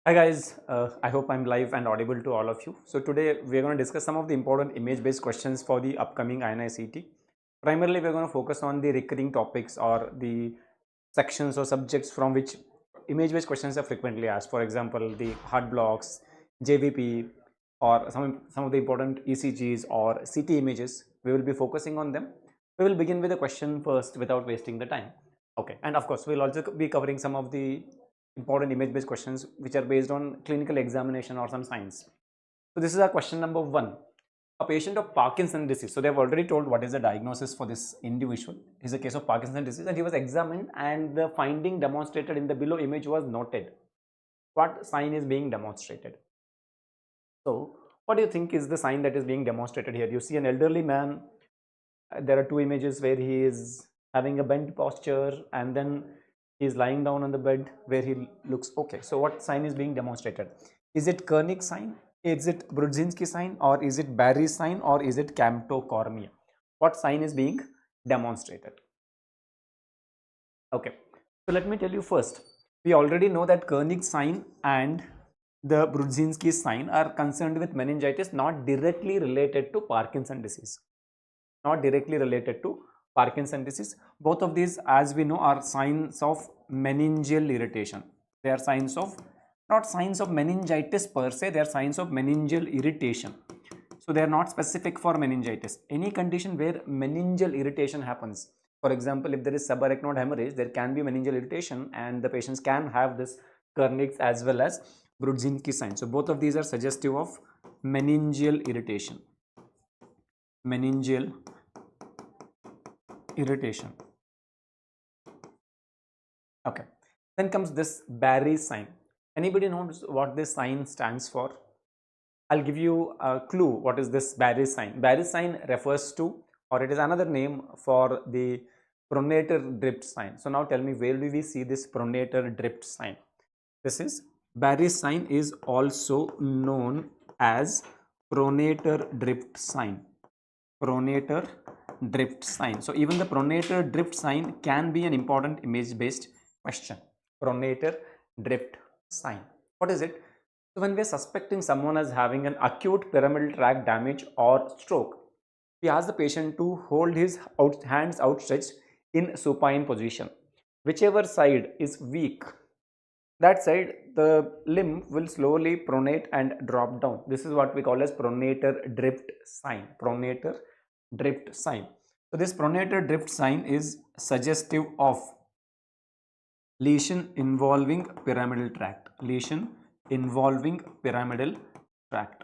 Hi guys, I hope I'm live and audible to all of you. So today we're going to discuss some of the important image-based questions for the upcoming INI-CET. Primarily we're going to focus on the recurring topics or the sections or subjects from which image-based questions are frequently asked. For example, the heart blocks, JVP, or some of the important ECGs or CT images. We will be focusing on them. We will begin with the question first without wasting the time. Okay, and of course we'll also be covering some of the important image-based questions which are based on clinical examination or some science. So this is our question number 1. A patient of Parkinson disease. So they have already told what is the diagnosis for this individual. It's a case of Parkinson disease and he was examined and the finding demonstrated in the below image was noted. What sign is being demonstrated? So what do you think is the sign that is being demonstrated here? You see an elderly man. There are two images where he is having a bent posture and then he is lying down on the bed where he looks okay. So what sign is being demonstrated? Is it 𝐒𝐿 sign? Is it Brudzinski sign? Or is it Barry's sign? Or is it Camtocormia? What sign is being demonstrated? Okay, so let me tell you first. We already know that 𝐒𝐿 sign and the Brudzinski sign are concerned with meningitis, not directly related to Parkinson disease. Not directly related to Parkinson disease. Both of these, as we know, are signs of meningeal irritation. They are signs of, not signs of meningitis per se, they are signs of meningeal irritation. So they are not specific for meningitis. Any condition where meningeal irritation happens, for example, if there is subarachnoid hemorrhage, there can be meningeal irritation and the patients can have this 𝐒𝐿 as well as Brudzinski sign. So both of these are suggestive of meningeal irritation. Meningeal irritation. Okay, then comes this Barry sign. Anybody knows what this sign stands for? I'll give you a clue. What is this Barry sign? Barry sign refers to, or it is another name for the pronator drift sign. So now tell me, where do we see this pronator drift sign? This is Barry sign is also known as pronator drift sign. Pronator drift sign. So even the pronator drift sign can be an important image-based question. Pronator drift sign. What is it? So when we are suspecting someone as having an acute pyramidal tract damage or stroke, we ask the patient to hold his hands outstretched in supine position. Whichever side is weak, that side the limb will slowly pronate and drop down. This is what we call as pronator drift sign. Pronator drift sign. So this pronator drift sign is suggestive of lesion involving pyramidal tract. Lesion involving pyramidal tract.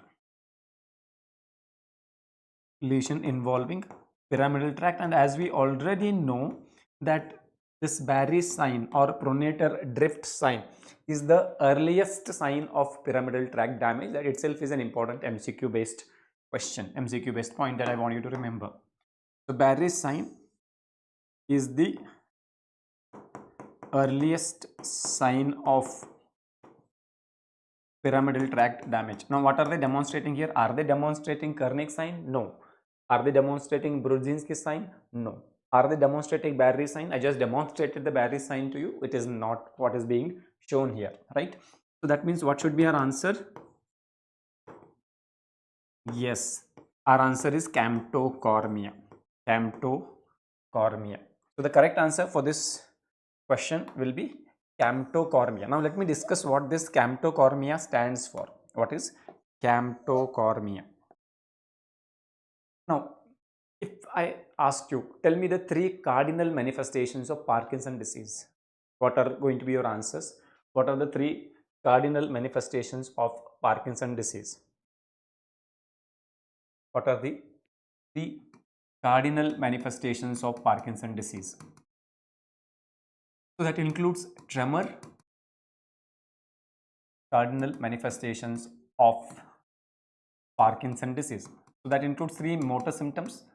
Lesion involving pyramidal tract, and as we already know that this Barry sign or pronator drift sign is the earliest sign of pyramidal tract damage. That itself is an important MCQ based question, MCQ based point that I want you to remember. So Barry sign is the earliest sign of pyramidal tract damage. Now what are they demonstrating here? Are they demonstrating 𝐒𝐿 sign? No. Are they demonstrating Brudzinski sign? No. Are they demonstrating Barry sign? I just demonstrated the Barry sign to you. It is not what is being shown here, right? So that means what should be our answer? Yes, our answer is Camtocormia. Camtocormia. So the correct answer for this question will be Camtocormia. Now let me discuss what this Camtocormia stands for. What is Camtocormia? Now, if I ask you, tell me the 3 cardinal manifestations of Parkinson disease. What are going to be your answers? What are the 3 cardinal manifestations of Parkinson disease? What are the 3 cardinal manifestations of Parkinson disease? So that includes tremor, cardinal manifestations of Parkinson disease. So that includes 3 motor symptoms.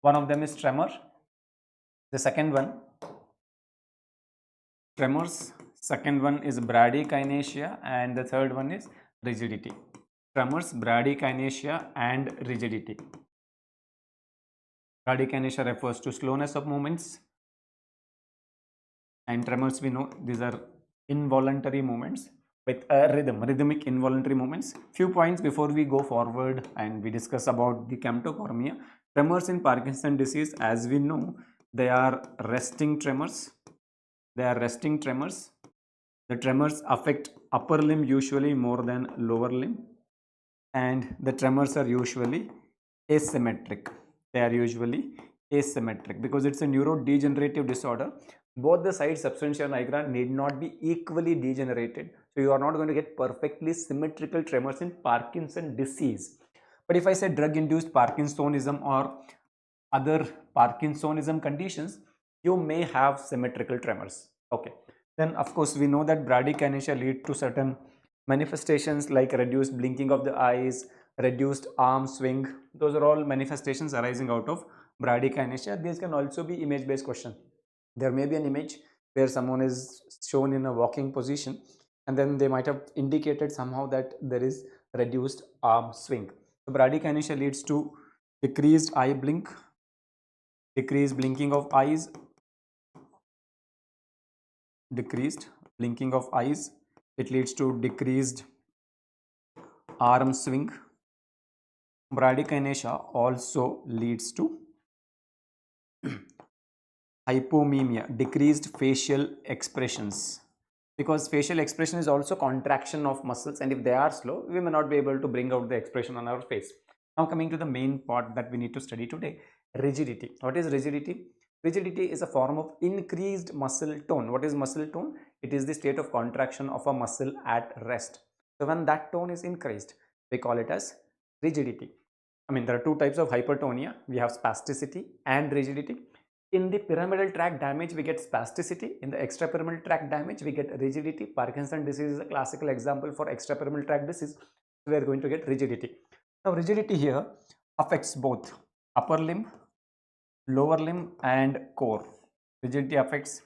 One of them is tremor. The second one, tremors. Second one is bradykinesia, and the third one is rigidity. Tremors, bradykinesia, and rigidity. Bradykinesia refers to slowness of movements, and tremors, we know these are involuntary movements with a rhythmic involuntary movements. Few points before we go forward and we discuss about the Camtocormia. Tremors in Parkinson disease, as we know, they are resting tremors. They are resting tremors. The tremors affect upper limb usually more than lower limb, and the tremors are usually asymmetric. They are usually asymmetric because it's a neurodegenerative disorder. Both the sides substantia nigra need not be equally degenerated, so you are not going to get perfectly symmetrical tremors in Parkinson disease. But if I say drug induced Parkinsonism or other Parkinsonism conditions, you may have symmetrical tremors. Okay, then of course we know that bradykinesia lead to certain manifestations like reduced blinking of the eyes, reduced arm swing. Those are all manifestations arising out of bradykinesia. These can also be image based question. There may be an image where someone is shown in a walking position, and then they might have indicated somehow that there is reduced arm swing. So bradykinesia leads to decreased eye blink, decreased blinking of eyes, decreased blinking of eyes. It leads to decreased arm swing. Bradykinesia also leads to hypomimia, decreased facial expressions, because facial expression is also contraction of muscles, and if they are slow, we may not be able to bring out the expression on our face. Now coming to the main part that we need to study today, rigidity. What is rigidity? Rigidity is a form of increased muscle tone. What is muscle tone? It is the state of contraction of a muscle at rest. So when that tone is increased, we call it as rigidity. I mean, there are two types of hypertonia. We have spasticity and rigidity. In the pyramidal tract damage, we get spasticity. In the extrapyramidal tract damage, we get rigidity. Parkinson disease is a classical example for extrapyramidal tract disease. We are going to get rigidity. Now, rigidity here affects both upper limb, lower limb and core. Rigidity affects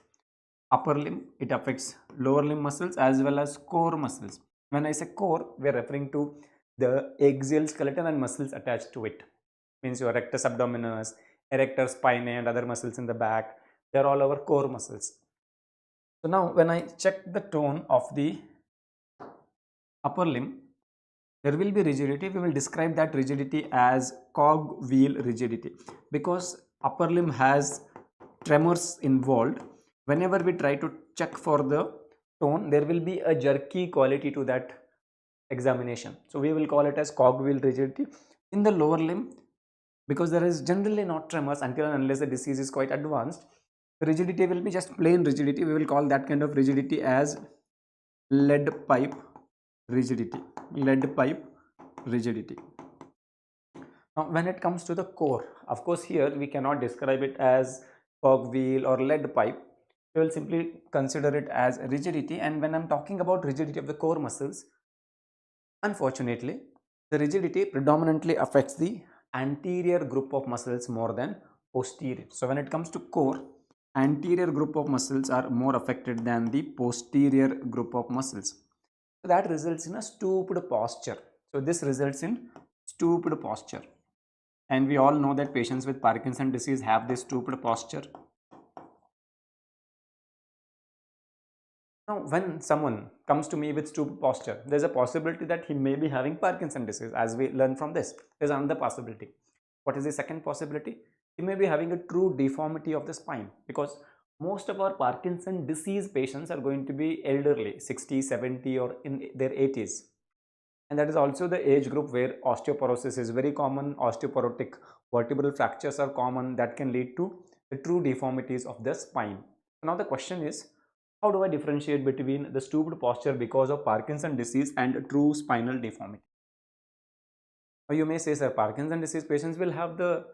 upper limb, it affects lower limb muscles as well as core muscles. When I say core, we are referring to the axial skeleton and muscles attached to it. Means your rectus abdominis, erector spinae and other muscles in the back, they are all our core muscles. So now when I check the tone of the upper limb, there will be rigidity. We will describe that rigidity as cog wheel rigidity, because upper limb has tremors involved. Whenever we try to check for the tone, there will be a jerky quality to that examination. So we will call it as cog wheel rigidity. In the lower limb, because there is generally not tremors until and unless the disease is quite advanced, rigidity will be just plain rigidity. We will call that kind of rigidity as lead pipe rigidity. Lead pipe rigidity. Now when it comes to the core, of course here we cannot describe it as cog wheel or lead pipe. We will simply consider it as rigidity. And when I'm talking about rigidity of the core muscles, unfortunately the rigidity predominantly affects the anterior group of muscles more than posterior. So when it comes to core, anterior group of muscles are more affected than the posterior group of muscles. So that results in a stooped posture. So this results in stooped posture. And we all know that patients with Parkinson disease have this stooped posture. Now, when someone comes to me with stooped posture, there's a possibility that he may be having Parkinson disease. As we learn from this, there's another possibility. What is the second possibility? He may be having a true deformity of the spine, because most of our Parkinson disease patients are going to be elderly, 60, 70 or in their 80s. And that is also the age group where osteoporosis is very common, osteoporotic vertebral fractures are common, that can lead to the true deformities of the spine. Now the question is, how do I differentiate between the stooped posture because of Parkinson disease and true spinal deformity? Or you may say, sir, Parkinson disease patients will have the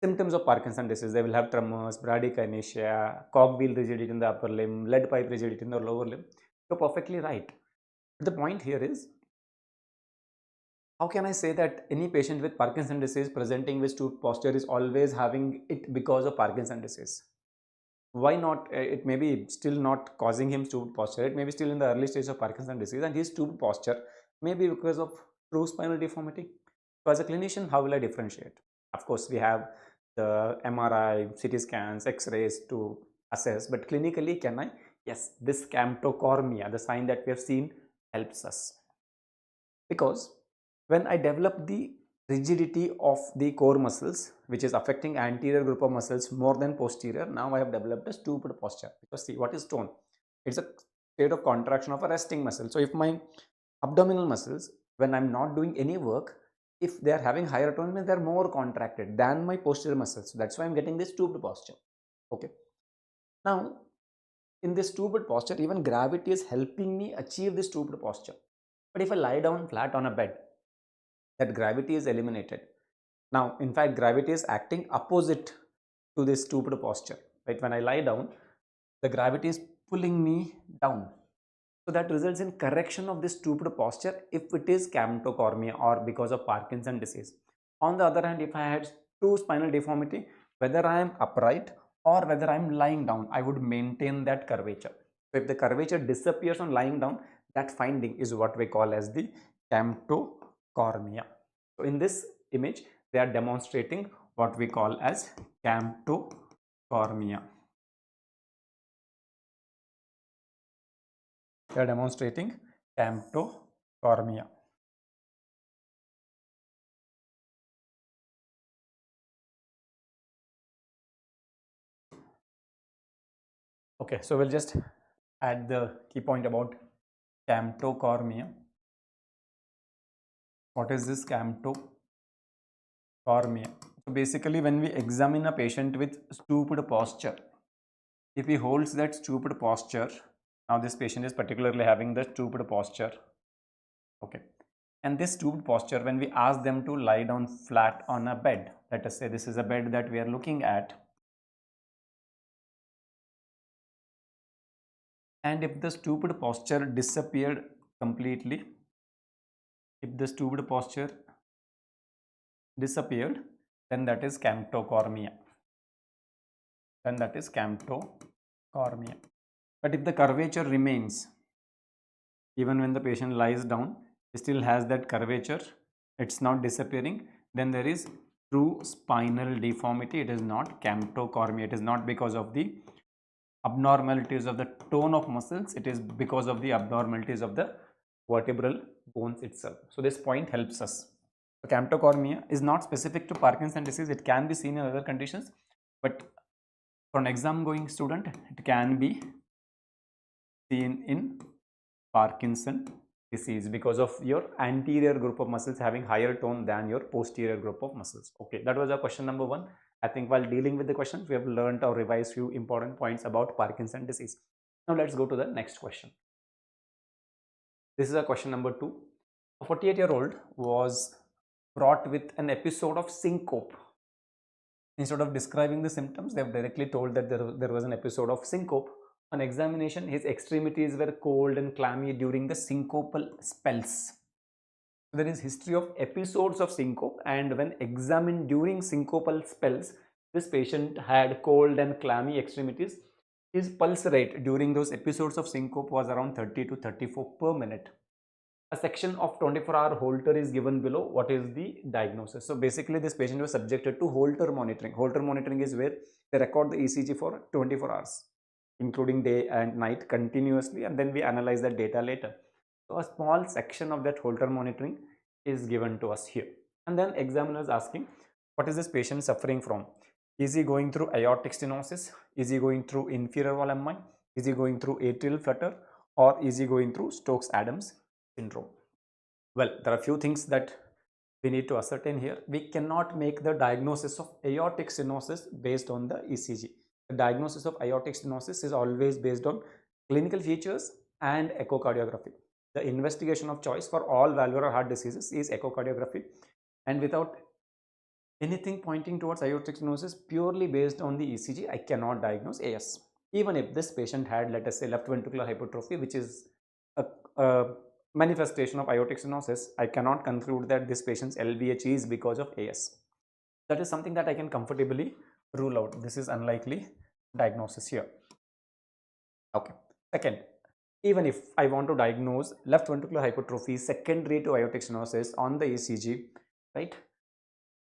symptoms of Parkinson disease. They will have tremors, bradykinesia, cog wheel rigidity in the upper limb, lead pipe rigidity in the lower limb. You're perfectly right. But the point here is, how can I say that any patient with Parkinson disease presenting with stooped posture is always having it because of Parkinson disease? Why not? It may be still not causing him stooped posture. It may be still in the early stage of Parkinson disease, and his stooped posture may be because of true spinal deformity. So as a clinician, how will I differentiate? Of course, we have the MRI, CT scans, X-rays to assess, but clinically, can I Yes, this Camtocormia, the sign that we have seen, helps us. Because when I develop the rigidity of the core muscles, which is affecting anterior group of muscles more than posterior, now I have developed a stooped posture. Because see, what is tone? It's a state of contraction of a resting muscle. So if my abdominal muscles, when I'm not doing any work, if they are having higher tone, means they are more contracted than my posterior muscles. So that's why I'm getting this stooped posture. Okay. Now, in this stooped posture, even gravity is helping me achieve this stooped posture. But if I lie down flat on a bed, that gravity is eliminated. Now, in fact, gravity is acting opposite to this stooped posture. Right? When I lie down, the gravity is pulling me down. So that results in correction of this stooped posture if it is Camtocormia or because of Parkinson disease. On the other hand, if I had two spinal deformity, whether I am upright or whether I am lying down, I would maintain that curvature. So if the curvature disappears on lying down, that finding is what we call as the Camtocormia. So in this image, they are demonstrating what we call as Camtocormia. They are demonstrating Camtocormia. Okay, so we'll just add the key point about Camtocormia. What is this Camtocormia? So basically, when we examine a patient with stooped posture, if he holds that stooped posture, now this patient is particularly having the stooped posture. Okay, and this stooped posture, when we ask them to lie down flat on a bed, let us say this is a bed that we are looking at, and if the stooped posture disappeared completely, if the stooped posture disappeared, then that is Camtocormia. Then that is Camtocormia. But if the curvature remains, even when the patient lies down, he still has that curvature, it's not disappearing, then there is true spinal deformity. It is not Camtocormia. It is not because of the abnormalities of the tone of muscles, it is because of the abnormalities of the vertebral bones itself. So this point helps us. So Camtocormia is not specific to Parkinson disease. It can be seen in other conditions, but for an exam going student, it can be seen in Parkinson disease because of your anterior group of muscles having higher tone than your posterior group of muscles. Okay, that was our question number 1. I think while dealing with the questions, we have learned or revised few important points about Parkinson disease. Now let's go to the next question. This is a question number 2. A 48-year-old was brought with an episode of syncope. Instead of describing the symptoms, they have directly told that there was an episode of syncope. On examination, his extremities were cold and clammy during the syncopal spells. There is history of episodes of syncope, and when examined during syncopal spells, this patient had cold and clammy extremities. His pulse rate during those episodes of syncope was around 30 to 34 per minute. A section of 24-hour Holter is given below. What is the diagnosis? So basically, this patient was subjected to Holter monitoring. Holter monitoring is where they record the ECG for 24 hours, including day and night continuously, and then we analyze that data later. So a small section of that Holter monitoring is given to us here. And then examiner is asking, what is this patient suffering from? Is he going through aortic stenosis? Is he going through inferior wall MI? Is he going through atrial flutter? Or is he going through Stokes-Adams syndrome? Well, there are a few things that we need to ascertain here. We cannot make the diagnosis of aortic stenosis based on the ECG. The diagnosis of aortic stenosis is always based on clinical features and echocardiography. The investigation of choice for all valvular heart diseases is echocardiography, and without anything pointing towards aortic stenosis purely based on the ECG, I cannot diagnose AS. Even if this patient had, let us say, left ventricular hypertrophy, which is a manifestation of aortic stenosis, I cannot conclude that this patient's LVH is because of AS. That is something that I can comfortably rule out. This is unlikely diagnosis here. Okay. Second, even if I want to diagnose left ventricular hypertrophy secondary to aortic stenosis on the ECG, right?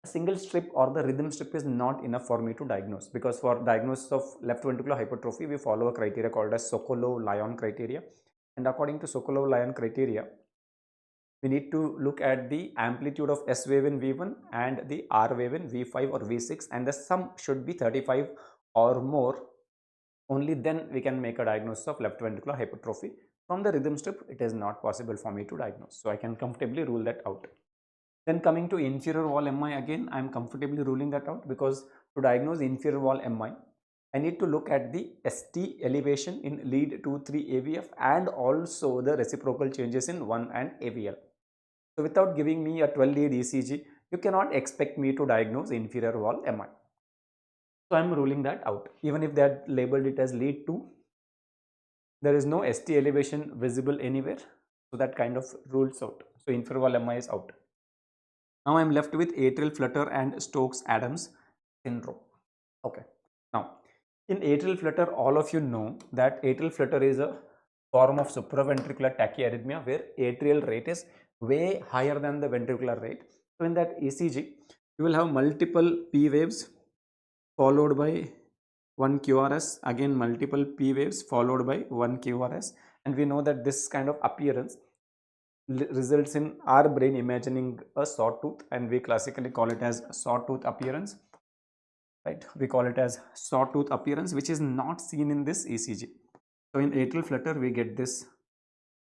a single strip or the rhythm strip is not enough for me to diagnose, because for diagnosis of left ventricular hypertrophy we follow a criteria called as Sokolov-Lyon criteria, and according to Sokolov-Lyon criteria we need to look at the amplitude of S wave in V1 and the R wave in V5 or V6, and the sum should be 35 or more. Only then we can make a diagnosis of left ventricular hypertrophy. From the rhythm strip it is not possible for me to diagnose, so I can comfortably rule that out. Then coming to inferior wall MI, again I am comfortably ruling that out, because to diagnose inferior wall MI I need to look at the ST elevation in lead 2-3 AVF and also the reciprocal changes in 1 and AVL. So without giving me a 12 lead ECG, you cannot expect me to diagnose inferior wall MI. So I am ruling that out. Even if they had labeled it as lead 2, there is no ST elevation visible anywhere, so that kind of rules out. So inferior wall MI is out. Now I am left with atrial flutter and Stokes-Adams syndrome. Okay. Now in atrial flutter, all of you know that atrial flutter is a form of supraventricular tachyarrhythmia where atrial rate is way higher than the ventricular rate. So in that ECG, you will have multiple P waves followed by one QRS, again multiple P waves followed by one QRS, and we know that this kind of appearance results in our brain imagining a sawtooth, and we classically call it as sawtooth appearance, right? We call it as sawtooth appearance, which is not seen in this ECG. So in atrial flutter we get this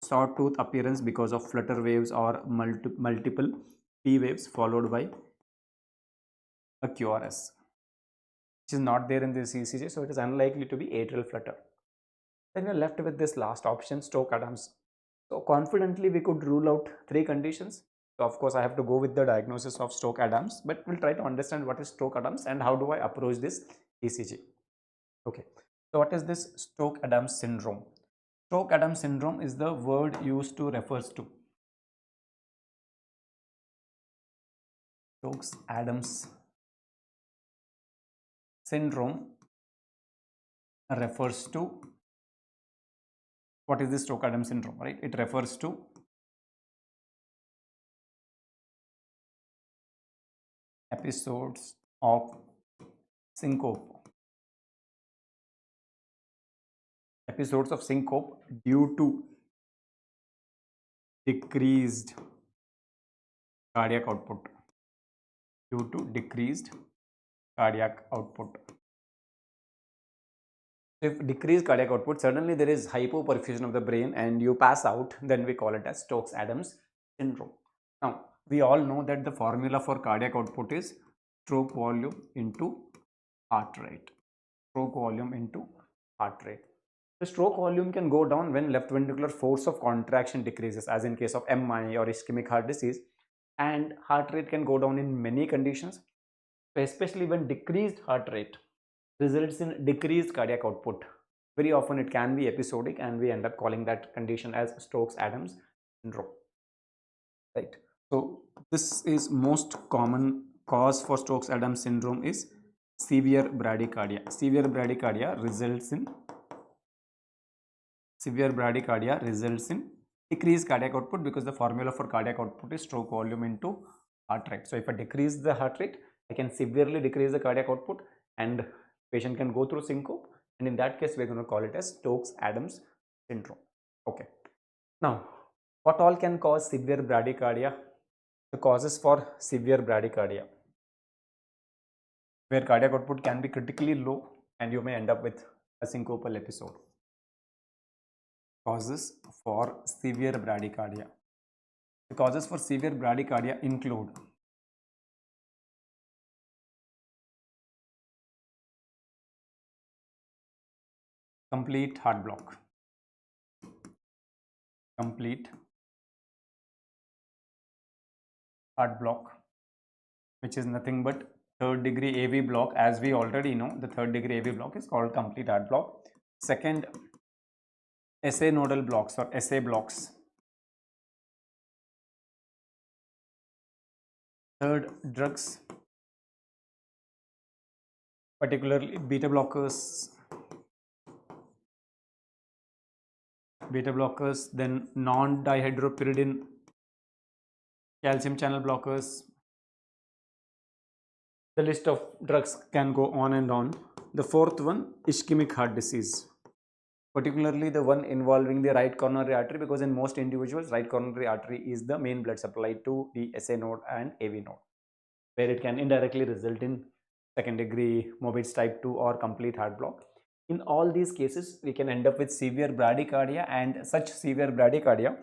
sawtooth appearance because of flutter waves or multiple P waves followed by a QRS, which is not there in this ECG, so it is unlikely to be atrial flutter. Then we are left with this last option, Stokes-Adams. So confidently we could rule out 3 conditions. So of course I have to go with the diagnosis of Stokes-Adams, but we'll try to understand what is Stokes-Adams and how do I approach this ECG. Okay, so what is this Stokes-Adams syndrome? Stokes-Adams syndrome is the word used to refers to Stokes-Adams syndrome refers to, what is this Stokes-Adams syndrome, right? It refers to episodes of syncope, due to decreased cardiac output, If decreased cardiac output, suddenly there is hypoperfusion of the brain and you pass out, then we call it as Stokes-Adams syndrome. Now we all know that the formula for cardiac output is stroke volume into heart rate. The stroke volume can go down when left ventricular force of contraction decreases, as in case of MI or ischemic heart disease, and heart rate can go down in many conditions, especially when decreased heart rate results in decreased cardiac output. Very often it can be episodic and we end up calling that condition as Stokes-Adams syndrome, right? So this is most common cause for Stokes-Adams syndrome is severe bradycardia. Severe bradycardia results in decreased cardiac output, because the formula for cardiac output is stroke volume into heart rate. So if I decrease the heart rate, I can severely decrease the cardiac output and patient can go through syncope, and in that case we're going to call it as Stokes-Adams syndrome. Okay, now what all can cause severe bradycardia? The causes for severe bradycardia, where cardiac output can be critically low and you may end up with a syncopal episode. Causes for severe bradycardia. The causes for severe bradycardia include complete heart block, which is nothing but third degree AV block. As we already know, the third degree AV block is called complete heart block. Second, SA nodal blocks or SA blocks. Third, drugs, particularly beta blockers, then non-dihydropyridine calcium channel blockers, The list of drugs can go on and on. The fourth one, ischemic heart disease, particularly the one involving the right coronary artery, because in most individuals, right coronary artery is the main blood supply to the SA node and AV node, where it can indirectly result in second degree Morbid's type 2 or complete heart block. In all these cases, we can end up with severe bradycardia, and such severe bradycardia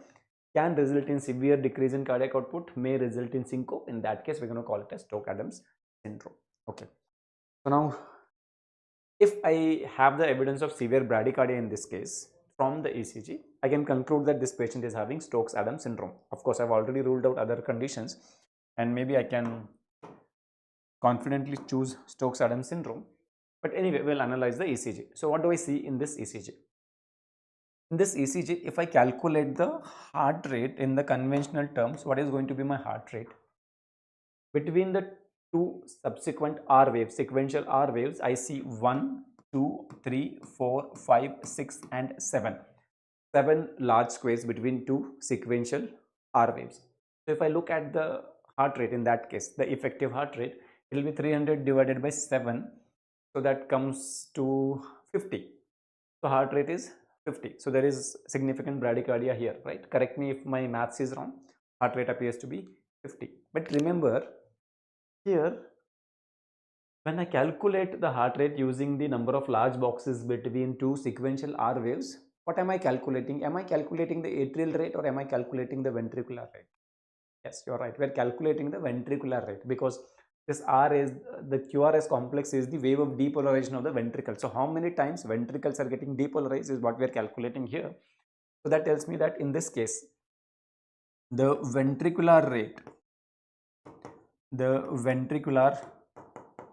can result in severe decrease in cardiac output, may result in syncope. In that case, we're going to call it as Stokes-Adams syndrome. Okay. So now, if I have the evidence of severe bradycardia in this case from the ECG, I can conclude that this patient is having Stokes-Adams syndrome. Of course, I've already ruled out other conditions, and maybe I can confidently choose Stokes-Adams syndrome. But anyway, we'll analyze the ECG. So what do I see in this ECG? In this ECG, if I calculate the heart rate in the conventional terms, what is going to be my heart rate? Between the two subsequent R waves, sequential R waves, I see 1, 2, 3, 4, 5, 6 and 7. 7 large squares between two sequential R waves. So if I look at the heart rate in that case, the effective heart rate, it will be 300 divided by 7. So that comes to 50. So heart rate is 50. So there is significant bradycardia here, right? Correct me if my maths is wrong. Heart rate appears to be 50. But remember, here, when I calculate the heart rate using the number of large boxes between two sequential R waves, what am I calculating? Am I calculating the atrial rate or am I calculating the ventricular rate? Yes, you're right. We're calculating the ventricular rate, because this R is the QRS complex is the wave of depolarization of the ventricle. So how many times ventricles are getting depolarized is what we are calculating here. So that tells me that in this case, the ventricular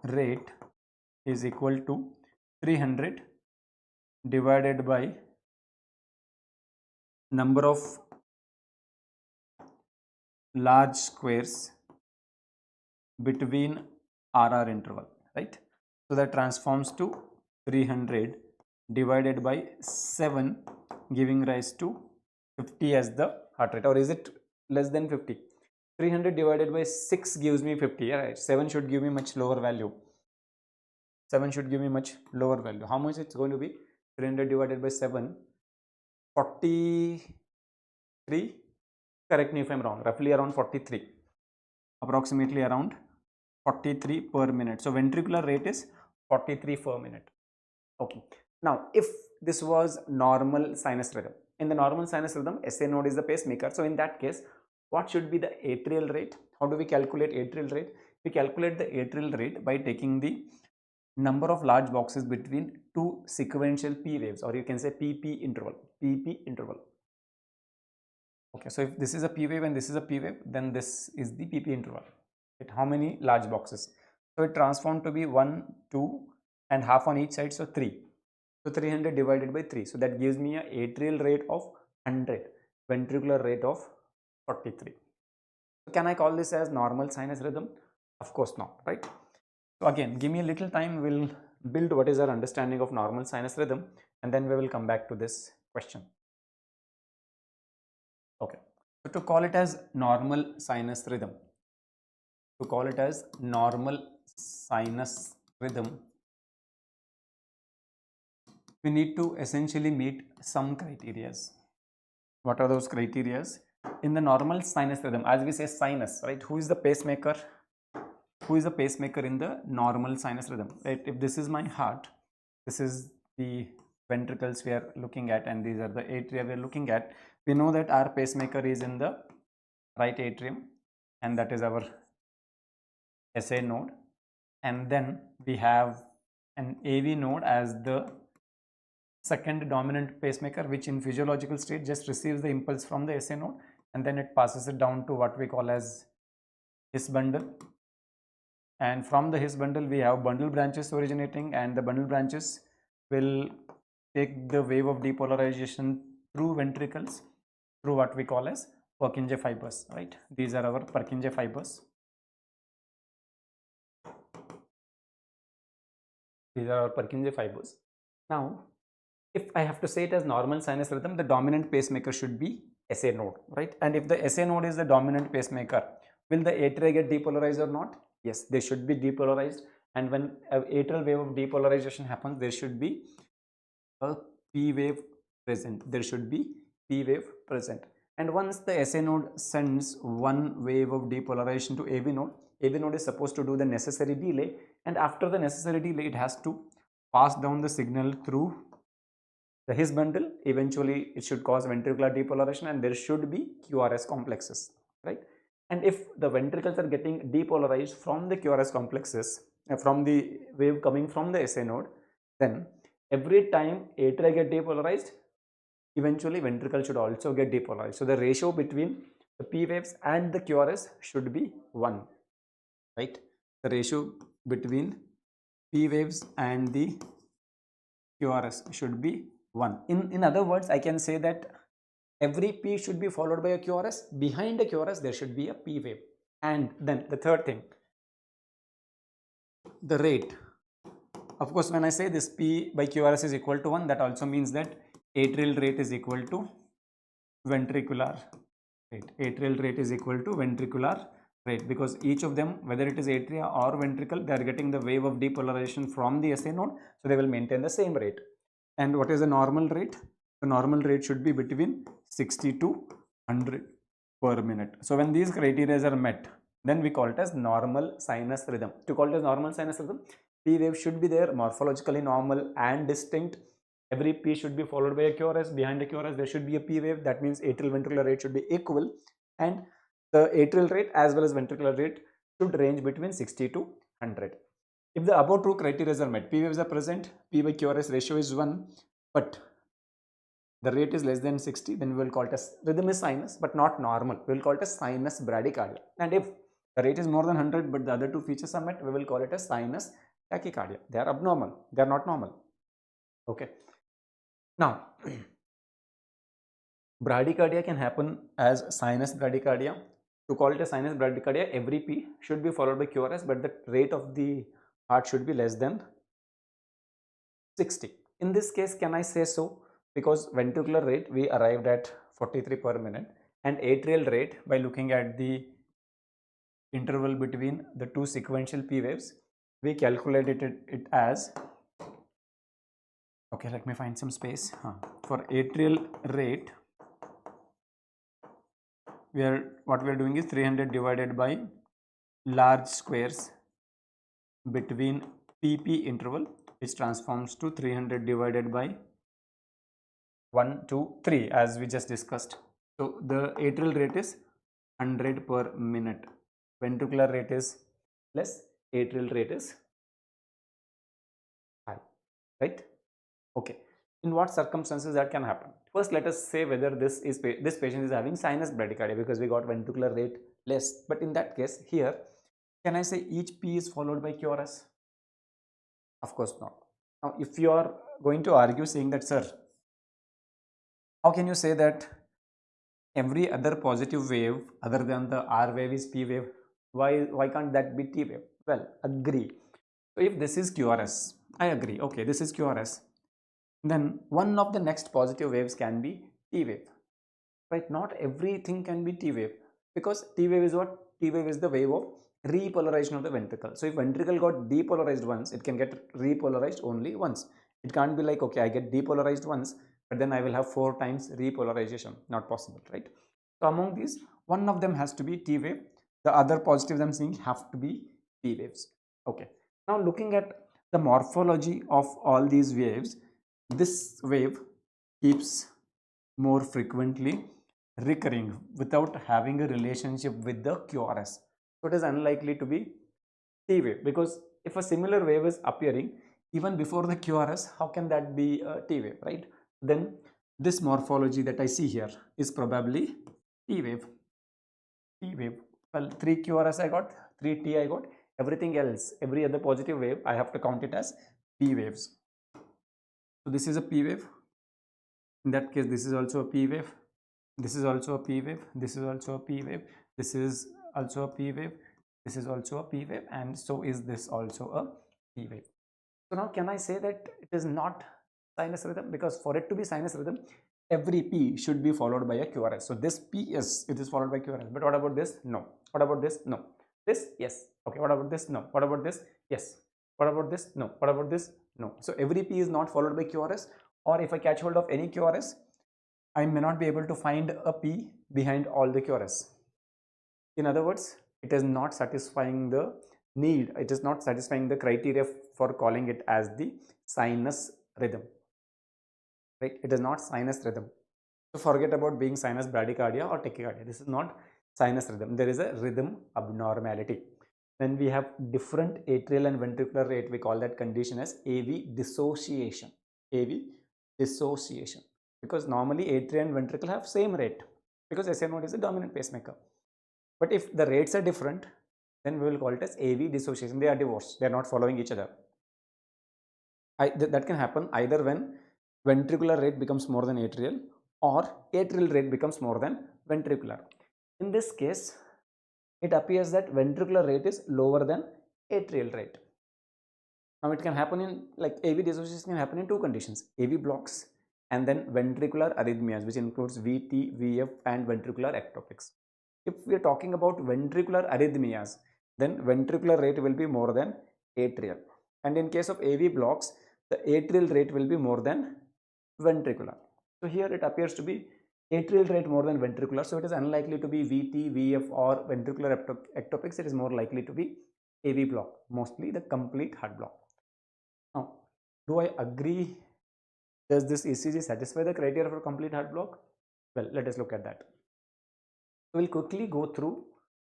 rate is equal to 300 divided by number of large squares between RR interval, right? So that transforms to 300 divided by 7, giving rise to 50 as the heart rate. Or is it less than 50? 300 divided by 6 gives me 50, right? 7 should give me much lower value. 7 should give me much lower value. How much it's going to be? 300 divided by 7, 43. Correct me if I'm wrong. Roughly around 43. Approximately around 43 per minute. So ventricular rate is 43 per minute. Okay. Now, if this was normal sinus rhythm, in the normal sinus rhythm, SA node is the pacemaker. So in that case, what should be the atrial rate? How do we calculate atrial rate? We calculate the atrial rate by taking the number of large boxes between two sequential P waves, or you can say PP interval. PP interval. Okay, so if this is a P wave and this is a P wave, then this is the PP interval. Right? How many large boxes? So it transformed to be 1, 2 and half on each side, so 3. So 300 divided by 3. So that gives me a atrial rate of 100, ventricular rate of 43. So can I call this as normal sinus rhythm? Of course not, right? So again, give me a little time, we'll build what is our understanding of normal sinus rhythm, and then we will come back to this question. Okay, so to call it as normal sinus rhythm, we need to essentially meet some criteria. What are those criteria? In the normal sinus rhythm, as we say sinus, right? Who is the pacemaker? Who is the pacemaker in the normal sinus rhythm? Right? If this is my heart, this is the ventricles we are looking at, and these are the atria we are looking at. We know that our pacemaker is in the right atrium, and that is our SA node, and then we have an AV node as the second dominant pacemaker, which in physiological state just receives the impulse from the SA node and then it passes it down to what we call as His bundle, and from the His bundle we have bundle branches originating, and the bundle branches will take the wave of depolarization through ventricles through what we call as Purkinje fibers, right? These are our Purkinje fibers. These are our Purkinje fibers. Now, if I have to say it as normal sinus rhythm, the dominant pacemaker should be SA node, right? And if the SA node is the dominant pacemaker, will the atria get depolarized or not? Yes, they should be depolarized, and when a atrial wave of depolarization happens, there should be a P wave present. There should be P wave present. And once the SA node sends one wave of depolarization to AV node is supposed to do the necessary delay, and after the necessary delay, it has to pass down the signal through the His bundle. Eventually, it should cause ventricular depolarization, and there should be QRS complexes, right? And if the ventricles are getting depolarized from the QRS complexes, from the wave coming from the SA node, then every time atria get depolarized, eventually ventricle should also get depolarized. So the ratio between the P waves and the QRS should be 1, right? The ratio between P waves and the QRS should be 1. In other words, I can say that every P should be followed by a QRS. Behind the QRS, there should be a P wave. And then the third thing, the rate. Of course, when I say this P by QRS is equal to 1, that also means that atrial rate is equal to ventricular rate. Atrial rate is equal to ventricular rate, because each of them, whether it is atria or ventricle, they are getting the wave of depolarization from the SA node, so they will maintain the same rate. And what is the normal rate? The normal rate should be between 60 to 100 per minute. So when these criteria are met, then we call it as normal sinus rhythm. To call it as normal sinus rhythm, P wave should be there, morphologically normal and distinct. Every P should be followed by a QRS. Behind the QRS, there should be a P wave. That means atrial ventricular rate should be equal, and the atrial rate as well as ventricular rate should range between 60 to 100. If the above two criteria are met, P waves are present, P by QRS ratio is 1, but the rate is less than 60, then we will call it as rhythm is sinus but not normal. We will call it as sinus bradycardia. And if the rate is more than 100 but the other two features are met, we will call it as sinus tachycardia. They are abnormal, they are not normal. Okay. Now, bradycardia can happen as sinus bradycardia. To call it a sinus bradycardia, every P should be followed by QRS, but the rate of the heart should be less than 60. In this case, can I say so? Because ventricular rate we arrived at 43 per minute, and atrial rate, by looking at the interval between the two sequential P waves, we calculated it as, okay, let me find some space. For atrial rate, what we are doing is 300 divided by large squares between PP interval, which transforms to 300 divided by 1, 2, 3, as we just discussed. So the atrial rate is 100 per minute. Ventricular rate is less, atrial rate is high, right? Okay. In what circumstances that can happen? First, let us say whether this patient is having sinus bradycardia, because we got ventricular rate less. But in that case, here, can I say each P is followed by QRS? Of course not. Now, if you are going to argue saying that, sir, how can you say that every other positive wave other than the R wave is P wave? Why can't that be T wave? Well, agree. So if this is QRS, I agree. Okay, this is QRS. Then one of the next positive waves can be T wave, right? Not everything can be T wave, because T wave is what? T wave is the wave of repolarization of the ventricle. So if ventricle got depolarized once, it can get repolarized only once. It can't be like, okay, I get depolarized once, but then I will have 4 times repolarization. Not possible, right? So among these, one of them has to be T wave. The other positive I'm seeing have to be P waves. Okay. Now looking at the morphology of all these waves, this wave keeps more frequently recurring without having a relationship with the QRS. So it is unlikely to be T wave, because if a similar wave is appearing even before the QRS, how can that be a T wave, right? Then this morphology that I see here is probably T wave. T wave. Well, 3 QRS I got, 3 T I got. Everything else, every other positive wave, I have to count it as P waves. So this is a P wave. In that case, this is also a P wave. This is also a P wave. This is also a P wave. This is also a P wave. This is also a P wave, and so is this also a P wave. So now can I say that it is not sinus rhythm? Because for it to be sinus rhythm, every P should be followed by a QRS. So this P, yes, it is followed by QRS. But what about this? No. What about this? No. This, yes. Okay, what about this? No. What about this? Yes. What about this? No. What about this? No. So every P is not followed by QRS, or if I catch hold of any QRS, I may not be able to find a P behind all the QRS. In other words, it is not satisfying the need, it is not satisfying the criteria for calling it as the sinus rhythm, right? It is not sinus rhythm. So forget about being sinus bradycardia or tachycardia. This is not sinus rhythm. There is a rhythm abnormality. When we have different atrial and ventricular rate, we call that condition as AV dissociation. AV dissociation. Because normally atrial and ventricle have same rate, because SA node is a dominant pacemaker. But if the rates are different, then we will call it as AV dissociation. They are divorced. They are not following each other. That can happen either when ventricular rate becomes more than atrial, or atrial rate becomes more than ventricular. In this case, it appears that ventricular rate is lower than atrial rate. Now it can happen in, like, AV dissociation can happen in two conditions: AV blocks and then ventricular arrhythmias, which includes VT, VF and ventricular ectopics. If we are talking about ventricular arrhythmias, then ventricular rate will be more than atrial, and in case of AV blocks, the atrial rate will be more than ventricular. So here it appears to be atrial rate more than ventricular, so it is unlikely to be VT, VF or ventricular ectopics. It is more likely to be AV block, mostly the complete heart block. Now, do I agree? Does this ECG satisfy the criteria for complete heart block? Well, let us look at that. We will quickly go through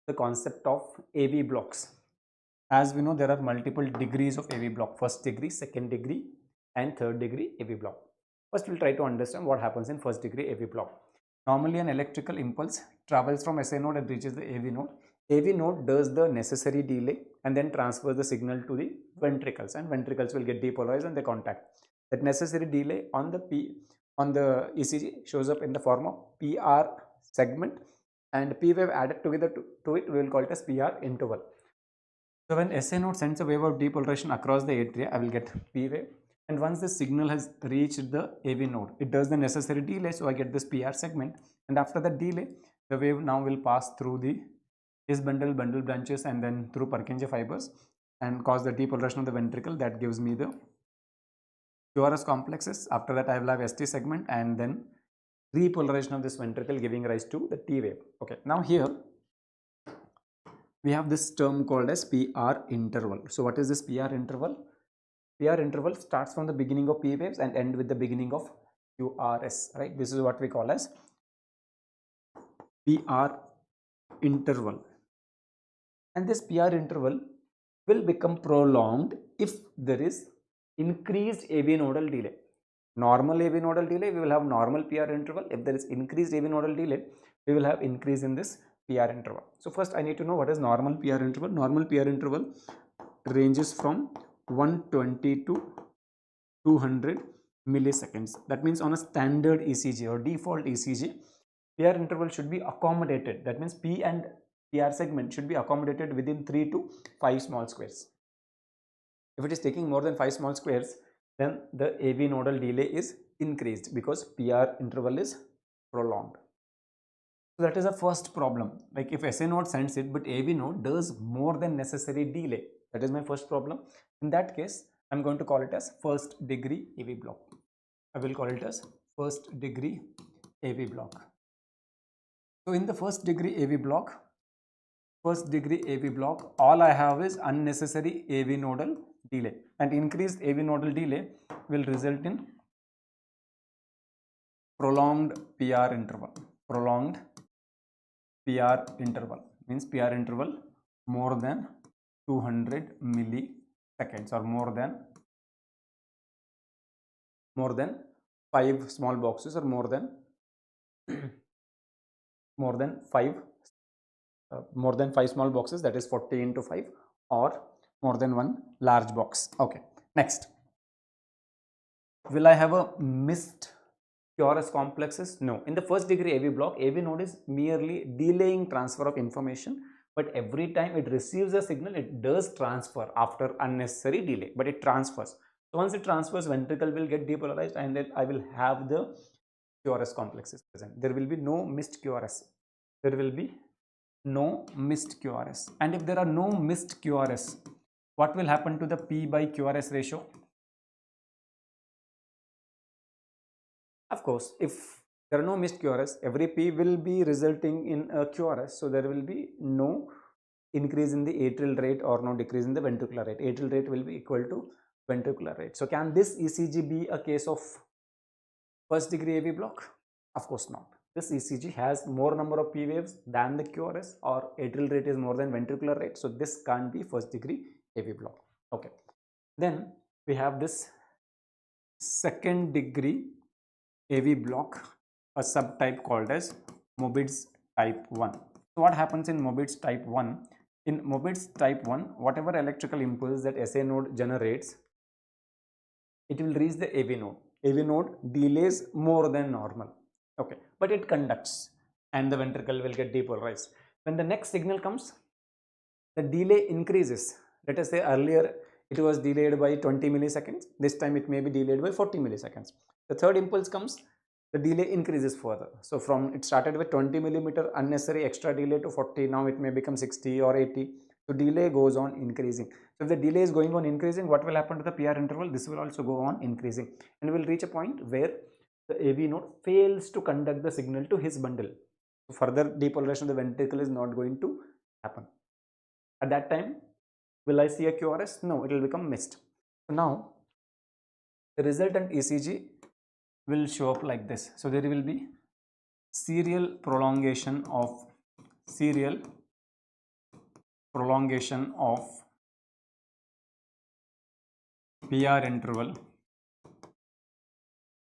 the concept of AV blocks. As we know, there are multiple degrees of AV block: first degree, second degree and third degree AV block. First, we'll try to understand what happens in first degree AV block. Normally, an electrical impulse travels from SA node and reaches the AV node. AV node does the necessary delay and then transfers the signal to the ventricles, and ventricles will get depolarized and they contact. That necessary delay on the ECG shows up in the form of PR segment, and P wave added together to it, we will call it as PR interval. So when SA node sends a wave of depolarization across the atria, I will get P wave, and once the signal has reached the AV node, it does the necessary delay, so I get this PR segment, and after that delay, the wave now will pass through the bundle branches and then through Purkinje fibers and cause the depolarization of the ventricle. That gives me the QRS complexes. After that, I will have ST segment and then repolarization of this ventricle, giving rise to the T wave. Okay, now here we have this term called as PR interval. So what is this PR interval? PR interval starts from the beginning of P waves and end with the beginning of QRS, right? This is what we call as PR interval. And this PR interval will become prolonged if there is increased AV nodal delay. Normal AV nodal delay, we will have normal PR interval. If there is increased AV nodal delay, we will have increase in this PR interval. So first I need to know what is normal PR interval. Normal PR interval ranges from 120 to 200 milliseconds. That means on a standard ECG or default ECG, PR interval should be accommodated. That means P and PR segment should be accommodated within 3 to 5 small squares. If it is taking more than 5 small squares, then the AV nodal delay is increased because PR interval is prolonged. So that is the first problem. Like if SA node sends it, but AV node does more than necessary delay. That is my first problem. In that case, I'm going to call it as first degree AV block. I will call it as first degree AV block. So in the first degree AV block, all I have is unnecessary AV nodal delay, and increased AV nodal delay will result in prolonged PR interval. Prolonged PR interval means PR interval more than 200 milliseconds or more than 5 small boxes, or more than 5 small boxes, that is 40 into 5, or more than 1 large box. Okay, next, will I have a missed QRS complexes? No. In the first degree AV block, AV node is merely delaying transfer of information, but every time it receives a signal, it does transfer after unnecessary delay, but it transfers. So once it transfers, ventricle will get depolarized and then I will have the QRS complexes present. There will be no missed QRS. There will be no missed QRS. And if there are no missed QRS, what will happen to the P by QRS ratio? Of course, if there are no missed QRS, every P will be resulting in a QRS. So there will be no increase in the atrial rate or no decrease in the ventricular rate. Atrial rate will be equal to ventricular rate. So can this ECG be a case of first degree AV block? Of course not. This ECG has more number of P waves than the QRS, or atrial rate is more than ventricular rate. So this can't be first degree AV block. Okay. Then we have this second degree AV block, a subtype called as Mobitz type 1. So what happens in Mobitz type 1? In Mobitz type 1, whatever electrical impulse that SA node generates, it will reach the AV node. AV node delays more than normal. Okay, but it conducts and the ventricle will get depolarized. When the next signal comes, the delay increases. Let us say earlier it was delayed by 20 milliseconds. This time it may be delayed by 40 milliseconds. The third impulse comes, the delay increases further. So from it started with 20 millimeter unnecessary extra delay to 40, now it may become 60 or 80. So delay goes on increasing. So if the delay is going on increasing, what will happen to the PR interval? This will also go on increasing, and will reach a point where the AV node fails to conduct the signal to his bundle. So further depolarization of the ventricle is not going to happen. At that time, will I see a QRS? No, it will become missed. So now the resultant ECG will show up like this. So there will be serial prolongation of PR interval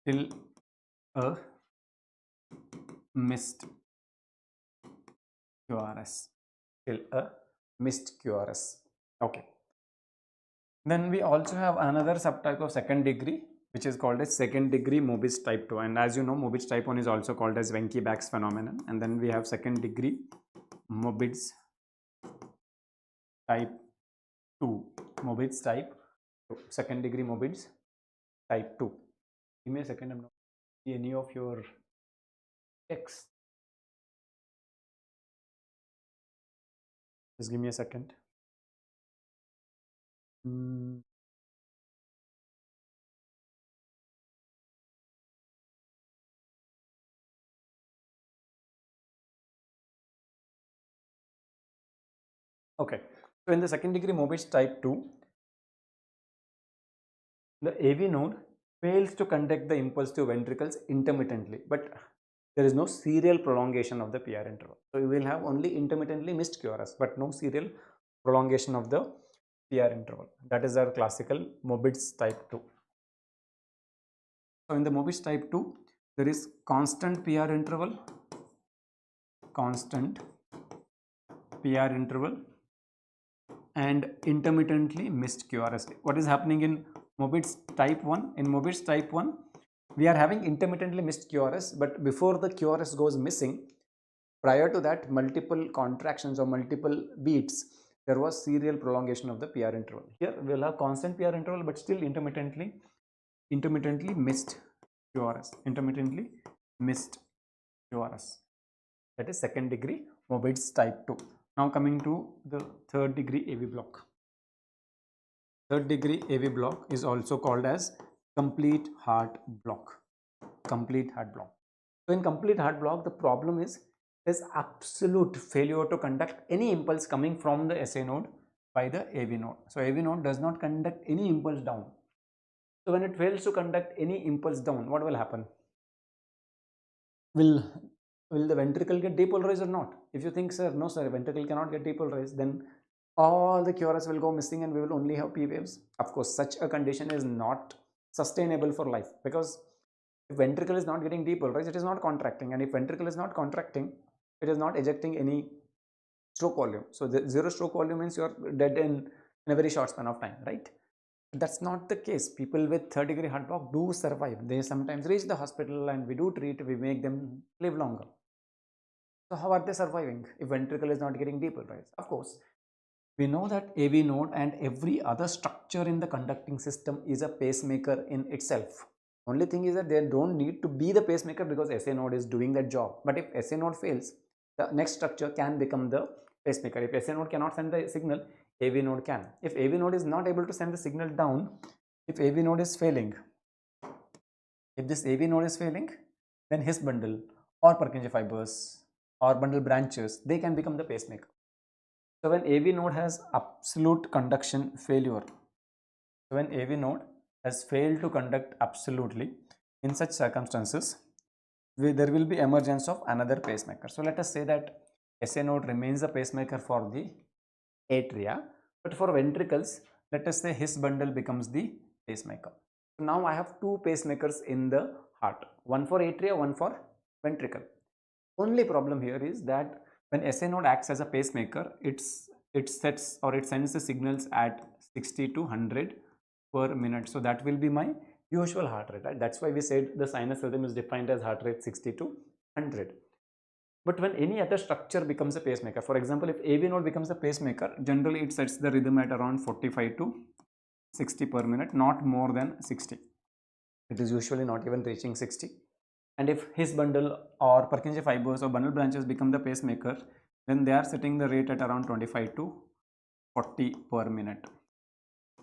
till a missed QRS. Okay. Then we also have another subtype of second degree, which is called as second degree Mobitz type 2. And as you know, Mobitz type 1 is also called as Wenckebach's phenomenon. And then we have second degree Mobitz type 2. Second degree Mobitz type 2. Give me a second, I'm not seeing any of your text. Just give me a second. Okay, so in the second degree Mobitz type 2, the AV node fails to conduct the impulse to ventricles intermittently, but there is no serial prolongation of the PR interval. So you will have only intermittently missed QRS, but no serial prolongation of the PR interval. That is our classical Mobitz type 2. So in the Mobitz type 2, there is constant PR interval, and intermittently missed QRS. What is happening in Mobitz type 1? In Mobitz type 1, we are having intermittently missed QRS, but before the QRS goes missing, prior to that, multiple contractions or multiple beats, there was serial prolongation of the PR interval. Here we will have constant PR interval, but still intermittently missed QRS. That is second degree Mobitz type 2. Now coming to the third degree AV block. Third degree AV block is also called as complete heart block. So in complete heart block, the problem is there's absolute failure to conduct any impulse coming from the SA node by the AV node. So AV node does not conduct any impulse down. So when it fails to conduct any impulse down, what will happen? Will the ventricle get depolarized or not? If you think, sir, no sir, ventricle cannot get depolarized, then all the QRS will go missing and we will only have P waves. Of course, such a condition is not sustainable for life, because if ventricle is not getting depolarized, it is not contracting, and if ventricle is not contracting, it is not ejecting any stroke volume. So the zero stroke volume means you are dead in a very short span of time, right? That's not the case. People with third degree heart block do survive. They sometimes reach the hospital and we do treat, we make them live longer. So how are they surviving if ventricle is not getting depolarized? Of course, we know that AV node and every other structure in the conducting system is a pacemaker in itself. Only thing is that they don't need to be the pacemaker because SA node is doing that job. But if SA node fails, the next structure can become the pacemaker. If SA node cannot send the signal, AV node can. If AV node is not able to send the signal down, if AV node is failing, if this AV node is failing, then his bundle or Purkinje fibers or bundle branches, they can become the pacemaker. So when AV node has absolute conduction failure, so when AV node has failed to conduct absolutely, in such circumstances, there will be emergence of another pacemaker. So let us say that SA node remains a pacemaker for the atria, but for ventricles, let us say his bundle becomes the pacemaker. So now I have two pacemakers in the heart, one for atria, one for ventricle. Only problem here is that when SA node acts as a pacemaker, it sets or it sends the signals at 60 to 100 per minute. So that will be my usual heart rate, right? That's why we said the sinus rhythm is defined as heart rate 60 to 100. But when any other structure becomes a pacemaker, for example, if AV node becomes a pacemaker, generally it sets the rhythm at around 45 to 60 per minute, not more than 60. It is usually not even reaching 60. And if his bundle or Purkinje fibers or bundle branches become the pacemaker, then they are setting the rate at around 25 to 40 per minute.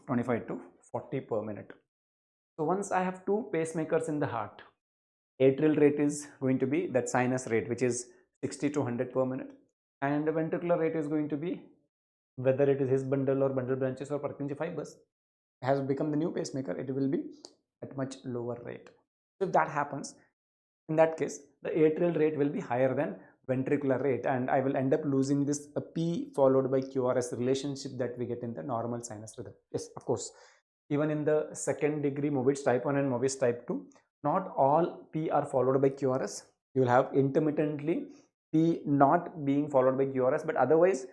25 to 40 per minute. So once I have two pacemakers in the heart, atrial rate is going to be that sinus rate, which is 60 to 100 per minute, and the ventricular rate is going to be, whether it is his bundle or bundle branches or Purkinje fibers has become the new pacemaker, it will be at much lower rate. So if that happens, in that case, the atrial rate will be higher than ventricular rate, and I will end up losing this P followed by QRS relationship that we get in the normal sinus rhythm. Yes, of course, even in the second degree Mobitz type 1 and Mobitz type 2, not all P are followed by QRS. You will have intermittently P not being followed by QRS, but otherwise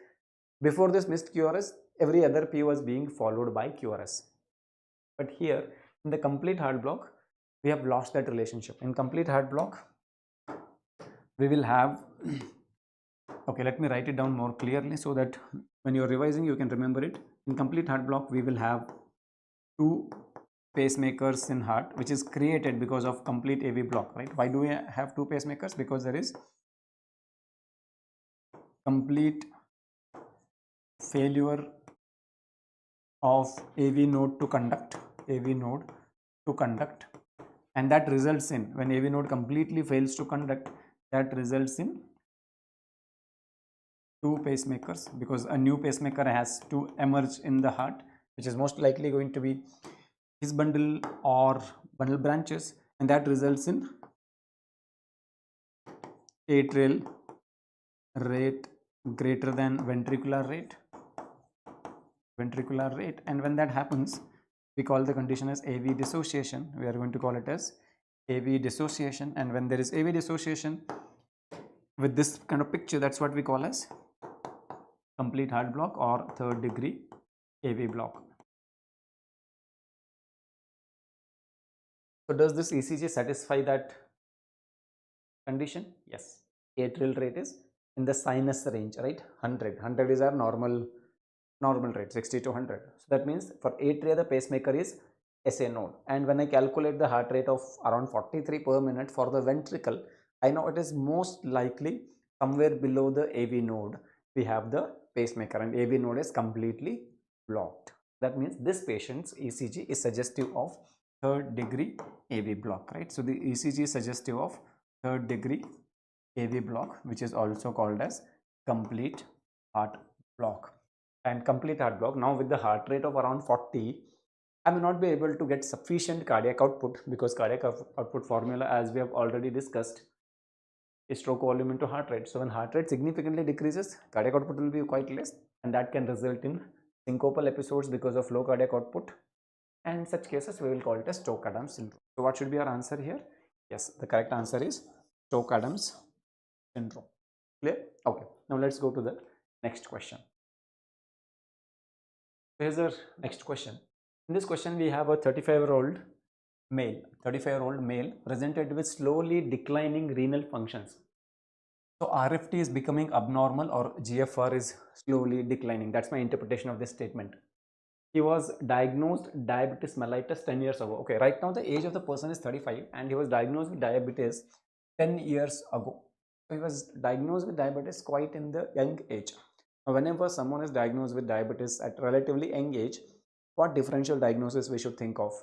before this missed QRS, every other P was being followed by QRS. But here in the complete heart block, we have lost that relationship. In complete heart block, we will have, okay, let me write it down more clearly so that when you're revising, you can remember it. In complete heart block, we will have two pacemakers in heart, which is created because of complete AV block, right? Why do we have two pacemakers? Because there is complete failure of AV node to conduct, and that results in, when AV node completely fails to conduct, that results in two pacemakers, because a new pacemaker has to emerge in the heart, which is most likely going to be his bundle or bundle branches, and that results in atrial rate greater than ventricular rate, and when that happens, we call the condition as AV dissociation. We are going to call it as AV dissociation, and when there is AV dissociation with this kind of picture, that's what we call as complete heart block or third degree AV block. So does this ECG satisfy that condition? Yes. Atrial rate is in the sinus range, right? 100 is our normal rate, 60 to 100. So that means for atria, the pacemaker is SA node, and when I calculate the heart rate of around 43 per minute for the ventricle, I know it is most likely somewhere below the AV node we have the pacemaker, and AV node is completely blocked. That means this patient's ECG is suggestive of third degree AV block, right? So the ECG is suggestive of third degree AV block, which is also called as complete heart block. And complete heart block, now with the heart rate of around 40, I may not be able to get sufficient cardiac output, because cardiac output formula, as we have already discussed, is stroke volume into heart rate. So when heart rate significantly decreases, cardiac output will be quite less, and that can result in syncopal episodes because of low cardiac output, and in such cases we will call it as Stokes-Adams syndrome. So what should be our answer here? Yes, the correct answer is Stokes-Adams syndrome. Clear? Okay, now let's go to the next question. Here's our next question. In this question, we have a 35-year-old male presented with slowly declining renal functions. So RFT is becoming abnormal, or GFR is slowly declining. That's my interpretation of this statement. He was diagnosed diabetes mellitus 10 years ago. Okay, right now the age of the person is 35 and he was diagnosed with diabetes 10 years ago. So he was diagnosed with diabetes quite in the young age. Now, whenever someone is diagnosed with diabetes at relatively young age, what differential diagnosis we should think of?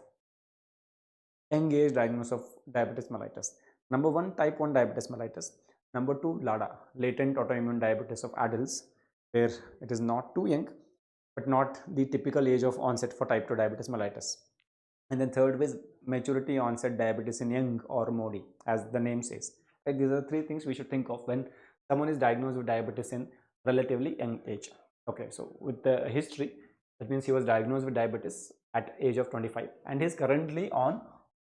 Young age diagnosis of diabetes mellitus. Number 1, type 1 diabetes mellitus. Number 2, LADA, latent autoimmune diabetes of adults, where it is not too young, but not the typical age of onset for type 2 diabetes mellitus. And then third is maturity onset diabetes in young or MODY, as the name says. Right? These are 3 things we should think of when someone is diagnosed with diabetes in relatively young age. Okay, so with the history, that means he was diagnosed with diabetes at age of 25 and he is currently on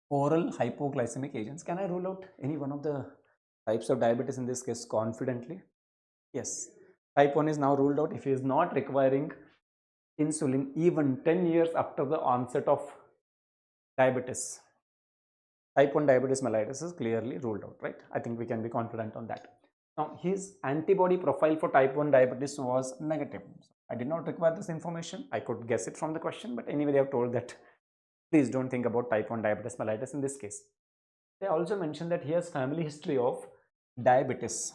oral hypoglycemic agents. Can I rule out any one of the types of diabetes in this case confidently? Yes, type 1 is now ruled out if he is not requiring insulin even 10 years after the onset of diabetes. Type 1 diabetes mellitus is clearly ruled out, right? I think we can be confident on that. Now, his antibody profile for type 1 diabetes was negative. I did not require this information. I could guess it from the question, but anyway, they have told that please don't think about type 1 diabetes mellitus in this case. They also mentioned that he has family history of diabetes.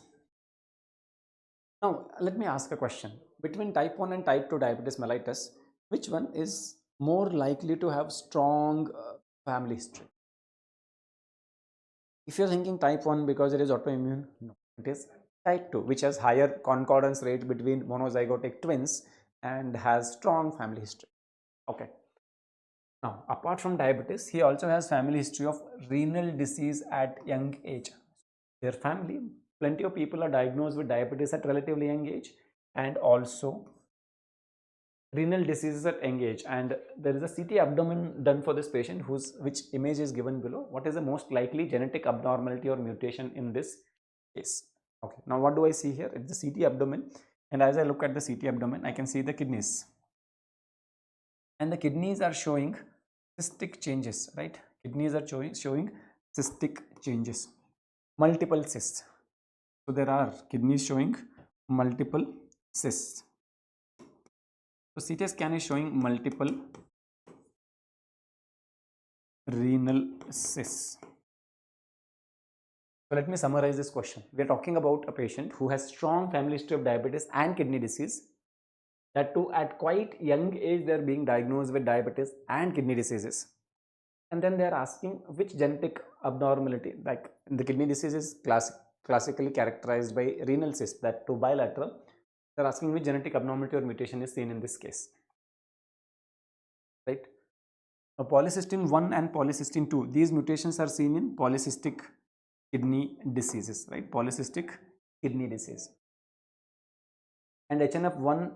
Now, let me ask a question. Between type 1 and type 2 diabetes mellitus, which one is more likely to have strong family history? If you're thinking type 1 because it is autoimmune, no, it is type 2, which has higher concordance rate between monozygotic twins and has strong family history. Okay. Now, apart from diabetes, he also has family history of renal disease at young age. Their family, plenty of people are diagnosed with diabetes at relatively young age and also renal diseases at young age, and there is a CT abdomen done for this patient which image is given below. What is the most likely genetic abnormality or mutation in this case? Okay, now what do I see here? It's the CT abdomen, and as I look at the CT abdomen, I can see the kidneys, and the kidneys are showing cystic changes, right? Kidneys are showing cystic changes, multiple cysts. So there are kidneys showing multiple cysts. So CT scan is showing multiple renal cysts. So let me summarize this question. We are talking about a patient who has strong family history of diabetes and kidney disease. That too at quite young age they are being diagnosed with diabetes and kidney diseases. And then they are asking which genetic abnormality, like the kidney disease is classically characterized by renal cyst, that too bilateral. They are asking which genetic abnormality or mutation is seen in this case. Right? Now, polycystin 1 and polycystin 2, these mutations are seen in polycystic kidney diseases, right? Polycystic kidney disease. And HNF1A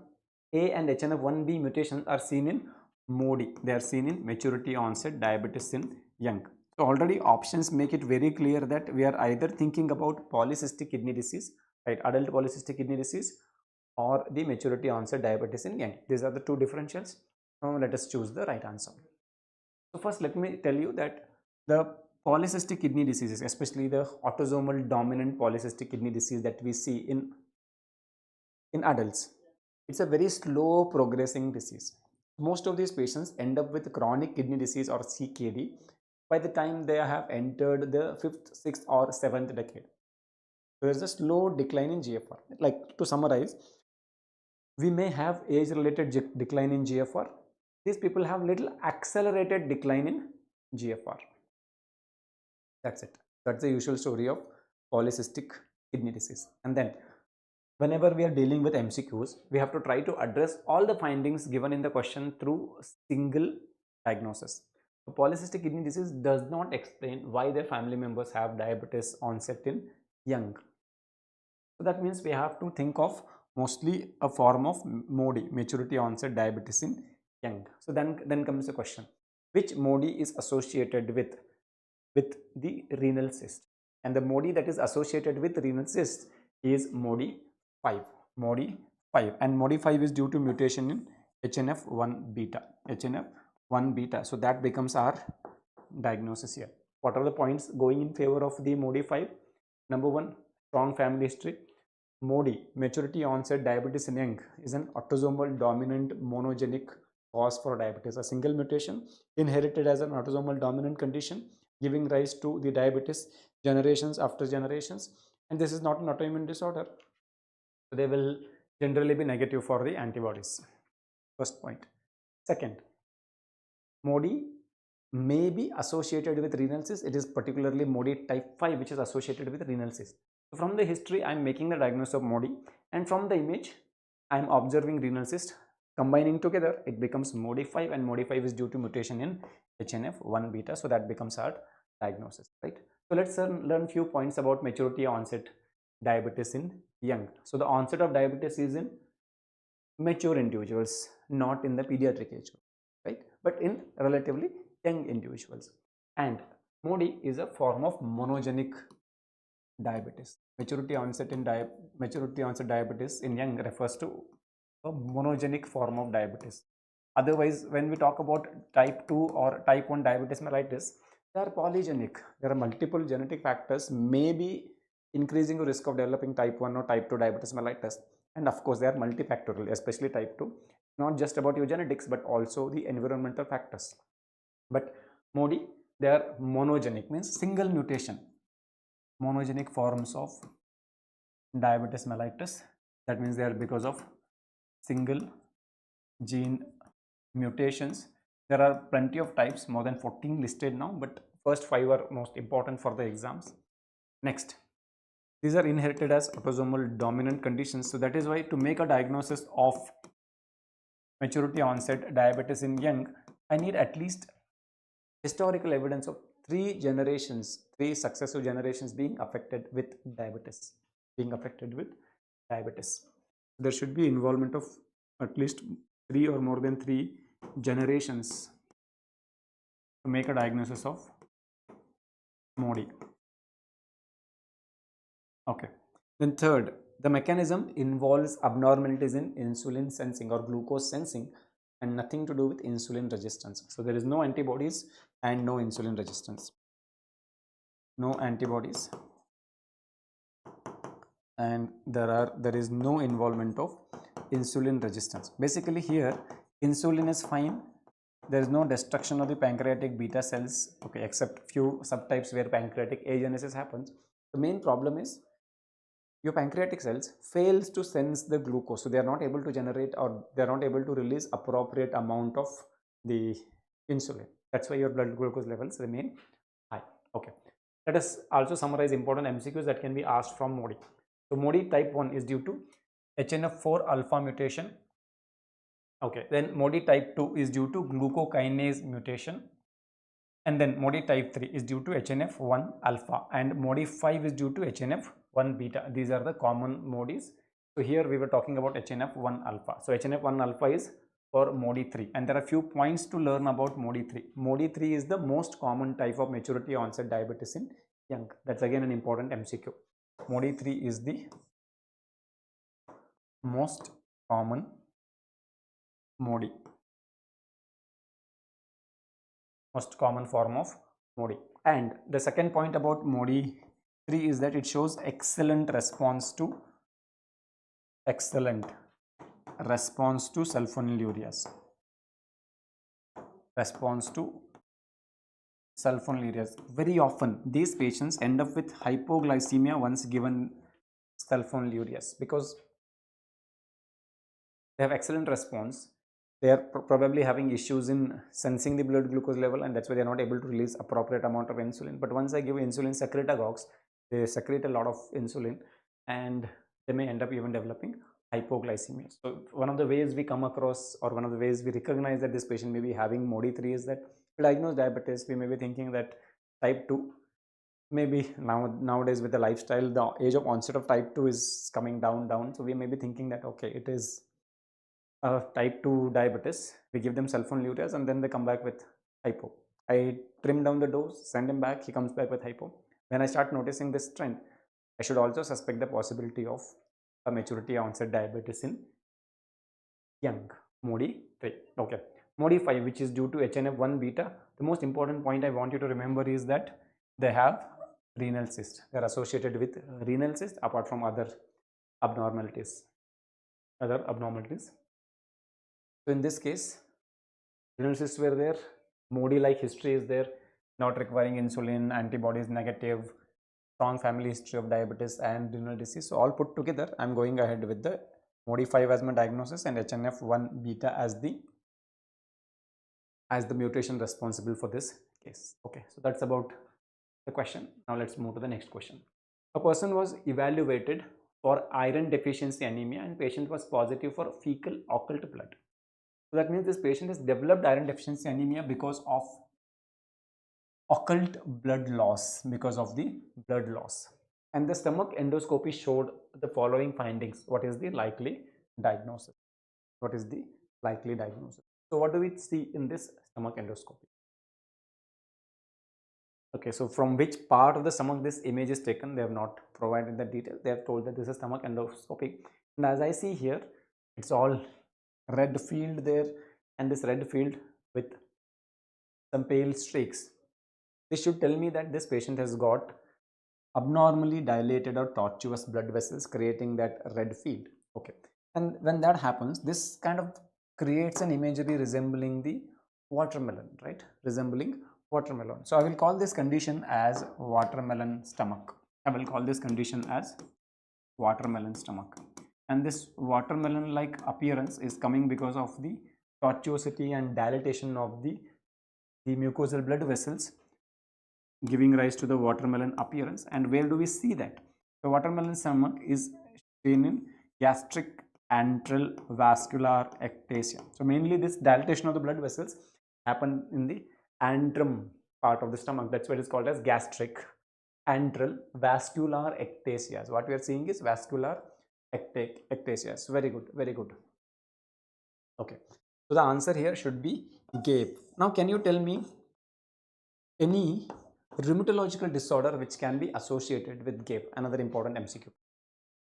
and HNF1B mutations are seen in MODY. They are seen in maturity onset diabetes in young. So already options make it very clear that we are either thinking about polycystic kidney disease, right? Adult polycystic kidney disease, or the maturity onset diabetes in young. These are the 2 differentials. Now let us choose the right answer. So first let me tell you that the polycystic kidney diseases, especially the autosomal dominant polycystic kidney disease that we see in adults, it's a very slow progressing disease. Most of these patients end up with chronic kidney disease or CKD by the time they have entered the 5th, 6th or 7th decade. There is a slow decline in GFR. Like, to summarize, we may have age related decline in GFR. These people have little accelerated decline in GFR. That's it. That's the usual story of polycystic kidney disease. And then whenever we are dealing with MCQs, we have to try to address all the findings given in the question through single diagnosis. So polycystic kidney disease does not explain why their family members have diabetes onset in young. So that means we have to think of mostly a form of MODY, maturity onset diabetes in young. So then comes the question, which MODY is associated with the renal cyst? And the MODY that is associated with renal cyst is MODY 5. MODY 5, and MODY 5 is due to mutation in HNF1 beta. HNF1 beta. So that becomes our diagnosis here. What are the points going in favor of the MODY 5? Number 1, strong family history. MODY, maturity onset diabetes in young, is an autosomal dominant monogenic cause for diabetes. A single mutation inherited as an autosomal dominant condition, giving rise to the diabetes generations after generations. and this is not an autoimmune disorder, so they will generally be negative for the antibodies. First point. Second, MODY may be associated with renal cyst. It is particularly MODY type 5 which is associated with renal cyst. So from the history, I am making the diagnosis of MODY, and from the image I am observing renal cyst. Combining together, it becomes MODY 5, and MODY 5 is due to mutation in HNF1 beta, so that becomes our diagnosis, right? So let's learn few points about maturity onset diabetes in young. So the onset of diabetes is in mature individuals, not in the pediatric age group, right? But in relatively young individuals. And MODY is a form of monogenic diabetes. Maturity onset diabetes in young refers to a monogenic form of diabetes. Otherwise, when we talk about type 2 or type 1 diabetes mellitus, they are polygenic. There are multiple genetic factors may be increasing the risk of developing type 1 or type 2 diabetes mellitus. And of course, they are multifactorial, especially type 2. Not just about your genetics, but also the environmental factors. But MODY, they are monogenic, means single mutation. Monogenic forms of diabetes mellitus. That means they are because of single gene mutations. There are plenty of types, more than 14 listed now, but first 5 are most important for the exams. Next, these are inherited as autosomal dominant conditions. So that is why to make a diagnosis of maturity onset diabetes in young, I need at least historical evidence of 3 successive generations being affected with diabetes. There should be involvement of at least 3 or more than 3 generations to make a diagnosis of MODY. Okay. Then third, the mechanism involves abnormalities in insulin sensing or glucose sensing and nothing to do with insulin resistance. So there is no antibodies and no insulin resistance. No antibodies, and there is no involvement of insulin resistance. Basically here insulin is fine. There is no destruction of the pancreatic beta cells, okay, except few subtypes where pancreatic agenesis happens. The main problem is your pancreatic cells fails to sense the glucose, so they are not able to generate or they are not able to release appropriate amount of the insulin. That's why your blood glucose levels remain high. Okay, let us also summarize important MCQs that can be asked from MODY. So MODY type 1 is due to HNF4 alpha mutation. Okay, then MODY type 2 is due to glucokinase mutation, and then MODY type 3 is due to HNF1 alpha, and MODY 5 is due to HNF1 beta. These are the common MODYs. So here we were talking about HNF1 alpha. So HNF1 alpha is for MODY 3, and there are few points to learn about MODY 3. MODY 3 is the most common type of maturity onset diabetes in young. That's again an important MCQ. MODY 3 is the most common MODY, most common form of MODY. And the second point about MODY 3 is that it shows excellent response to sulfonylureas. Very often these patients end up with hypoglycemia once given sulfonylureas because they have excellent response. They are probably having issues in sensing the blood glucose level, and that's why they are not able to release appropriate amount of insulin. But once I give insulin secretagogues, they secrete a lot of insulin and they may end up even developing hypoglycemia. So one of the ways we come across, or one of the ways we recognize that this patient may be having MODY 3 is that to diagnose diabetes, we may be thinking that type 2, maybe nowadays with the lifestyle, the age of onset of type 2 is coming down. So we may be thinking that okay, it is type 2 diabetes. We give them sulfonylureas and then they come back with hypo. I trim down the dose, send him back, he comes back with hypo. When I start noticing this trend, I should also suspect the possibility of a maturity onset diabetes in young. MODY 3. Okay. MODY 5, which is due to HNF1 beta. The most important point I want you to remember is that they have renal cyst. They are associated with renal cyst apart from other abnormalities. So in this case, renal cysts were there, MODY like history is there, not requiring insulin, antibodies negative, strong family history of diabetes and renal disease. So all put together, I'm going ahead with the MODY5 as my diagnosis and HNF1 beta as the mutation responsible for this case. Okay, so that's about the question. Now let's move to the next question. A person was evaluated for iron deficiency anemia and patient was positive for fecal occult blood. So that means this patient has developed iron deficiency anemia because of occult blood loss, and the stomach endoscopy showed the following findings. What is the likely diagnosis? So what do we see in this stomach endoscopy? Okay, so from which part of the stomach this image is taken, they have not provided the detail. They have told that this is stomach endoscopy, and as I see here, it's all red field there, and this red field with some pale streaks. This should tell me that this patient has got abnormally dilated or tortuous blood vessels creating that red field. Okay, and when that happens, this kind of creates an imagery resembling the watermelon, right? Resembling watermelon. So I will call this condition as watermelon stomach. And this watermelon like appearance is coming because of the tortuosity and dilatation of the mucosal blood vessels, giving rise to the watermelon appearance. And where do we see that? The watermelon stomach is seen in gastric antral vascular ectasia. So mainly this dilatation of the blood vessels happen in the antrum part of the stomach. That's why it is called as gastric antral vascular ectasia. So what we are seeing is vascular ectasia. Very good. Okay, so the answer here should be 𝐴. Now can you tell me any rheumatological disorder which can be associated with 𝐴? Another important MCQ.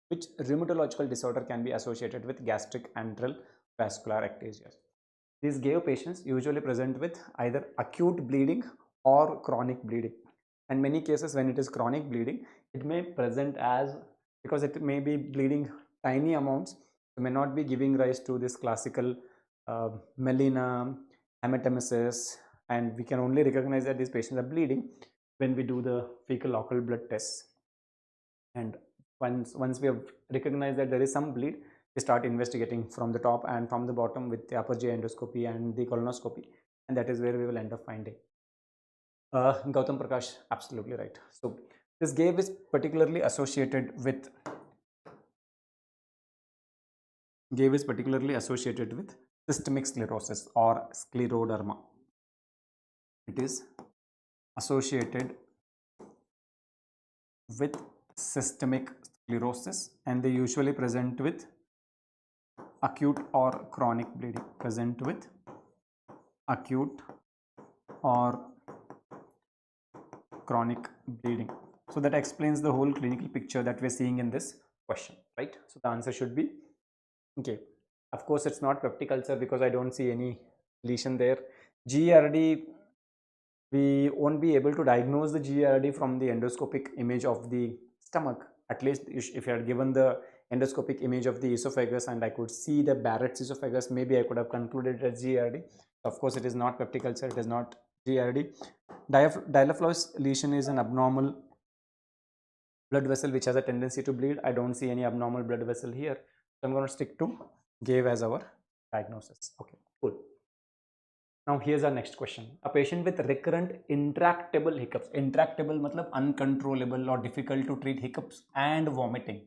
Which rheumatological disorder can be associated with gastric antral vascular ectasia? These 𝐴 patients usually present with either acute bleeding or chronic bleeding. In many cases, when it is chronic bleeding, it may present as, because it may be bleeding tiny amounts, it may not be giving rise to this classical melena, hematemesis, and we can only recognize that these patients are bleeding when we do the fecal occult blood tests. And once we have recognized that there is some bleed, we start investigating from the top and from the bottom with the upper GI endoscopy and the colonoscopy, and that is where we will end up finding. Gautam Prakash, absolutely right. So this 𝐴 is particularly associated with systemic sclerosis or scleroderma. It is associated with systemic sclerosis, and they usually present with acute or chronic bleeding. So that explains the whole clinical picture that we're seeing in this question, right? So the answer should be okay. Of course, it's not peptic ulcer because I don't see any lesion there. GERD, we won't be able to diagnose the GERD from the endoscopic image of the stomach. At least if you had given the endoscopic image of the esophagus and I could see the Barrett's esophagus, maybe I could have concluded as GERD. Of course, it is not peptic ulcer, it is not GERD. Dilophous lesion is an abnormal blood vessel which has a tendency to bleed. I don't see any abnormal blood vessel here. So I'm going to stick to 𝐴 as our diagnosis. Okay, cool. Now here's our next question. A patient with recurrent intractable hiccups. Intractable matlab uncontrollable or difficult to treat hiccups and vomiting.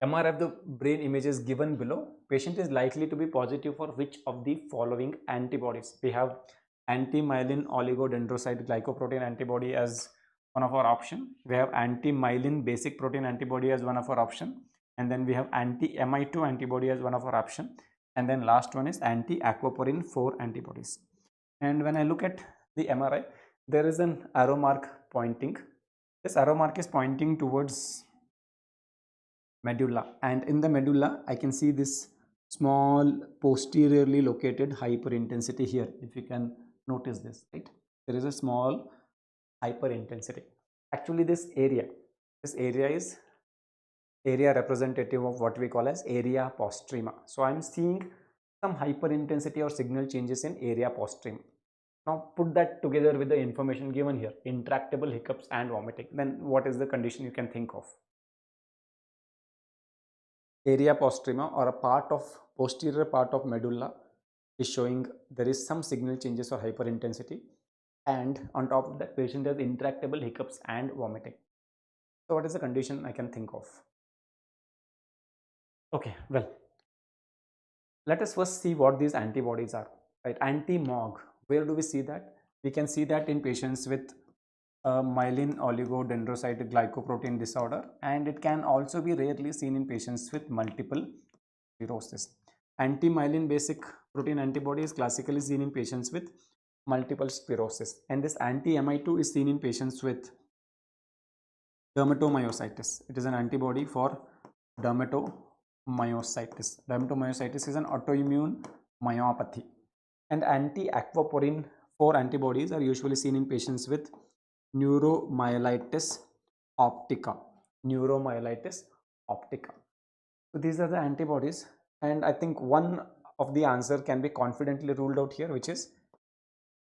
MRI of the brain images given below. Patient is likely to be positive for which of the following antibodies? We have anti-myelin oligodendrocyte glycoprotein antibody as one of our option. We have anti-myelin basic protein antibody as one of our option. And then we have anti-MI2 antibody as one of our option. And then last one is anti-aquaporin 4 antibodies. And when I look at the MRI, there is an arrow mark pointing. This arrow mark is pointing towards medulla, and in the medulla I can see this small posteriorly located hyperintensity here. If you can notice this, right? There is a small hyperintensity. Actually, this area is area representative of what we call as area postrema. So I'm seeing some hyperintensity or signal changes in area postrema. Now put that together with the information given here, intractable hiccups and vomiting. Then what is the condition you can think of? Area postrema, or a part of posterior part of medulla, is showing there is some signal changes or hyperintensity, and on top of that patient has intractable hiccups and vomiting. So what is the condition I can think of? Okay, well, let us first see what these antibodies are, right? Anti-MOG, where do we see that? We can see that in patients with myelin oligodendrocyte glycoprotein disorder, and it can also be rarely seen in patients with multiple sclerosis. Anti-myelin basic protein antibody is classically seen in patients with multiple sclerosis, and this anti-MI2 is seen in patients with dermatomyositis. It is an antibody for dermatomyositis. Dermatomyositis is an autoimmune myopathy. And anti-aquaporin 4 antibodies are usually seen in patients with neuromyelitis optica. Neuromyelitis optica. So these are the antibodies, and I think one of the answer can be confidently ruled out here, which is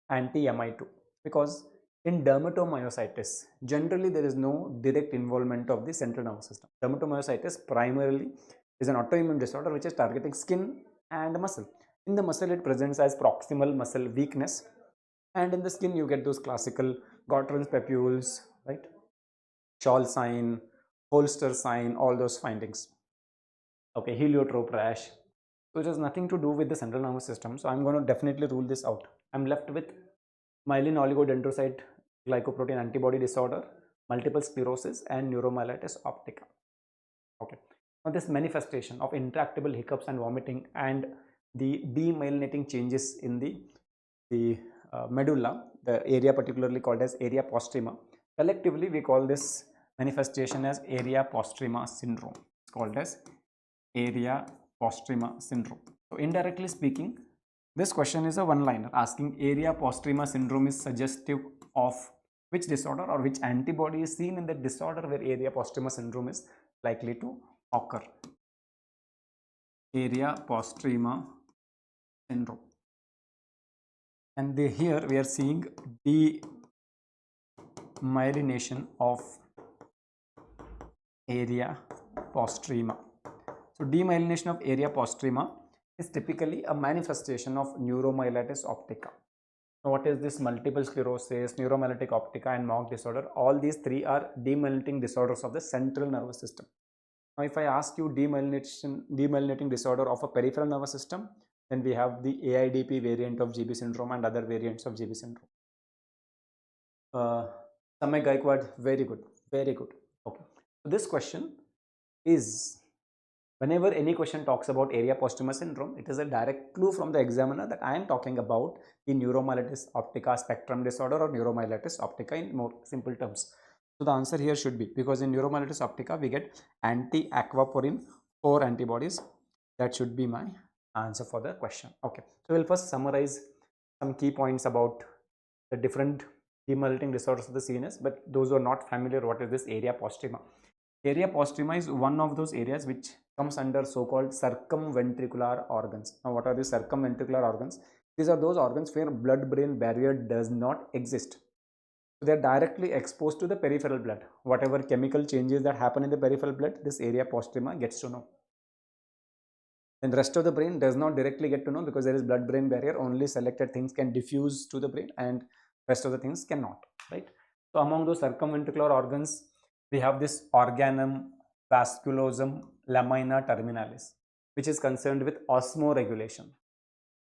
anti-MI2, because in dermatomyositis generally there is no direct involvement of the central nervous system. Dermatomyositis primarily is an autoimmune disorder which is targeting skin and muscle. In the muscle it presents as proximal muscle weakness, and in the skin you get those classical Gottron's papules, right, Scholl sign, Holster sign, all those findings. Okay, heliotrope rash. So it has nothing to do with the central nervous system, so I'm going to definitely rule this out. I'm left with myelin oligodendrocyte glycoprotein antibody disorder, multiple sclerosis, and neuromyelitis optica. Okay, now this manifestation of intractable hiccups and vomiting and the demyelinating changes in the medulla, the area particularly called as area postrema, collectively we call this manifestation as area postrema syndrome. It's called as area postrema syndrome. So indirectly speaking, this question is a one-liner asking area postrema syndrome is suggestive of which disorder or which antibody is seen in the disorder where area postrema syndrome is likely to occur. Area postrema syndrome. And here we are seeing demyelination of area postrema. So demyelination of area postrema is typically a manifestation of neuromyelitis optica. Now what is this multiple sclerosis, neuromyelitic optica, and MOG disorder? All these three are demyelinating disorders of the central nervous system. Now if I ask you demyelinating disorder of a peripheral nervous system, then we have the AIDP variant of GB syndrome and other variants of GB syndrome. Samay Gaikwad, very good, very good. Okay, so this question is, whenever any question talks about area postrema syndrome, it is a direct clue from the examiner that I am talking about the neuromyelitis optica spectrum disorder or neuromyelitis optica in more simple terms. So the answer here should be, because in neuromyelitis optica we get anti-aquaporin 4 antibodies. That should be my answer for the question. Okay, so we'll first summarize some key points about the different demyelinating disorders of the CNS, but those who are not familiar, what is this area postrema? Area postrema is one of those areas which comes under so-called circumventricular organs. Now what are the circumventricular organs? These are those organs where blood-brain barrier does not exist. So they are directly exposed to the peripheral blood. Whatever chemical changes that happen in the peripheral blood, this area postrema gets to know. And the rest of the brain does not directly get to know because there is blood-brain barrier. Only selected things can diffuse to the brain and rest of the things cannot, right? So among those circumventricular organs, we have this organum vasculosum lamina terminalis, which is concerned with osmoregulation.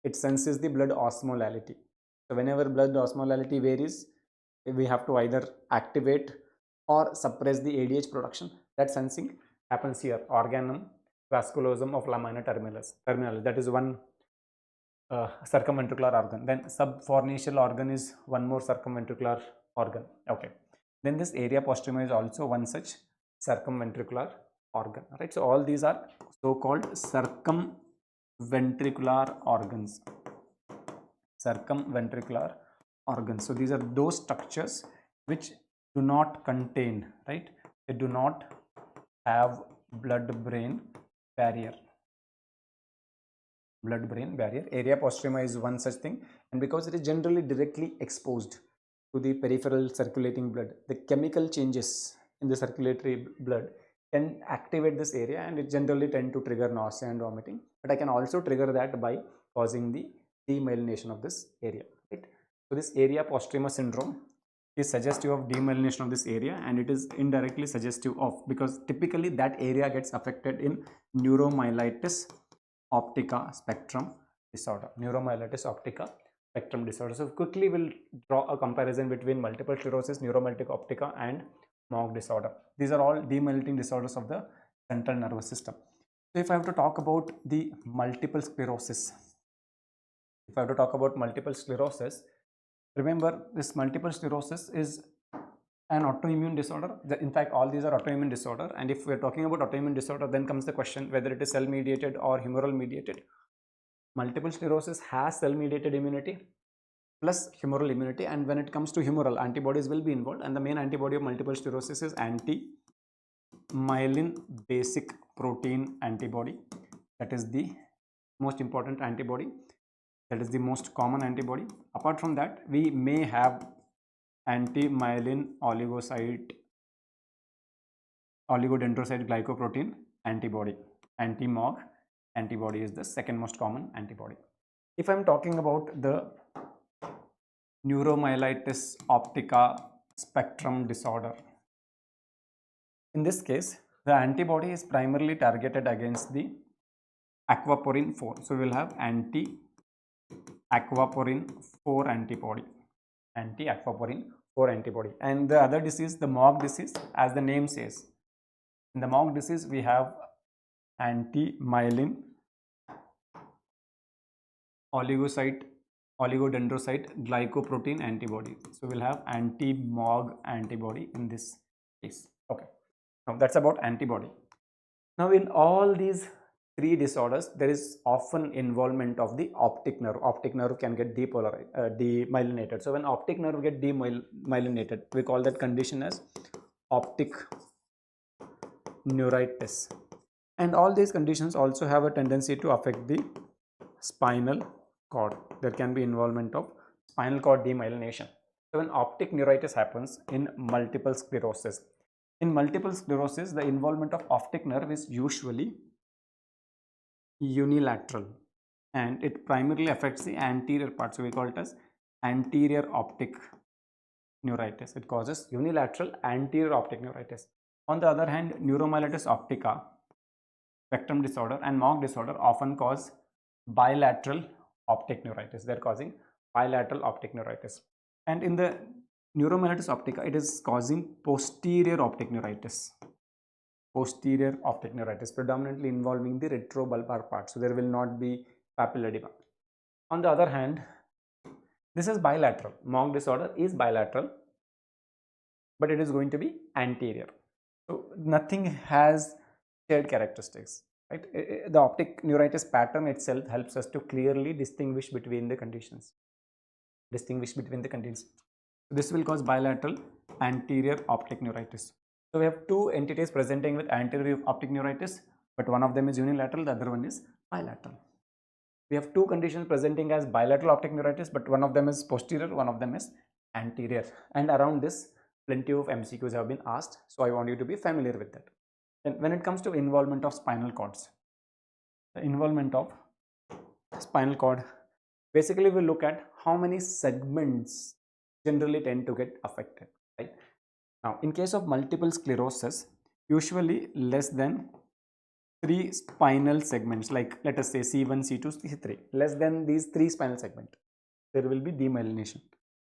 It senses the blood osmolality. So whenever blood osmolality varies, we have to either activate or suppress the ADH production. That sensing happens here, organum vasculosum of lamina terminalis. That is one circumventricular organ. Then subfornicial organ is one more circumventricular organ. Okay, then this area postrema is also one such circumventricular organ, right? So all these are so-called circumventricular organs. Circumventricular organs. So these are those structures which do not contain, right? They do not have blood-brain barrier. blood-brain barrier. Area postrema is one such thing, and because it is generally directly exposed to the peripheral circulating blood, the chemical changes in the circulatory blood can activate this area, and it generally tend to trigger nausea and vomiting. But I can also trigger that by causing the demyelination of this area, right? So this area postrema syndrome is suggestive of demyelination of this area, and it is indirectly suggestive of, because typically that area gets affected in neuromyelitis optica spectrum disorder. Neuromyelitis optica spectrum disorder. So quickly we'll draw a comparison between multiple sclerosis, neuromyelitic optica, and MOG disorder. These are all demyelinating disorders of the central nervous system. So if I have to talk about the multiple sclerosis, remember this multiple sclerosis is an autoimmune disorder. In fact, all these are autoimmune disorder, and if we're talking about autoimmune disorder, then comes the question whether it is cell mediated or humoral mediated. Multiple sclerosis has cell mediated immunity plus humoral immunity, and when it comes to humoral, antibodies will be involved, and the main antibody of multiple sclerosis is anti-myelin basic protein antibody. That is the most important antibody, that is the most common antibody. Apart from that, we may have anti-myelin oligodendrocyte glycoprotein antibody. Anti-MOG antibody is the second most common antibody. If I am talking about the neuromyelitis optica spectrum disorder, in this case the antibody is primarily targeted against the aquaporin 4. So we will have anti-aquaporin 4 antibody, and the other disease, the MOG disease, as the name says, in the MOG disease we have anti-myelin oligodendrocyte glycoprotein antibody. So we'll have anti-MOG antibody in this case. Okay, now that's about antibody. Now in all these three disorders, there is often involvement of the optic nerve. Optic nerve can get demyelinated. So when optic nerve get demyelinated, we call that condition as optic neuritis. And all these conditions also have a tendency to affect the spinal cord. There can be involvement of spinal cord demyelination. So when optic neuritis happens in multiple sclerosis, the involvement of optic nerve is usually unilateral, and it primarily affects the anterior part. So we call it as anterior optic neuritis. It causes unilateral anterior optic neuritis. On the other hand, neuromyelitis optica spectrum disorder and MOG disorder often cause bilateral optic neuritis. They are causing bilateral optic neuritis. And in the neuromyelitis optica, it is causing posterior optic neuritis. Predominantly involving the retrobulbar part. So there will not be papilledema. On the other hand, this is bilateral. MOG disorder is bilateral, but it is going to be anterior. So nothing has shared characteristics, right? The optic neuritis pattern itself helps us to clearly distinguish between the conditions. This will cause bilateral anterior optic neuritis. So we have two entities presenting with anterior optic neuritis, but one of them is unilateral, the other one is bilateral. We have two conditions presenting as bilateral optic neuritis, but one of them is posterior, one of them is anterior. And around this, plenty of MCQs have been asked, so I want you to be familiar with that. And when it comes to involvement of spinal cords, the involvement of spinal cord, basically we look at how many segments generally tend to get affected, right? Now, in case of multiple sclerosis, usually less than 3 spinal segments, like let us say C1, C2, C3, less than these 3 spinal segments, there will be demyelination.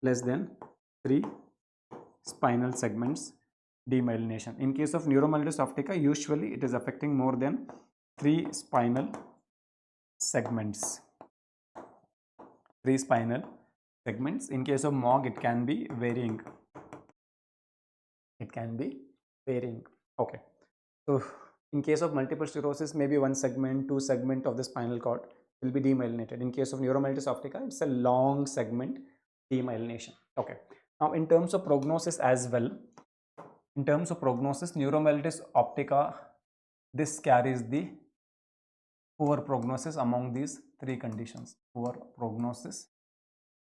Less than 3 spinal segments, demyelination. In case of neuromyelitis optica, usually it is affecting more than 3 spinal segments. 3 spinal segments. In case of MOG, it can be varying. Okay. So in case of multiple sclerosis, maybe 1 segment, 2 segment of the spinal cord will be demyelinated. In case of neuromyelitis optica, it's a long segment demyelination. Okay. Now in terms of prognosis as well, neuromyelitis optica, this carries the poor prognosis among these three conditions. Poor prognosis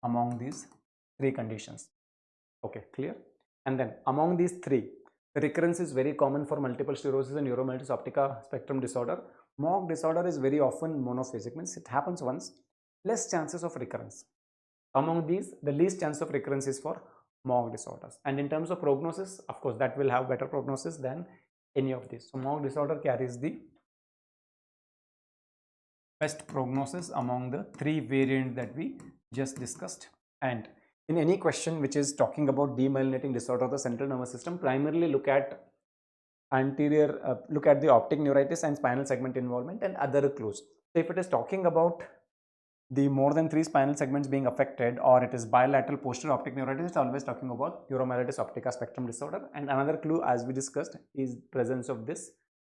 among these three conditions. Okay, clear? And then among these three, the recurrence is very common for multiple sclerosis and neuromyelitis optica spectrum disorder. MOG disorder is very often monophasic, means it happens once, less chances of recurrence. Among these, the least chance of recurrence is for MOG disorders. And in terms of prognosis, of course, that will have better prognosis than any of these. So MOG disorder carries the best prognosis among the three variants that we just discussed. And in any question which is talking about demyelinating disorder of the central nervous system, primarily look at look at the optic neuritis and spinal segment involvement and other clues. So if it is talking about the more than 3 spinal segments being affected, or it is bilateral posterior optic neuritis, it's always talking about neuromyelitis optica spectrum disorder. And another clue, as we discussed, is presence of this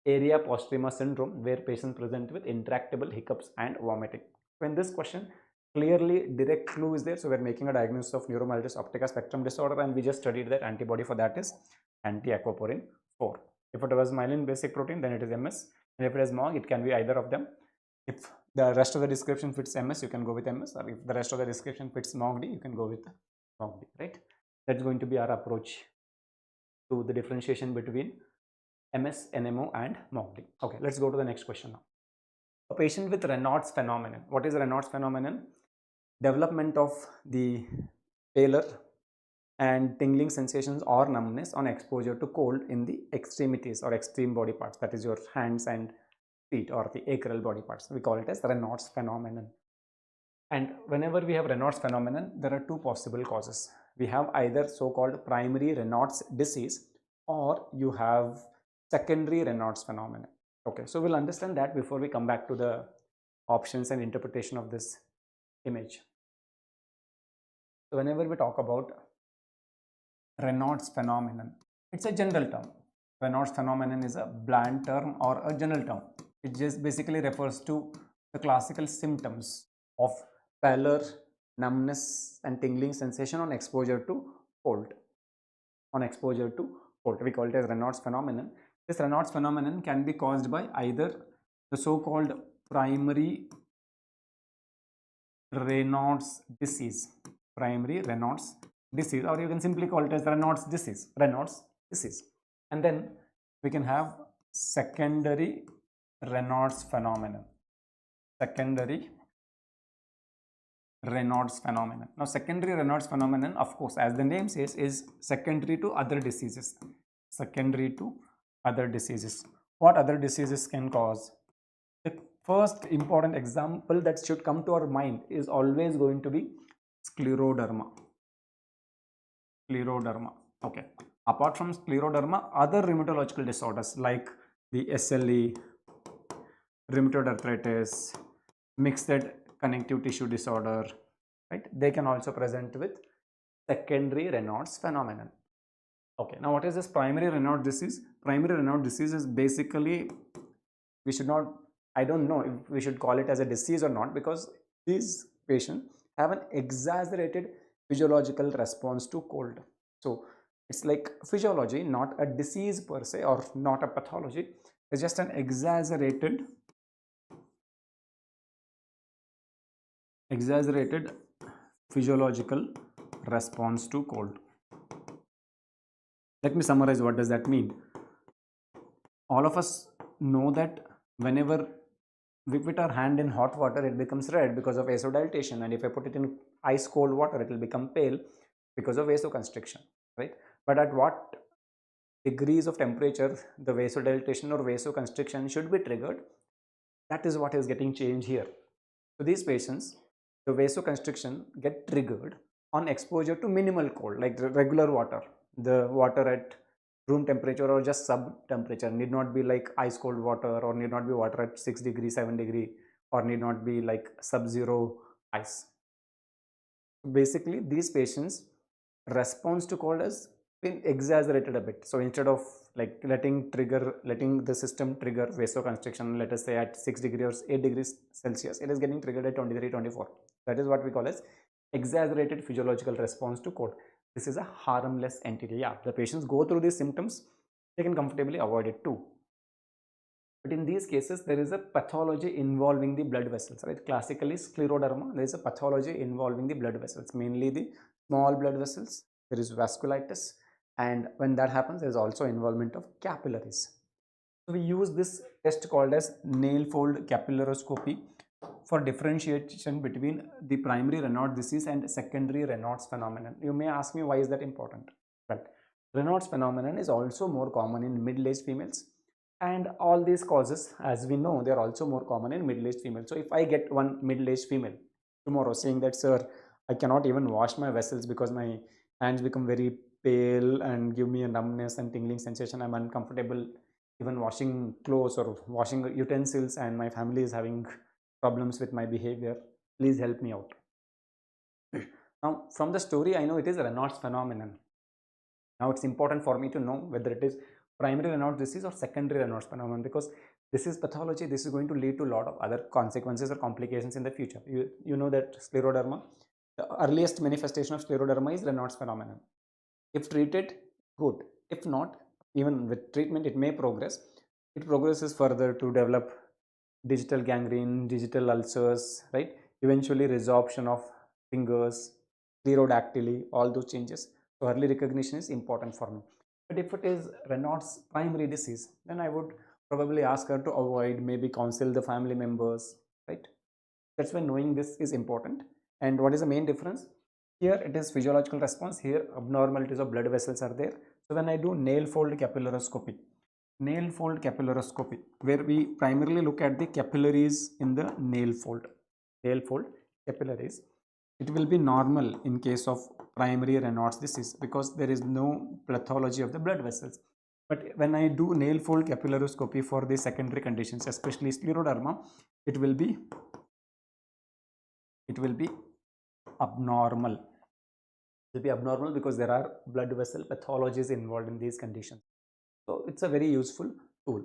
area postrema syndrome, where patients present with intractable hiccups and vomiting. So in this question, clearly direct clue is there, so we're making a diagnosis of neuromyelitis optica spectrum disorder, and we just studied that antibody for that is anti-aquaporin 4. If it was myelin basic protein, then it is MS, and if it is MOG, it can be either of them. If the rest of the description fits MS, you can go with MS, or if the rest of the description fits MOGD, you can go with MOGD, right? That's going to be our approach to the differentiation between MS, NMO and MOGD. Okay, let's go to the next question now. A patient with Raynaud's phenomenon. What is Raynaud's phenomenon? Development of the pallor and tingling sensations or numbness on exposure to cold in the extremities or extreme body parts, that is your hands and feet or the acral body parts. We call it as Raynaud's phenomenon. And whenever we have Raynaud's phenomenon, there are two possible causes. We have either so-called primary Raynaud's disease, or you have secondary Raynaud's phenomenon. Okay, so we'll understand that before we come back to the options and interpretation of this image. So whenever we talk about Raynaud's phenomenon, it's a general term. Raynaud's phenomenon is a bland term or a general term. It just basically refers to the classical symptoms of pallor, numbness and tingling sensation on exposure to cold. On exposure to cold, we call it as Raynaud's phenomenon. This Raynaud's phenomenon can be caused by either the so-called primary Raynaud's disease, primary Raynaud's disease, or you can simply call it as Raynaud's disease, and then we can have secondary Raynaud's phenomenon, secondary Raynaud's phenomenon. Now secondary Raynaud's phenomenon, of course, as the name says, is secondary to other diseases, secondary to other diseases. What other diseases can cause? The first important example that should come to our mind is always going to be scleroderma. Scleroderma. Okay. Apart from scleroderma, other rheumatological disorders like the SLE, rheumatoid arthritis, mixed connective tissue disorder, right? They can also present with secondary Raynaud's phenomenon. Okay, now what is this primary Raynaud's disease? Primary Raynaud's disease is basically, we should not, I don't know if we should call it as a disease or not, because these patients have an exaggerated physiological response to cold. So it's like physiology, not a disease per se, or not a pathology. It's just an exaggerated physiological response to cold. Let me summarize. What does that mean? All of us know that whenever we put our hand in hot water, it becomes red because of vasodilatation, and if I put it in ice cold water, it will become pale because of vasoconstriction, right? But at what degrees of temperature the vasodilatation or vasoconstriction should be triggered, that is what is getting changed here. So these patients, the vasoconstriction get triggered on exposure to minimal cold, like regular water. The water at room temperature or just sub temperature, need not be like ice cold water, or need not be water at 6 degrees, 7 degree, or need not be like sub-zero ice. Basically these patients' response to cold has been exaggerated a bit. So instead of like letting the system trigger vasoconstriction, let us say at 6 degrees or 8 degrees Celsius, it is getting triggered at 23, 24. That is what we call as exaggerated physiological response to cold. This is a harmless entity. Yeah, the patients go through these symptoms, they can comfortably avoid it too. But in these cases, there is a pathology involving the blood vessels, right? Classically, scleroderma, there is a pathology involving the blood vessels, mainly the small blood vessels. There is vasculitis, and when that happens, there is also involvement of capillaries. So we use this test called as nail fold capillaroscopy for differentiation between the primary Raynaud's disease and secondary Raynaud's phenomenon. You may ask me, why is that important? Right. Raynaud's phenomenon is also more common in middle-aged females, and all these causes, as we know, they are also more common in middle-aged females. So if I get one middle-aged female tomorrow saying that, sir, I cannot even wash my vessels because my hands become very pale and give me a numbness and tingling sensation, I'm uncomfortable even washing clothes or washing utensils, and my family is having problems with my behavior, please help me out. Now from the story, I know it is a Raynaud's phenomenon. Now it's important for me to know whether it is primary Raynaud's disease or secondary Raynaud's phenomenon, because this is pathology. This is going to lead to a lot of other consequences or complications in the future. You know that scleroderma, the earliest manifestation of scleroderma is Raynaud's phenomenon. If treated, good. If not, even with treatment, it may progress. It progresses further to develop digital gangrene, digital ulcers, right? Eventually resorption of fingers, sclerodactyly, all those changes. So early recognition is important for me. But if it is Raynaud's primary disease, then I would probably ask her to avoid, maybe counsel the family members, right? That's why knowing this is important. And what is the main difference? Here it is physiological response, here abnormalities of blood vessels are there. So when I do nail fold capillaroscopy, where we primarily look at the capillaries in the nail fold capillaries, it will be normal in case of primary Raynaud's disease because there is no pathology of the blood vessels. But when I do nail fold capillaroscopy for the secondary conditions, especially scleroderma, it will be abnormal. It will be abnormal because there are blood vessel pathologies involved in these conditions. So it's a very useful tool.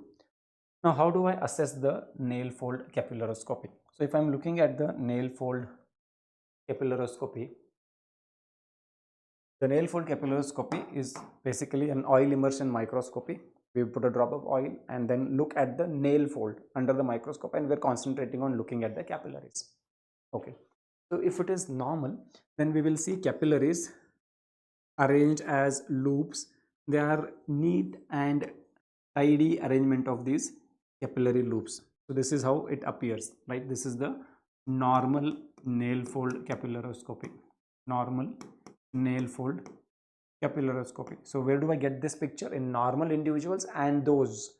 Now, how do I assess the nail fold capillaroscopy? So if I'm looking at the nail fold capillaroscopy, the nail fold capillaroscopy is basically an oil immersion microscopy. We put a drop of oil and then look at the nail fold under the microscope, and we're concentrating on looking at the capillaries. Okay. So if it is normal, then we will see capillaries arranged as loops. They are neat and tidy arrangement of these capillary loops. So this is how it appears, right? This is the normal nail fold capillaroscopy. Normal nail fold capillaroscopy. So where do I get this picture? In normal individuals and those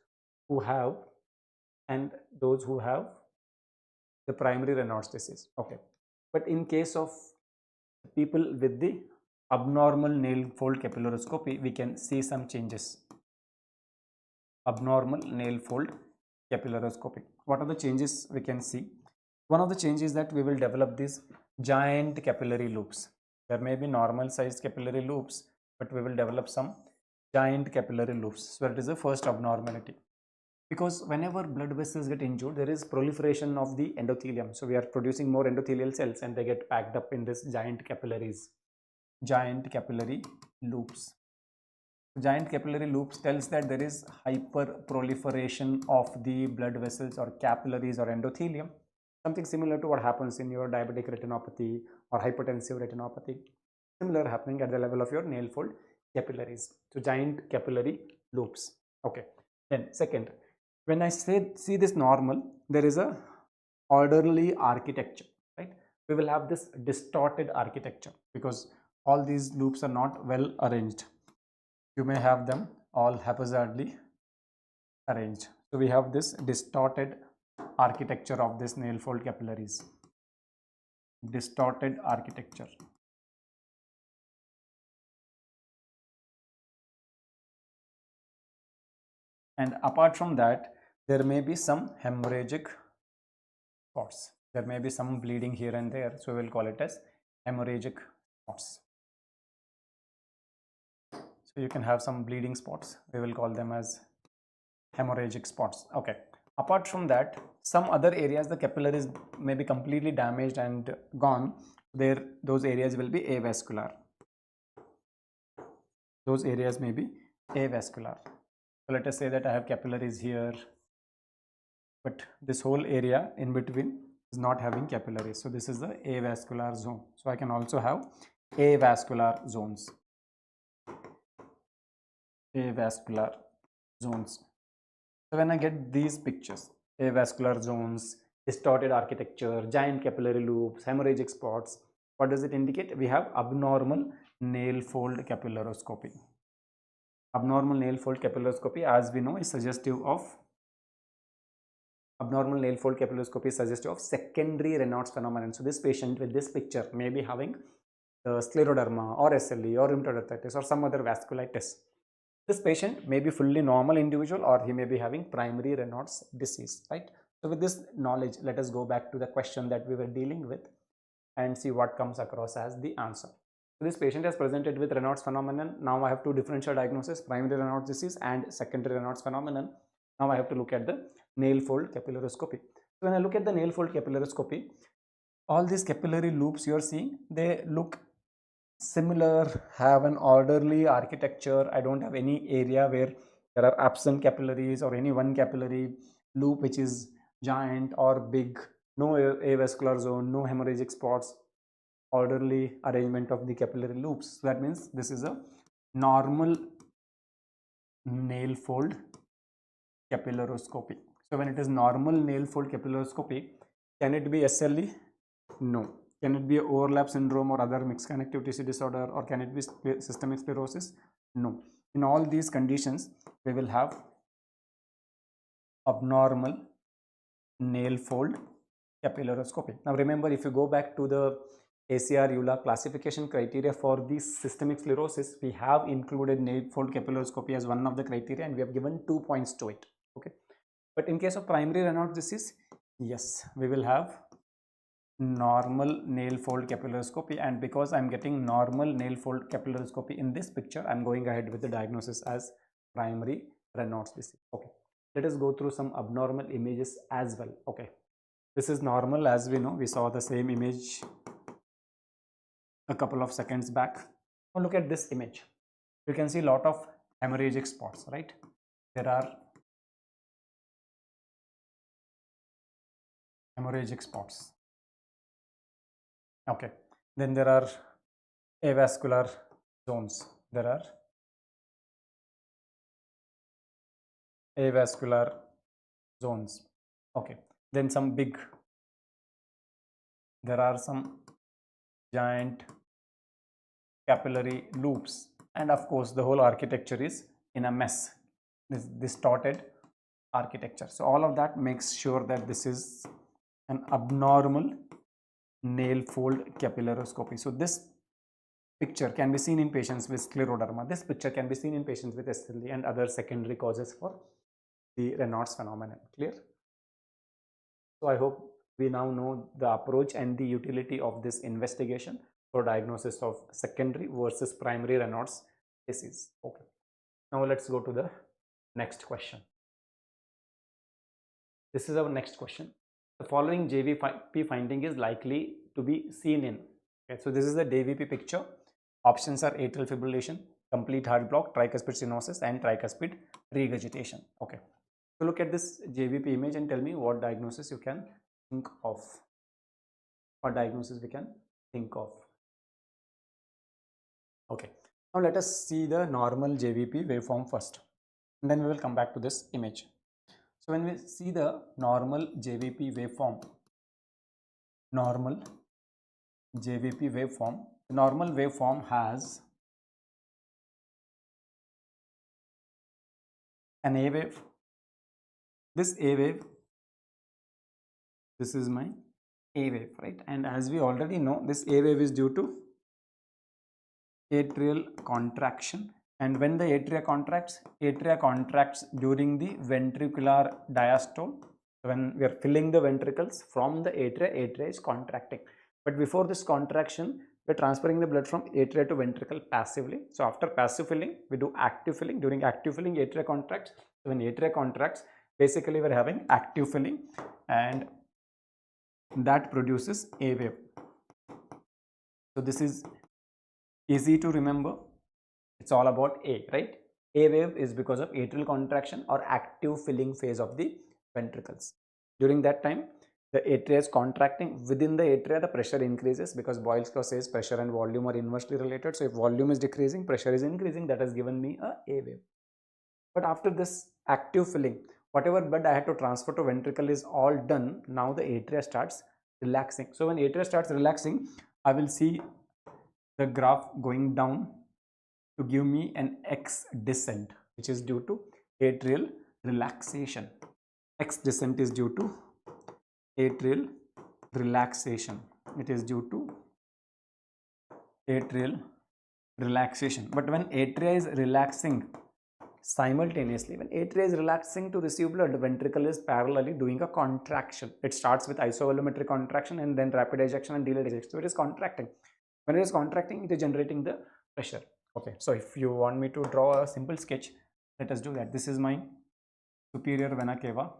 who have the primary Raynaud's disease. Okay. But in case of people with the abnormal nail fold capillaroscopy, we can see some changes. Abnormal nail fold capillaroscopy. What are the changes we can see? One of the changes is that we will develop these giant capillary loops. There may be normal sized capillary loops, but we will develop some giant capillary loops. So that is the first abnormality. Because whenever blood vessels get injured, there is proliferation of the endothelium. So we are producing more endothelial cells and they get packed up in this giant capillaries, giant capillary loops. Giant capillary loops tells that there is hyperproliferation of the blood vessels or capillaries or endothelium, something similar to what happens in your diabetic retinopathy or hypertensive retinopathy, similar happening at the level of your nail fold capillaries. So giant capillary loops. Okay. Then second, when I see this normal, there is a orderly architecture, right? We will have this distorted architecture because all these loops are not well arranged. You may have them all haphazardly arranged. So we have this distorted architecture of this nail fold capillaries. Distorted architecture. And apart from that, there may be some hemorrhagic spots. There may be some bleeding here and there. So we will call it as hemorrhagic spots. So you can have some bleeding spots. We will call them as hemorrhagic spots. Okay. Apart from that, some other areas, the capillaries may be completely damaged and gone. Those areas will be avascular. Those areas may be avascular. So let us say that I have capillaries here, but this whole area in between is not having capillaries. So this is the avascular zone. So I can also have avascular zones. Avascular zones. So when I get these pictures, avascular zones, distorted architecture, giant capillary loops, hemorrhagic spots, what does it indicate? We have abnormal nail fold capillaroscopy. Abnormal nail fold capillaroscopy, as we know, is suggestive of secondary Raynaud's phenomenon. So this patient with this picture may be having scleroderma or SLE or rheumatoid arthritis or some other vasculitis. This patient may be fully normal individual, or he may be having primary Raynaud's disease, right? So with this knowledge, let us go back to the question that we were dealing with and see what comes across as the answer. So this patient has presented with Raynaud's phenomenon. Now I have two differential diagnoses, primary Raynaud's disease and secondary Raynaud's phenomenon. Now I have to look at the nail fold capillaroscopy. So when I look at the nail fold capillaroscopy, all these capillary loops you are seeing, they look similar, have an orderly architecture. I don't have any area where there are absent capillaries or any one capillary loop which is giant or big. No avascular zone, no hemorrhagic spots, orderly arrangement of the capillary loops. So that means this is a normal nail fold capillaroscopy. So when it is normal nail fold capillaroscopy, can it be SLE? No. Can it be overlap syndrome or other mixed connective tissue disorder, or can it be systemic sclerosis? No. In all these conditions, we will have abnormal nail fold capillaroscopy. Now remember, if you go back to the ACR-EULA classification criteria for the systemic sclerosis, we have included nail fold capillaroscopy as one of the criteria, and we have given 2 points to it. Okay. But in case of primary Raynaud's disease, yes, we will have normal nail fold capillaroscopy, and because I'm getting normal nail fold capillaroscopy in this picture, I'm going ahead with the diagnosis as primary Raynaud's disease. Okay, let us go through some abnormal images as well. Okay, this is normal, as we know. We saw the same image a couple of seconds back. Now look at this image. You can see a lot of hemorrhagic spots, right? There are hemorrhagic spots. Okay, then there are avascular zones. There are avascular zones. Okay, then some big, there are some giant capillary loops, and of course the whole architecture is in a mess, this distorted architecture. So all of that makes sure that this is an abnormal nail fold capillaroscopy. So this picture can be seen in patients with scleroderma. This picture can be seen in patients with SLE and other secondary causes for the Raynaud's phenomenon. Clear? So I hope we now know the approach and the utility of this investigation for diagnosis of secondary versus primary Raynaud's disease. Okay. Now let's go to the next question. This is our next question. The following JVP finding is likely to be seen in. Okay, so this is the JVP picture. Options are atrial fibrillation, complete heart block, tricuspid stenosis, and tricuspid regurgitation. Okay, so look at this JVP image and tell me what diagnosis you can think of. What diagnosis we can think of. Okay, now let us see the normal JVP waveform first, and then we will come back to this image. So when we see the normal JVP waveform, the normal waveform has an A wave. This A wave, this is my A wave, right? And as we already know, this A wave is due to atrial contraction. And when the atria contracts during the ventricular diastole. When we are filling the ventricles from the atria is contracting. But before this contraction, we are transferring the blood from atria to ventricle passively. So after passive filling, we do active filling. During active filling, atria contracts. So when atria contracts, basically we are having active filling, and that produces A wave. So this is easy to remember. It's all about A, right? A wave is because of atrial contraction or active filling phase of the ventricles. During that time, the atria is contracting. Within the atria, the pressure increases because Boyle's law says pressure and volume are inversely related. So if volume is decreasing, pressure is increasing. That has given me a wave. But after this active filling, whatever blood I had to transfer to ventricle is all done. Now the atria starts relaxing. So when atria starts relaxing, I will see the graph going down to give me an X descent, which is due to atrial relaxation. X descent is due to atrial relaxation. It is due to atrial relaxation. But when atria is relaxing simultaneously, when atria is relaxing to receive blood, the ventricle is parallelly doing a contraction. It starts with isovolumetric contraction and then rapid ejection and delayed ejection. So it is contracting. When it is contracting, it is generating the pressure. Okay, so if you want me to draw a simple sketch, let us do that. This is my superior vena cava.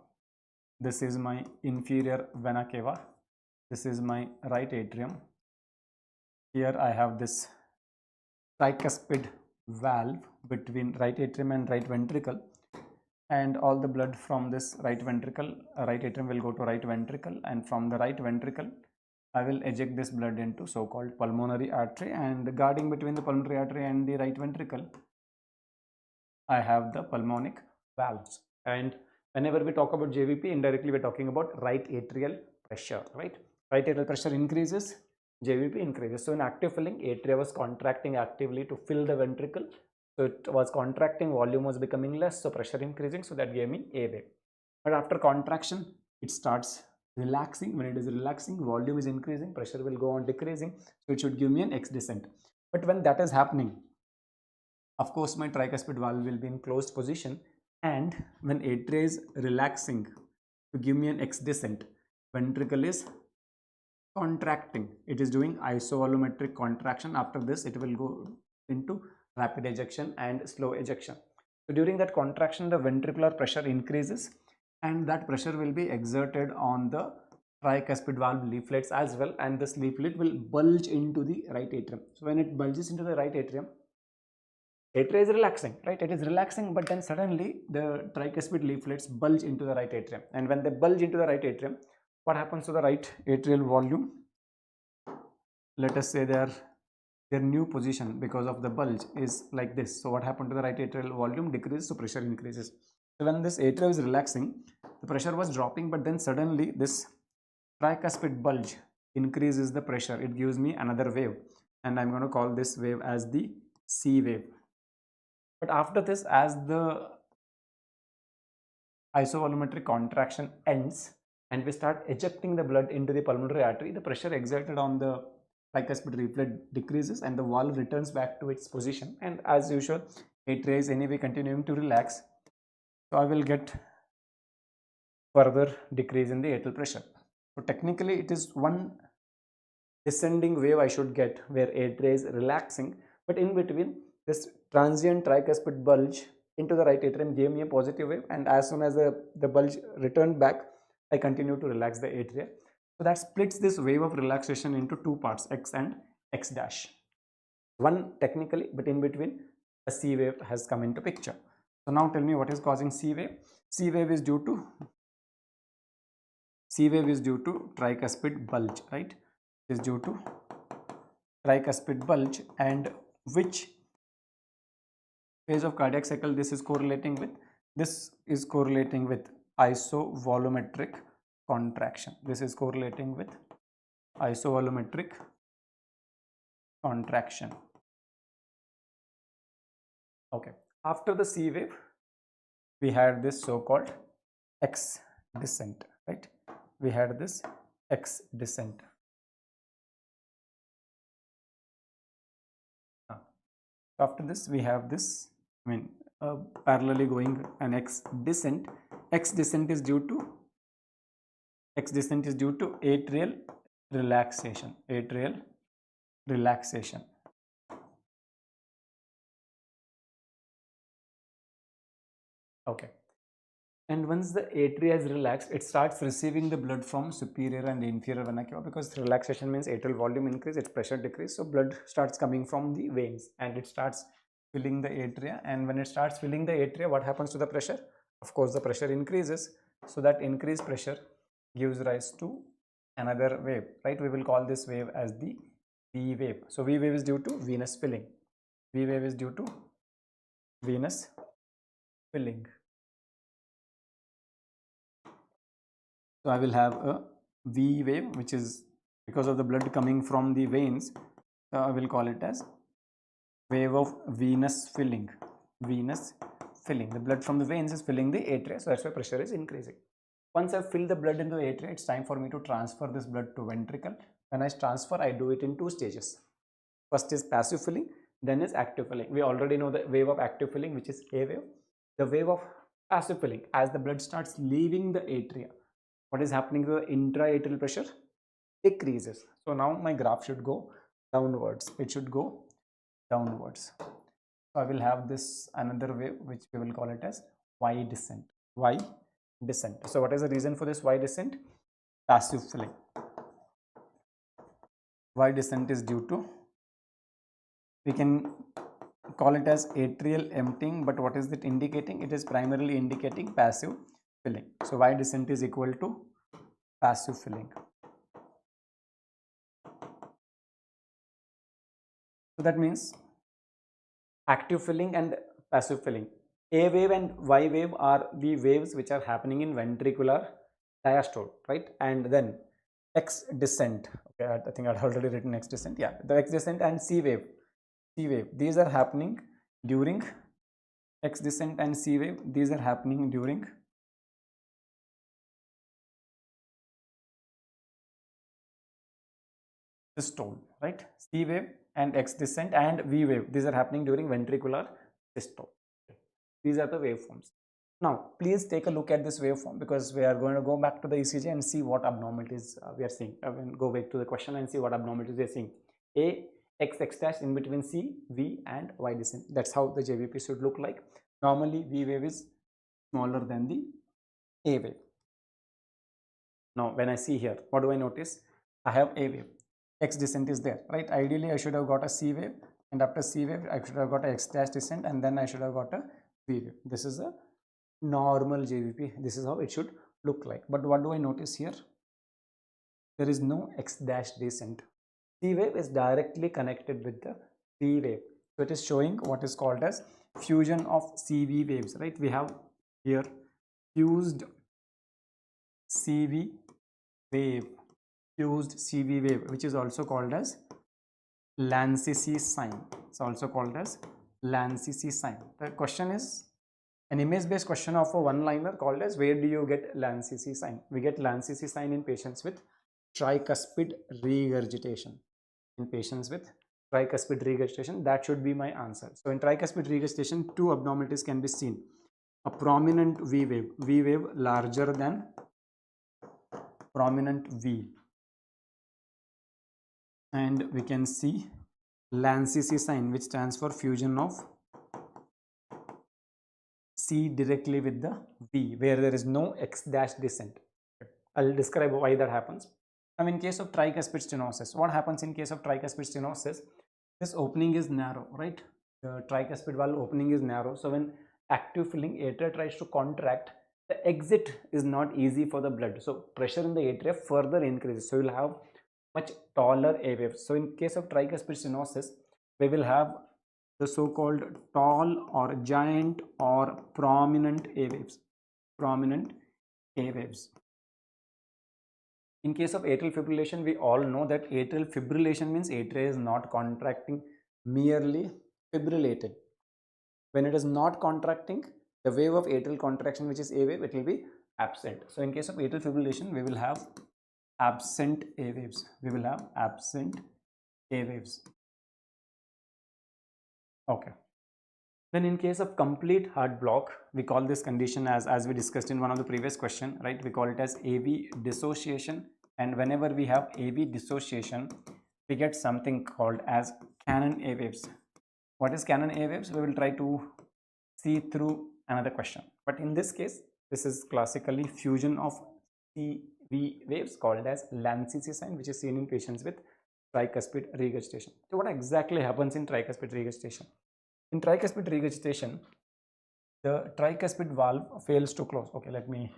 This is my inferior vena cava. This is my right atrium. Here I have this tricuspid valve between right atrium and right ventricle, and all the blood from this right ventricle, right atrium will go to right ventricle, and from the right ventricle I will eject this blood into so-called pulmonary artery, and guarding between the pulmonary artery and the right ventricle I have the pulmonic valves. And whenever we talk about JVP, indirectly we're talking about right atrial pressure, right? Right atrial pressure increases, JVP increases. So in active filling, atria was contracting actively to fill the ventricle. So it was contracting, volume was becoming less, so pressure increasing, so that gave me A wave. But after contraction, it starts relaxing. When it is relaxing, volume is increasing, pressure will go on decreasing, so it should give me an X descent. But when that is happening, of course my tricuspid valve will be in closed position, and when atria is relaxing to give me an X descent, ventricle is contracting. It is doing isovolumetric contraction. After this, it will go into rapid ejection and slow ejection. So during that contraction, the ventricular pressure increases, and that pressure will be exerted on the tricuspid valve leaflets as well, and this leaflet will bulge into the right atrium. So when it bulges into the right atrium, atria is relaxing, right? It is relaxing, but then suddenly the tricuspid leaflets bulge into the right atrium, and when they bulge into the right atrium, what happens to the right atrial volume? Let us say their new position because of the bulge is like this. So what happened to the right atrial volume? Decreases, so pressure increases. So when this atria is relaxing, the pressure was dropping, but then suddenly this tricuspid bulge increases the pressure. It gives me another wave, and I'm going to call this wave as the C wave. But after this, as the isovolumetric contraction ends and we start ejecting the blood into the pulmonary artery, the pressure exerted on the tricuspid leaflet decreases and the valve returns back to its position, and as usual atria is anyway continuing to relax, so I will get further decrease in the atrial pressure. So technically it is one descending wave I should get where atria is relaxing, but in between this transient tricuspid bulge into the right atrium gave me a positive wave, and as soon as the bulge returned back, I continue to relax the atria. So that splits this wave of relaxation into two parts, X and X dash. One technically, but in between a C wave has come into picture. So now tell me what is causing C wave. C wave is due to tricuspid bulge, right? It is due to tricuspid bulge, and which phase of cardiac cycle this is correlating with? This is correlating with isovolumetric contraction. This is correlating with isovolumetric contraction. Okay, after the C wave, we had this so-called X descent, right? We had this X descent. After this, we have this, parallelly going an X descent. X descent is due to atrial relaxation. Atrial relaxation. Okay. And once the atria is relaxed, it starts receiving the blood from superior and inferior vena cava, because relaxation means atrial volume increase, its pressure decrease. So blood starts coming from the veins and it starts filling the atria. And when it starts filling the atria, what happens to the pressure? Of course, the pressure increases. So that increased pressure gives rise to another wave, right? We will call this wave as the V wave. So V wave is due to venous filling. V wave is due to venous filling. So I will have a V wave, which is because of the blood coming from the veins. So I will call it as wave of venous filling. Venous filling. The blood from the veins is filling the atria, so that's why pressure is increasing. Once I've filled the blood in the atria, it's time for me to transfer this blood to ventricle. When I transfer, I do it in 2 stages. First is passive filling, then is active filling. We already know the wave of active filling, which is A wave. The wave of passive filling, as the blood starts leaving the atria, what is happening to the intra-atrial pressure? Decreases. So now my graph should go downwards. It should go downwards. So I will have this another wave, which we will call it as Y descent. Y descent. So what is the reason for this Y descent? Passive filling. Y descent is due to, we can call it as atrial emptying, but what is it indicating? It is primarily indicating passive filling. So Y descent is equal to passive filling. So that means active filling and passive filling. A wave and Y wave are the waves which are happening in ventricular diastole, right? And then X descent. Okay, I think I've already written X descent. Yeah, the X descent and C wave. C wave. These are happening during X descent and C wave. These are happening during systole, right? C wave and X descent and V wave. These are happening during ventricular systole. These are the waveforms. Now, please take a look at this waveform, because we are going to go back to the ECG and see what abnormalities we are seeing. I will go back to the question and see what abnormalities we are seeing. A, X, X dash in between C, V and Y descent. That's how the JVP should look like. Normally, V wave is smaller than the A wave. Now, when I see here, what do I notice? I have A wave. X descent is there, right? Ideally, I should have got a C wave, and after C wave, I should have got a X dash descent, and then I should have got a V wave. This is a normal JVP. This is how it should look like. But what do I notice here? There is no X dash descent. C wave is directly connected with the V wave. So it is showing what is called as fusion of CV waves, right? We have here fused CV wave, which is also called as Llancey sign. It's also called as Llancey sign. The question is an image-based question of a one-liner called as, where do you get Llancey sign? We get Llancey sign in patients with tricuspid regurgitation. In patients with tricuspid regurgitation, that should be my answer. So in tricuspid regurgitation, 2 abnormalities can be seen. A prominent V wave larger than prominent V, and we can see Llancey sign, which stands for fusion of C directly with the V, where there is no X dash descent. I'll describe why that happens. Now, in case of tricuspid stenosis, what happens in case of tricuspid stenosis? This opening is narrow, right? The tricuspid valve opening is narrow. So when active filling atria tries to contract, the exit is not easy for the blood. So pressure in the atria further increases. So you'll have much taller A waves. So in case of tricuspid stenosis, we will have the so-called tall or giant or prominent A waves. Prominent A waves. In case of atrial fibrillation, we all know that atrial fibrillation means atria is not contracting, merely fibrillated. When it is not contracting, the wave of atrial contraction, which is A wave, it will be absent. So in case of atrial fibrillation, we will have absent A waves. We will have absent A waves. Okay. Then in case of complete heart block, we call this condition as we discussed in one of the previous question, right? We call it as AV dissociation. And whenever we have AV dissociation, we get something called as Cannon A waves. What is Cannon A waves? We will try to see through another question. But in this case, this is classically fusion of CV waves called as Llancey sign, which is seen in patients with tricuspid regurgitation. So what exactly happens in tricuspid regurgitation? In tricuspid regurgitation, the tricuspid valve fails to close. Okay, let me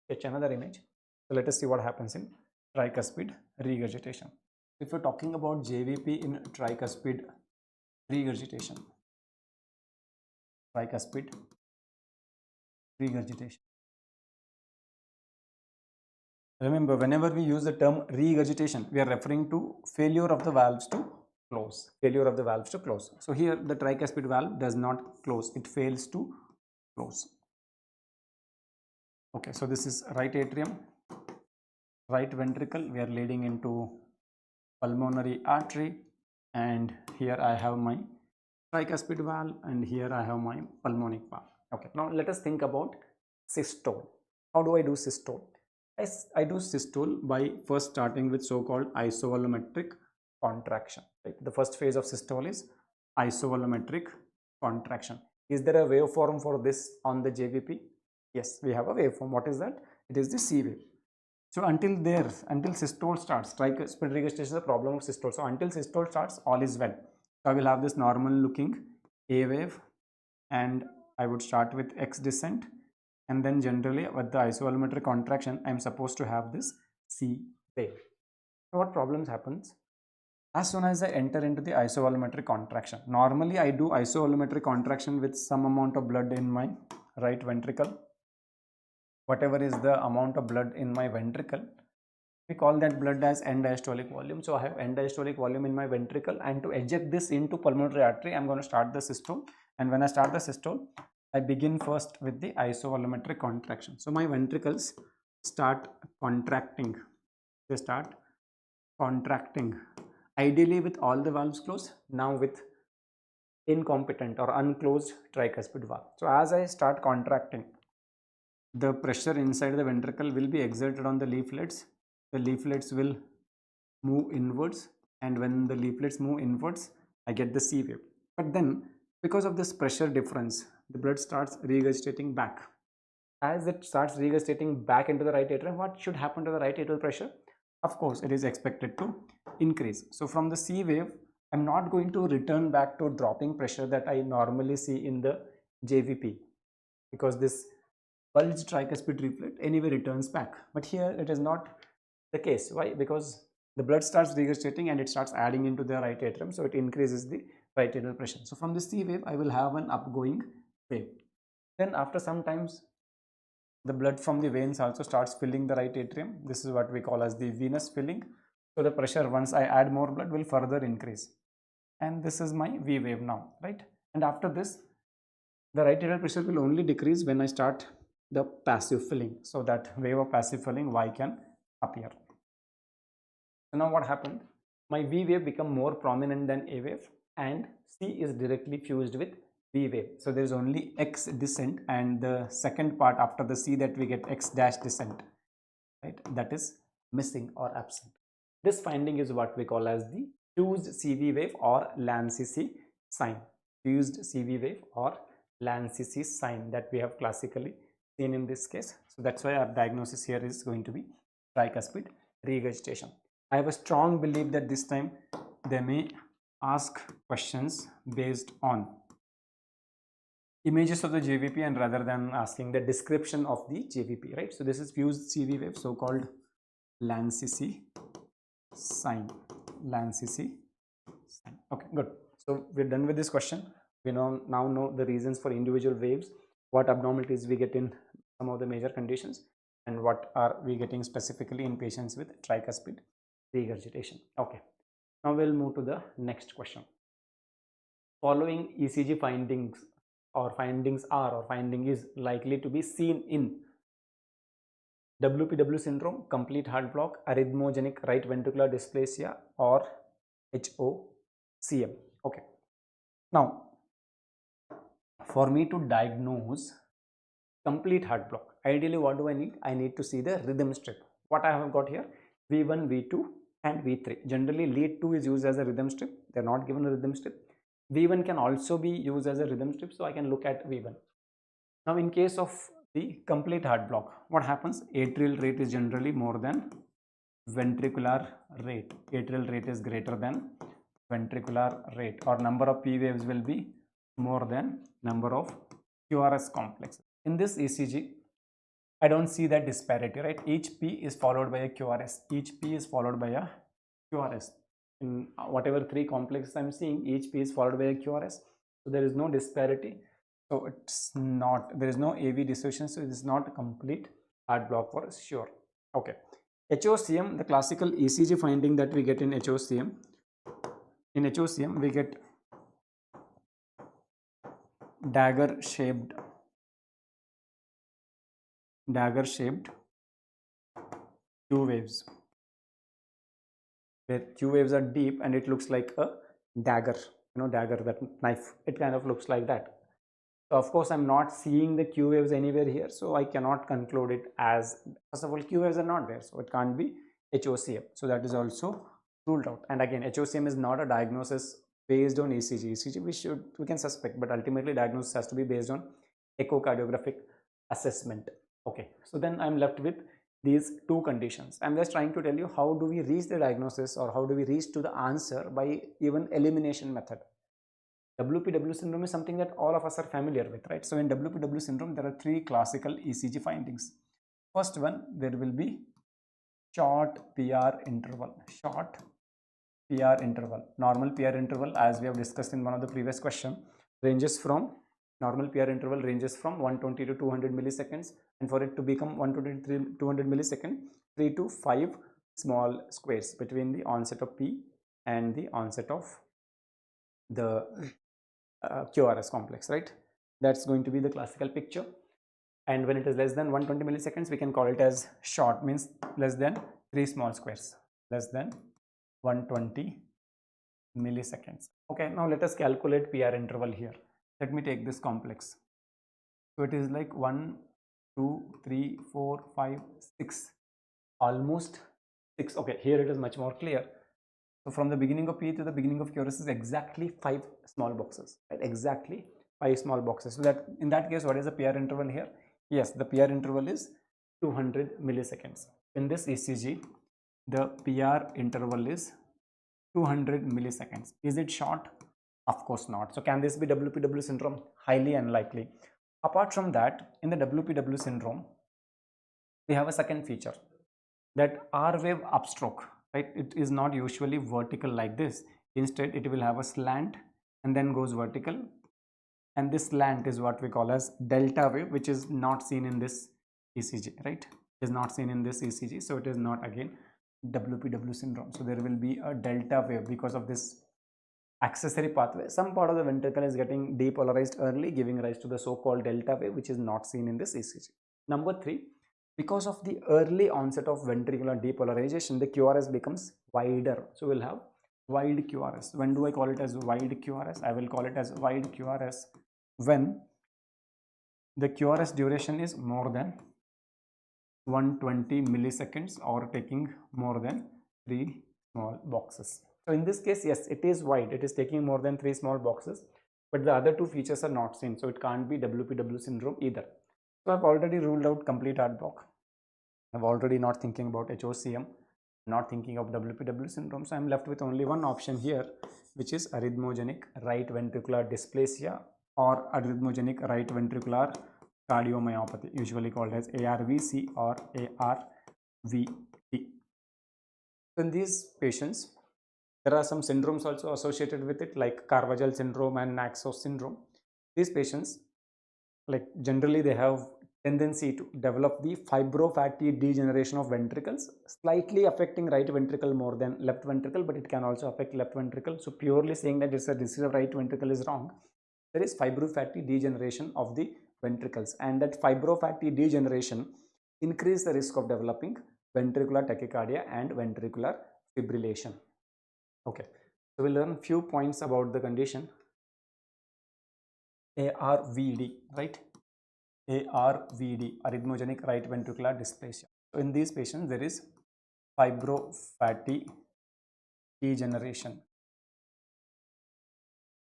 sketch another image. So let us see what happens in tricuspid regurgitation. If you're talking about JVP in tricuspid regurgitation, remember, whenever we use the term regurgitation, we are referring to failure of the valves to close. So here the tricuspid valve does not close, it fails to close. Okay, so this is right atrium, right ventricle, we are leading into pulmonary artery, and here I have my tricuspid valve and here I have my pulmonic valve. Okay, now let us think about systole. How do I do systole? I do systole by first starting with so-called isovolumetric contraction. Right? The first phase of systole is isovolumetric contraction. Is there a waveform for this on the JVP? Yes, we have a waveform. What is that? It is the C wave. So until systole starts, tricuspid regurgitation is a problem of systole. So until systole starts, all is well. So I will have this normal looking A wave, and I would start with X descent, and then generally with the isovolumetric contraction, I am supposed to have this C wave. So what problems happens? As soon as I enter into the isovolumetric contraction, normally I do isovolumetric contraction with some amount of blood in my right ventricle. Whatever is the amount of blood in my ventricle, we call that blood as end diastolic volume. So I have end diastolic volume in my ventricle, and to eject this into pulmonary artery, I'm going to start the systole. And when I start the systole, I begin first with the isovolumetric contraction. So my ventricles start contracting. They start contracting. Ideally with all the valves closed, now with incompetent or unclosed tricuspid valve. So as I start contracting, the pressure inside the ventricle will be exerted on the leaflets. The leaflets will move inwards, and when the leaflets move inwards, I get the C wave. But then because of this pressure difference, the blood starts regurgitating back. As it starts regurgitating back into the right atrium, what should happen to the right atrial pressure? Of course, it is expected to increase. So from the C wave, I'm not going to return back to dropping pressure that I normally see in the JVP, because this bulged tricuspid leaflet anyway returns back. But here it is not the case. Why? Because the blood starts regurgitating and it starts adding into the right atrium, so it increases the right atrial pressure. So from the C wave, I will have an upgoing wave. Then after some times, the blood from the veins also starts filling the right atrium. This is what we call as the venous filling. So the pressure, once I add more blood, will further increase. And this is my V wave now, right? And after this, the right atrial pressure will only decrease when I start the passive filling. So that wave of passive filling Y can appear. So now what happened? My V wave become more prominent than A wave, and C is directly fused with V wave. So there is only X descent, and the second part after the C that we get X dash descent, right? That is missing or absent. This finding is what we call as the fused CV wave or LAN-CC sign. Fused CV wave or LAN-CC sign that we have classically seen in this case. So that's why our diagnosis here is going to be tricuspid regurgitation. I have a strong belief that this time they may ask questions based on images of the JVP, and rather than asking the description of the JVP, right? So this is fused CV wave, so called LAN-CC sign. Okay, good. So we're done with this question. We now know the reasons for individual waves, what abnormalities we get in some of the major conditions, and what are we getting specifically in patients with tricuspid regurgitation. Okay, now we'll move to the next question. Following ECG finding is likely to be seen in WPW syndrome, complete heart block, arrhythmogenic right ventricular dysplasia, or HOCM. Okay, now for me to diagnose complete heart block, ideally what do I need? I need to see the rhythm strip. What I have got here, V1, V2 and V3. Generally lead 2 is used as a rhythm strip. They are not given a rhythm strip. V1 can also be used as a rhythm strip, so I can look at V1. Now in case of the complete heart block, what happens? Atrial rate is generally more than ventricular rate. Atrial rate is greater than ventricular rate, or number of P waves will be more than number of QRS complexes. In this ECG, I don't see that disparity, right? Each P is followed by a QRS. Each P is followed by a QRS. In whatever three complexes I'm seeing, each P is followed by a QRS. So there is no disparity. So it's not, there is no AV dissociation. So it is not a complete heart block for sure. Okay. HOCM, the classical ECG finding that we get in HOCM. In HOCM, we get dagger shaped Q waves, where Q waves are deep and it looks like a dagger, dagger, that knife, it kind of looks like that. So of course I'm not seeing the Q waves anywhere here, so I cannot conclude it as, first of all, Q waves are not there, so it can't be HOCM. So that is also ruled out. And again, HOCM is not a diagnosis based on ECG. ECG we can suspect, but ultimately diagnosis has to be based on echocardiographic assessment. Okay, so then I'm left with these two conditions. I'm just trying to tell you how do we reach the diagnosis, or how do we reach to the answer by even elimination method. WPW syndrome is something that all of us are familiar with, right? So in WPW syndrome, there are three classical ECG findings. First one, there will be short PR interval. Normal PR interval, as we have discussed in one of the previous questions, normal PR interval ranges from 120 to 200 milliseconds, and for it to become 120 to 200 milliseconds, 3 to 5 small squares between the onset of P and the onset of the QRS complex, right? That's going to be the classical picture. And when it is less than 120 milliseconds, we can call it as short, means less than 3 small squares, less than 120 milliseconds. Okay, now let us calculate PR interval here. Let me take this complex. So it is like 1, 2, 3, 4, 5, 6, almost 6. Okay, here it is much more clear. So from the beginning of P to the beginning of QRS is exactly 5 small boxes, right? Exactly 5 small boxes. So that in that case, what is the PR interval here? Yes, the PR interval is 200 milliseconds. In this ECG, the PR interval is 200 milliseconds. Is it short? Of course not. So can this be WPW syndrome? Highly unlikely. Apart from that, in the WPW syndrome, we have a second feature, that R wave upstroke, right? It is not usually vertical like this. Instead, it will have a slant and then goes vertical. And this slant is what we call as delta wave, which is not seen in this ECG, right? It is not seen in this ECG. So it is not, again, WPW syndrome. So there will be a delta wave because of this accessory pathway. Some part of the ventricle is getting depolarized early, giving rise to the so-called delta wave, which is not seen in this ECG. Number 3, because of the early onset of ventricular depolarization, the QRS becomes wider. So we'll have wide QRS. When do I call it as wide QRS? I will call it as wide QRS when the QRS duration is more than 120 milliseconds or taking more than 3 small boxes. So in this case, yes, it is wide. It is taking more than 3 small boxes, but the other two features are not seen. So it can't be WPW syndrome either. So I've already ruled out complete heart block. I'm already not thinking about HOCM, not thinking of WPW syndrome. So I'm left with only one option here, which is arrhythmogenic right ventricular dysplasia or arrhythmogenic right ventricular cardiomyopathy, usually called as ARVC or ARVT. In these patients, there are some syndromes also associated with it, like Carvajal syndrome and Naxos syndrome. These patients, like generally they have tendency to develop the fibrofatty degeneration of ventricles, slightly affecting right ventricle more than left ventricle, but it can also affect left ventricle. So purely saying that it's a disease of right ventricle is wrong. There is fibrofatty degeneration of the ventricles, and that fibrofatty degeneration increase the risk of developing ventricular tachycardia and ventricular fibrillation. Okay, so we'll learn few points about the condition ARVD, right? ARVD, arrhythmogenic right ventricular dysplasia. So in these patients, there is fibrofatty degeneration.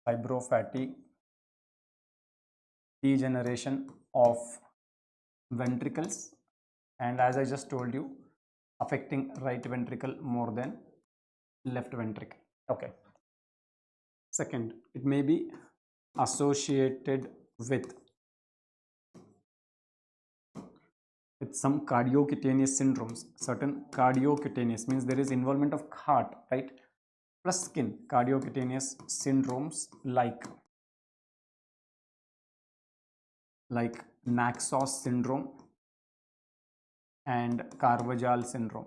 Fibrofatty degeneration of ventricles, and as I just told you, affecting right ventricle more than left ventricle. Okay. Second, it may be associated with with some cardiocutaneous syndromes. Certain cardiocutaneous means there is involvement of heart, right, plus skin. Cardiocutaneous syndromes like Naxos syndrome and Carvajal syndrome.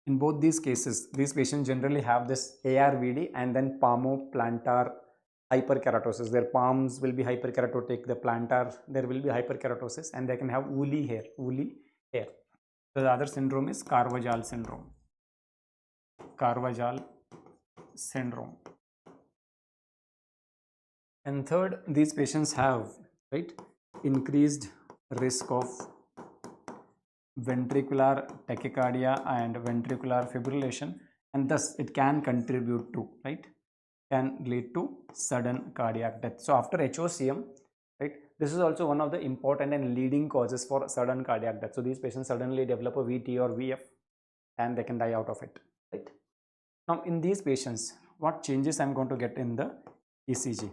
In both these cases, these patients generally have this ARVD and then palmoplantar hyperkeratosis. Their palms will be hyperkeratotic, the plantar there will be hyperkeratosis, and they can have woolly hair. So the other syndrome is Carvajal syndrome. And third, these patients have, right, increased risk of ventricular tachycardia and ventricular fibrillation, and thus it can contribute to, right, can lead to sudden cardiac death. So after HOCM, right, this is also one of the important and leading causes for sudden cardiac death. So these patients suddenly develop a VT or VF and they can die out of it, right. Now in these patients, what changes I'm going to get in the ECG?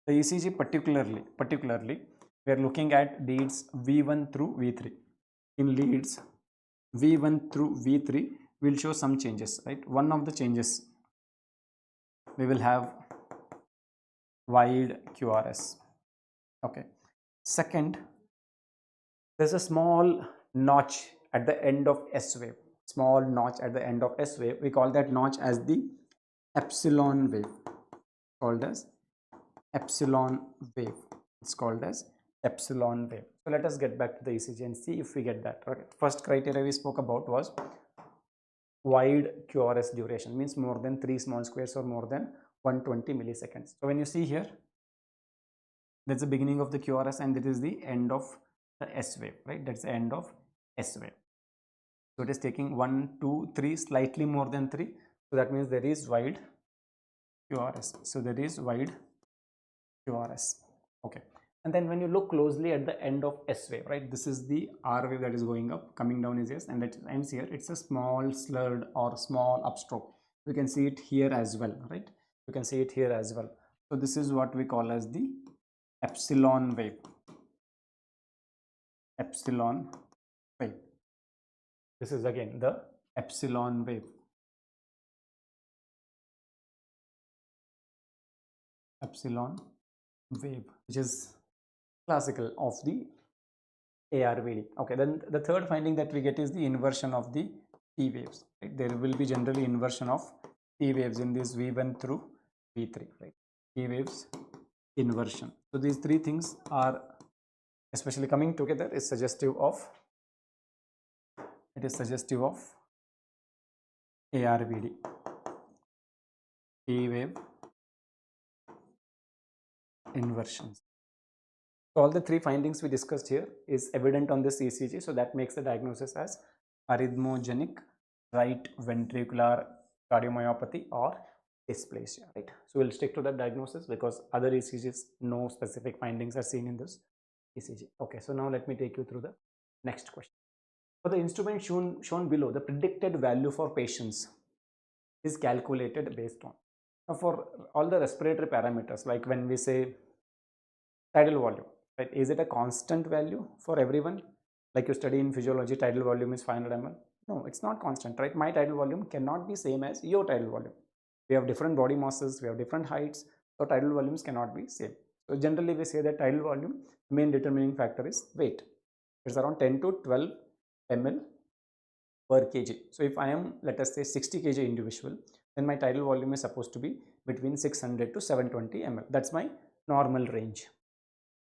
The ECG particularly we are looking at leads V1 through V3. In leads V1 through V3 will show some changes, right. One of the changes, we will have wide QRS. Okay. Second, there's a small notch at the end of S wave. Small notch at the end of S wave. We call that notch as the epsilon wave. Called as epsilon wave. It's called as epsilon wave. So let us get back to the ECG and see if we get that. Okay. First criteria we spoke about was wide QRS duration, means more than 3 small squares or more than 120 milliseconds. So when you see here, that's the beginning of the QRS and it is the end of the S wave, right? That's the end of S wave. So it is taking 1, 2, 3, slightly more than 3. So that means there is wide QRS. So there is wide QRS. Okay. And then when you look closely at the end of S wave, right, this is the R wave that is going up, coming down is S, and that ends here. It's a small slurred or small upstroke. You can see it here as well, right? You can see it here as well. So this is what we call as the epsilon wave. Epsilon wave. This is again the epsilon wave. Epsilon wave, which is classical of the ARVD. Okay, then the third finding that we get is the inversion of the T waves. Right? There will be generally inversion of T waves in this V1 through V3. Right? T waves inversion. So these three things are, especially coming together, is suggestive of. It is suggestive of ARVD. T wave inversions. So all the three findings we discussed here is evident on this ECG. So that makes the diagnosis as arrhythmogenic right ventricular cardiomyopathy or dysplasia, right? So we'll stick to that diagnosis because other ECGs, no specific findings are seen in this ECG. Okay, so now let me take you through the next question. For the instrument shown below, the predicted value for patients is calculated based on. Now for all the respiratory parameters, like when we say tidal volume, right? Is it a constant value for everyone? Like you study in physiology, tidal volume is 500 ml. No, it's not constant, right? My tidal volume cannot be same as your tidal volume. We have different body masses, we have different heights, so tidal volumes cannot be same. So generally we say that tidal volume, main determining factor is weight. It's around 10 to 12 ml per kg. So if I am, let us say, 60 kg individual, then my tidal volume is supposed to be between 600 to 720 ml. That's my normal range.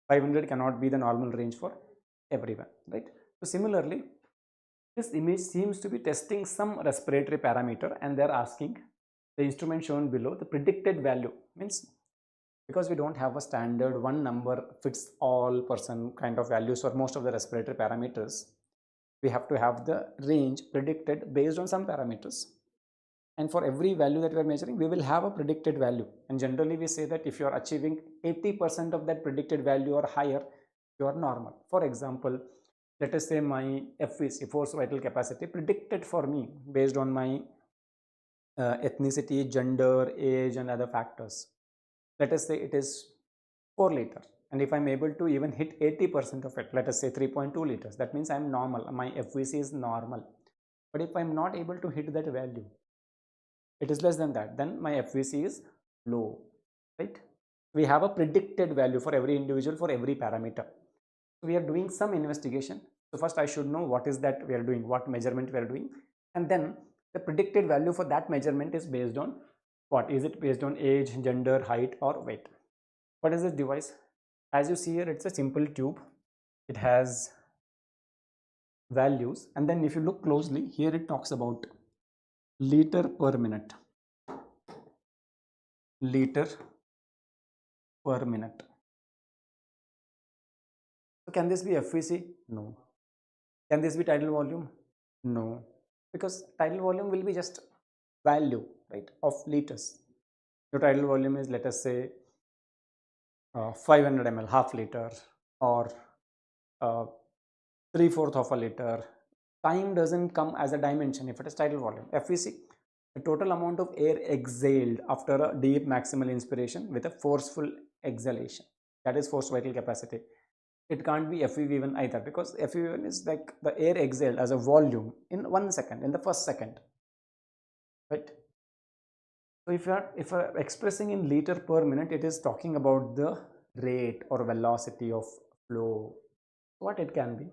500 cannot be the normal range for everyone, right? So similarly, this image seems to be testing some respiratory parameter and they are asking the instrument shown below the predicted value. Means because we don't have a standard one number fits all person kind of values for most of the respiratory parameters, we have to have the range predicted based on some parameters. And for every value that we are measuring, we will have a predicted value. And generally we say that if you are achieving 80% of that predicted value or higher, you are normal. For example, let us say my FVC, force vital capacity, predicted for me based on my ethnicity, gender, age and other factors. Let us say it is 4 liter and if I'm able to even hit 80% of it, let us say 3.2 liters, that means I'm normal, my FVC is normal. But if I'm not able to hit that value, it is less than that, then my FVC is low, right? We have a predicted value for every individual, for every parameter. So we are doing some investigation. So first I should know what is that we are doing, what measurement we are doing, and then the predicted value for that measurement is based on what? Is it based on age, gender, height, or weight? What is this device? As you see here, it's a simple tube. It has values, and then if you look closely here, it talks about liter per minute. Liter per minute. So can this be FVC? No. Can this be tidal volume? No, because tidal volume will be just value, right, of liters. Your tidal volume is, let us say, 500 ml, half liter, or 3/4 of a liter. Time doesn't come as a dimension if it is tidal volume. FVC, the total amount of air exhaled after a deep maximal inspiration with a forceful exhalation. That is forced vital capacity. It can't be FEV1 either, because FEV1 is like the air exhaled as a volume in 1 second, in the first second, right? So if you are expressing in liter per minute, it is talking about the rate or velocity of flow. What it can be?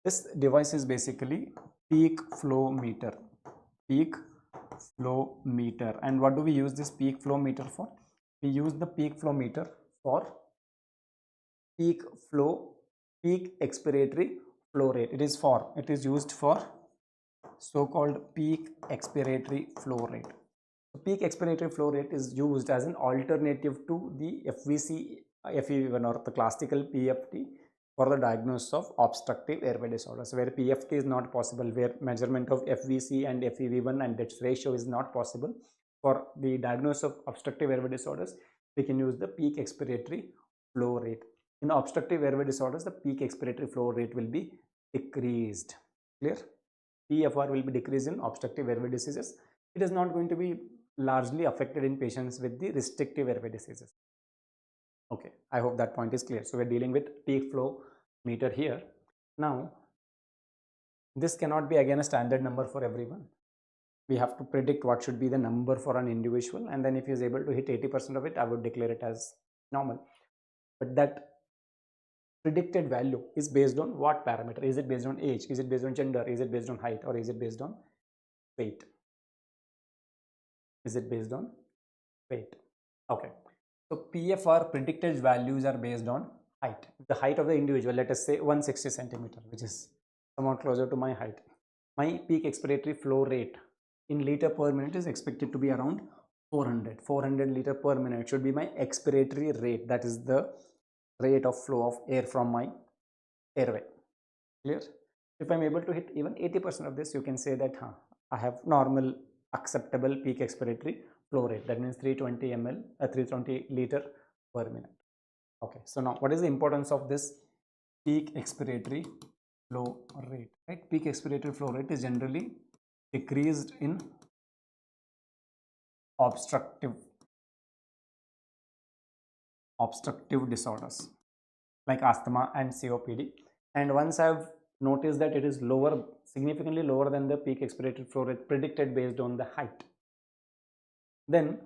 This device is basically peak flow meter. Peak flow meter. And what do we use this peak flow meter for? We use the peak flow meter for peak expiratory flow rate. It is used for so-called peak expiratory flow rate. The peak expiratory flow rate is used as an alternative to the FVC, FEV1, or the classical PFT for the diagnosis of obstructive airway disorders, where PFT is not possible, where measurement of FVC and FEV1 and its ratio is not possible. For the diagnosis of obstructive airway disorders, we can use the peak expiratory flow rate. In obstructive airway disorders, the peak expiratory flow rate will be decreased. Clear? PFR will be decreased in obstructive airway diseases. It is not going to be largely affected in patients with the restrictive airway diseases. Okay, I hope that point is clear. So we're dealing with peak flow meter here. Now, this cannot be again a standard number for everyone. We have to predict what should be the number for an individual, and then if he is able to hit 80% of it, I would declare it as normal. But that predicted value is based on what parameter? Is it based on age? Is it based on gender? Is it based on height? Or is it based on weight? Is it based on weight? Okay. So PFR predicted values are based on height. The height of the individual, let us say 160 centimeter, which is somewhat closer to my height. My peak expiratory flow rate in liter per minute is expected to be around 400 liter per minute should be my expiratory rate. That is the rate of flow of air from my airway. Clear? If I'm able to hit even 80% of this, you can say that I have normal acceptable peak expiratory flow rate. That means 320 liter per minute. Okay, so now what is the importance of this peak expiratory flow rate? Right? Peak expiratory flow rate is generally decreased in obstructive disorders like asthma and COPD. And once I've noticed that it is lower, significantly lower than the peak expiratory flow rate predicted based on the height, then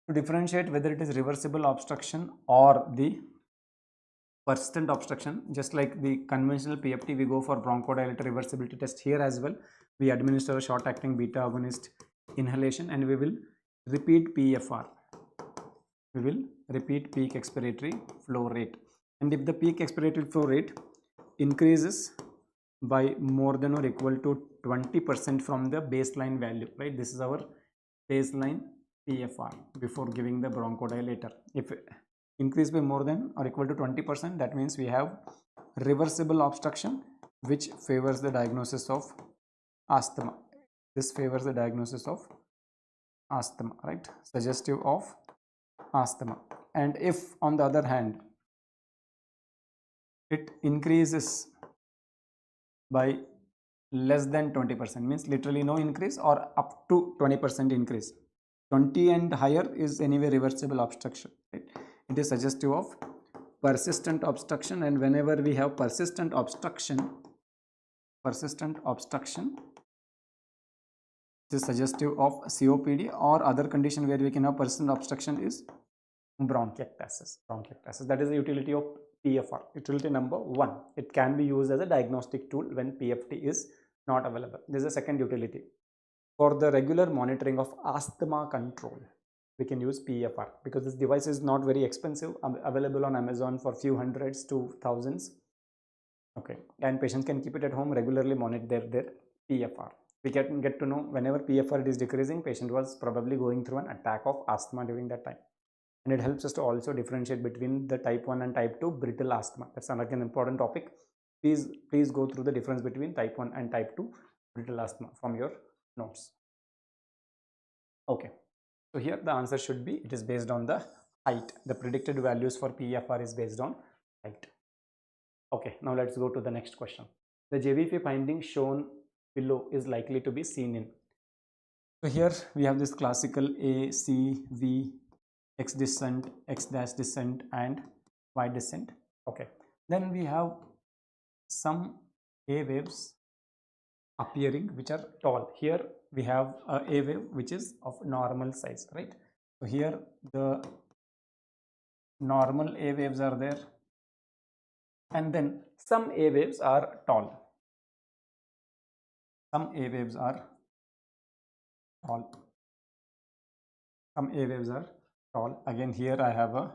to differentiate whether it is reversible obstruction or the persistent obstruction, just like the conventional PFT, we go for bronchodilator reversibility test. Here as well, we administer a short acting beta agonist inhalation, and we will repeat PFR. We will repeat peak expiratory flow rate. And if the peak expiratory flow rate increases by more than or equal to 20% from the baseline value, right? This is our baseline PFR before giving the bronchodilator. If increase by more than or equal to 20%, that means we have reversible obstruction, which favors the diagnosis of asthma. This favors the diagnosis of asthma, right? Suggestive of asthma. And if on the other hand it increases by less than 20%, means literally no increase, or up to 20% increase, 20 and higher is anyway reversible obstruction, right? It is suggestive of persistent obstruction, and whenever we have persistent obstruction is suggestive of COPD, or other condition where we can have persistent obstruction is bronchiectasis. That is the utility of PFR. Utility number 1, it can be used as a diagnostic tool when PFT is not available. This is the second utility. For the regular monitoring of asthma control, we can use PFR because this device is not very expensive, available on Amazon for few hundreds to thousands. Okay, and patients can keep it at home, regularly monitor their PFR. We can get to know whenever PFR is decreasing, patient was probably going through an attack of asthma during that time. And it helps us to also differentiate between the type 1 and type 2 brittle asthma. That's another important topic. Please go through the difference between type 1 and type 2 brittle asthma from your notes. Okay, so here the answer should be, it is based on the height. The predicted values for PFR is based on height. Okay, now let's go to the next question. The JVP finding shown below is likely to be seen in. So here we have this classical A, C, V, X descent, X dash descent, and Y descent. Okay, then we have some A waves appearing which are tall. Here we have a wave which is of normal size, right? So here the normal A waves are there, and then some A waves are tall. Some A waves are tall. Some A waves are tall. Again, here I have a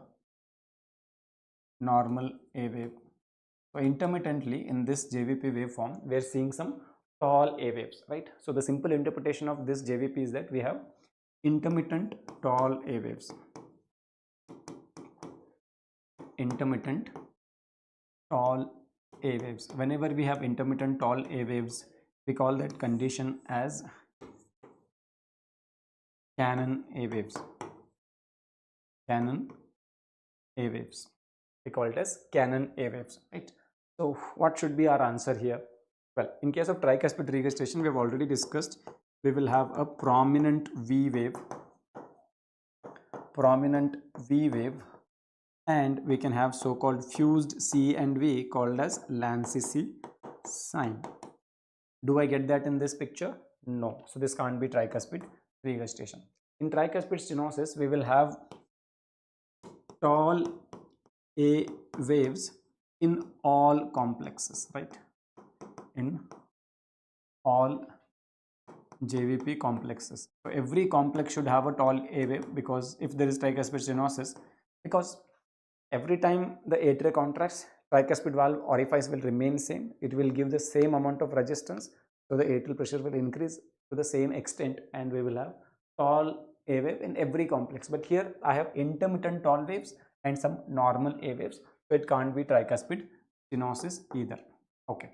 normal A wave. So intermittently in this JVP waveform, we are seeing some tall A waves, right? So the simple interpretation of this JVP is that we have intermittent tall A waves. Intermittent tall A waves. Whenever we have intermittent tall A waves, we call that condition as Cannon A waves. Cannon A waves. We call it as Cannon A waves, right? So what should be our answer here? Well, in case of tricuspid regurgitation, we have already discussed, we will have a prominent V wave, and we can have so-called fused C and V called as Lancy sign. Do I get that in this picture? No. So this can't be tricuspid regurgitation. In tricuspid stenosis, we will have tall A waves in all complexes, right? In all JVP complexes. So every complex should have a tall A wave, because if there is tricuspid stenosis, because every time the atria contracts, tricuspid valve orifice will remain same. It will give the same amount of resistance, so the atrial pressure will increase to the same extent, and we will have tall A wave in every complex. But here I have intermittent tall waves and some normal A waves, so it can't be tricuspid stenosis either. Okay.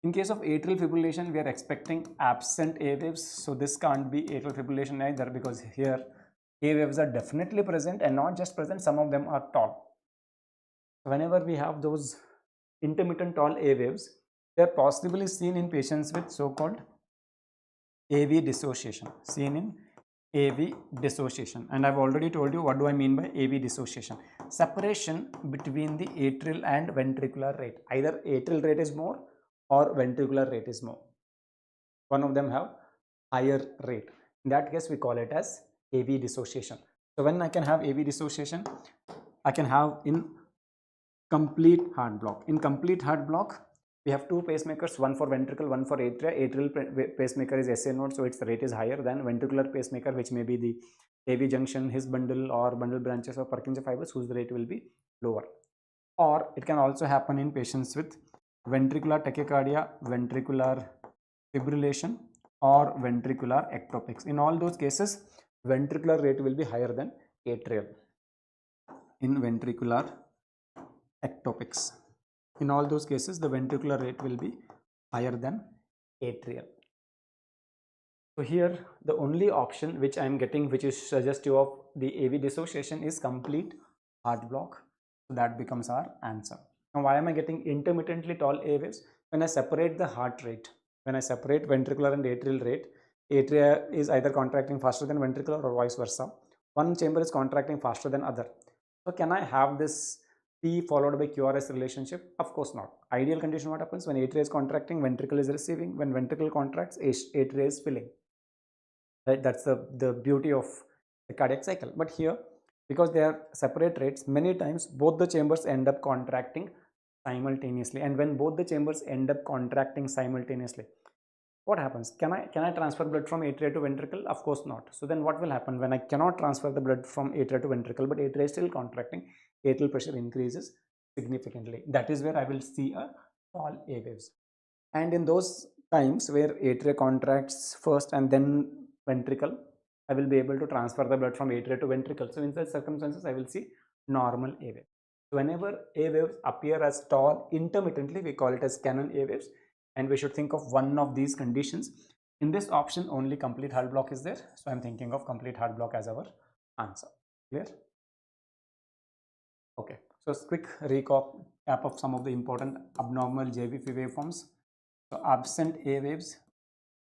In case of atrial fibrillation, we are expecting absent A waves, so this can't be atrial fibrillation either, because here A waves are definitely present, and not just present, some of them are tall. Whenever we have those intermittent tall A waves, they are possibly seen in patients with so-called AV dissociation, and I've already told you what do I mean by AV dissociation. Separation between the atrial and ventricular rate. Either atrial rate is more or ventricular rate is more. One of them have higher rate. In that case, we call it as AV dissociation. So when I can have AV dissociation, I can have in complete heart block. In complete heart block, we have two pacemakers, one for ventricle, one for atria. Atrial pacemaker is SA node, so its rate is higher than ventricular pacemaker, which may be the AV junction, his bundle, or bundle branches of Purkinje fibers, whose rate will be lower. Or it can also happen in patients with ventricular tachycardia, ventricular fibrillation, or ventricular ectopics. In all those cases, ventricular rate will be higher than atrial. In ventricular ectopics, in all those cases, the ventricular rate will be higher than atrial. So here the only option which I am getting, which is suggestive of the AV dissociation, is complete heart block. So that becomes our answer. Now why am I getting intermittently tall A waves? When I separate the heart rate, when I separate ventricular and atrial rate, atria is either contracting faster than ventricular or vice versa. One chamber is contracting faster than other. So can I have this P followed by QRS relationship? Of course not. Ideal condition, what happens when atria is contracting, ventricle is receiving, when ventricle contracts, atria is filling. Right? That's the beauty of the cardiac cycle. But here, because they are separate rates, many times both the chambers end up contracting simultaneously. And when both the chambers end up contracting simultaneously, what happens? Can I transfer blood from atria to ventricle? Of course not. So then what will happen when I cannot transfer the blood from atria to ventricle, but atria is still contracting? Atrial pressure increases significantly. That is where I will see a tall A waves. And in those times where atria contracts first and then ventricle, I will be able to transfer the blood from atria to ventricle. So in such circumstances, I will see normal A wave. So whenever A waves appear as tall intermittently, we call it as Cannon A waves, and we should think of one of these conditions. In this option, only complete heart block is there, so I'm thinking of complete heart block as our answer. Clear? Okay, so quick recap of some of the important abnormal JVP waveforms. So absent A waves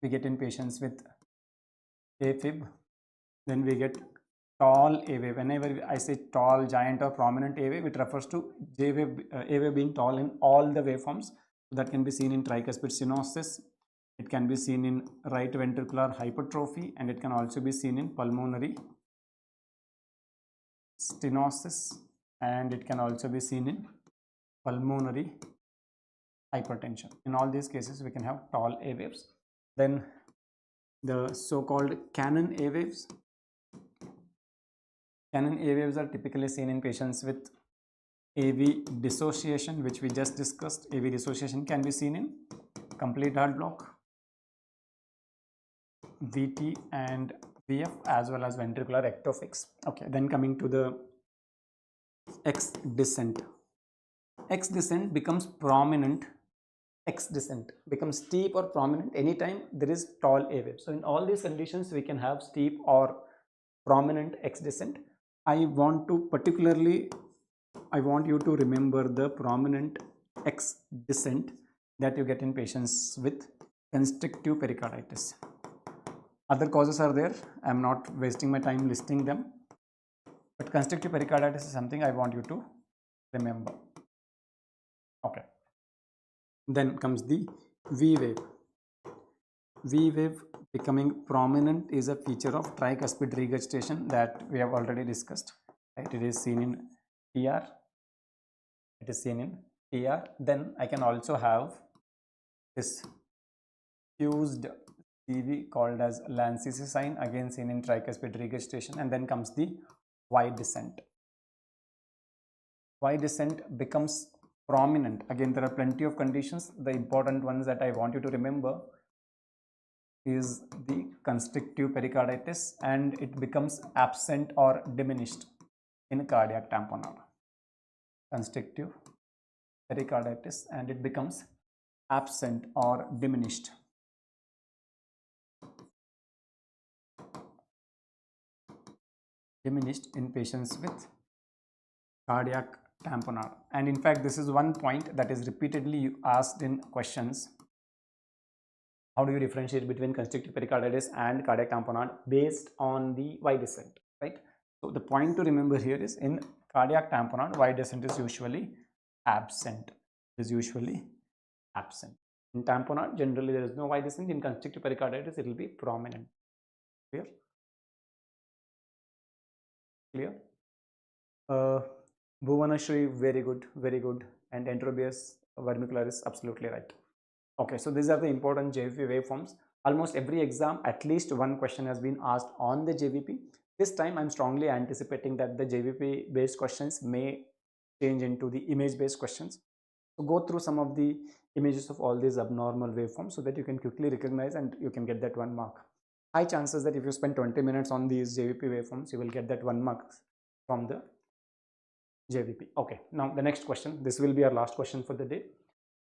we get in patients with AFib. Then we get tall A wave. Whenever I say tall, giant or prominent A wave, it refers to A wave being tall in all the waveforms. So that can be seen in tricuspid stenosis, it can be seen in right ventricular hypertrophy, and it can also be seen in pulmonary stenosis, and it can also be seen in pulmonary hypertension. In all these cases, we can have tall A waves. Then the so-called Cannon A waves. Cannon A waves are typically seen in patients with AV dissociation, which we just discussed. AV dissociation can be seen in complete heart block, VT and VF, as well as ventricular ectofix. Okay, then coming to the X descent. X descent becomes prominent. X descent becomes steep or prominent anytime there is tall A wave. So in all these conditions, we can have steep or prominent X descent. I want you to remember the prominent X descent that you get in patients with constrictive pericarditis. Other causes are there. I am not wasting my time listing them, but constrictive pericarditis is something I want you to remember. Okay. Then comes the V wave. V wave becoming prominent is a feature of tricuspid regurgitation that we have already discussed. Right? It is seen in TR. It is seen in TR. Then I can also have this fused CV called as Lancisi sign, again seen in tricuspid regurgitation. And then comes the Y descent. Y descent becomes prominent. Again, there are plenty of conditions. The important ones that I want you to remember is the constrictive pericarditis, and it becomes absent or diminished in cardiac tamponade. Constrictive pericarditis, and it becomes absent or diminished. In patients with cardiac tamponade. And in fact, this is one point that is repeatedly asked in questions. How do you differentiate between constrictive pericarditis and cardiac tamponade based on the Y descent, right? So the point to remember here is in cardiac tamponade, Y descent is usually absent. In tamponade, generally there is no Y descent. In constrictive pericarditis, it will be prominent. Clear? Bhuvanashri, very good, and Enterobius vermicularis, absolutely right. Okay, so these are the important JVP waveforms. Almost every exam, at least one question has been asked on the JVP. This time, I'm strongly anticipating that the JVP based questions may change into the image based questions. So go through some of the images of all these abnormal waveforms so that you can quickly recognize and you can get that 1 mark. High chances that if you spend 20 minutes on these JVP waveforms, you will get that 1 mark from the JVP. Okay, now the next question. This will be our last question for the day.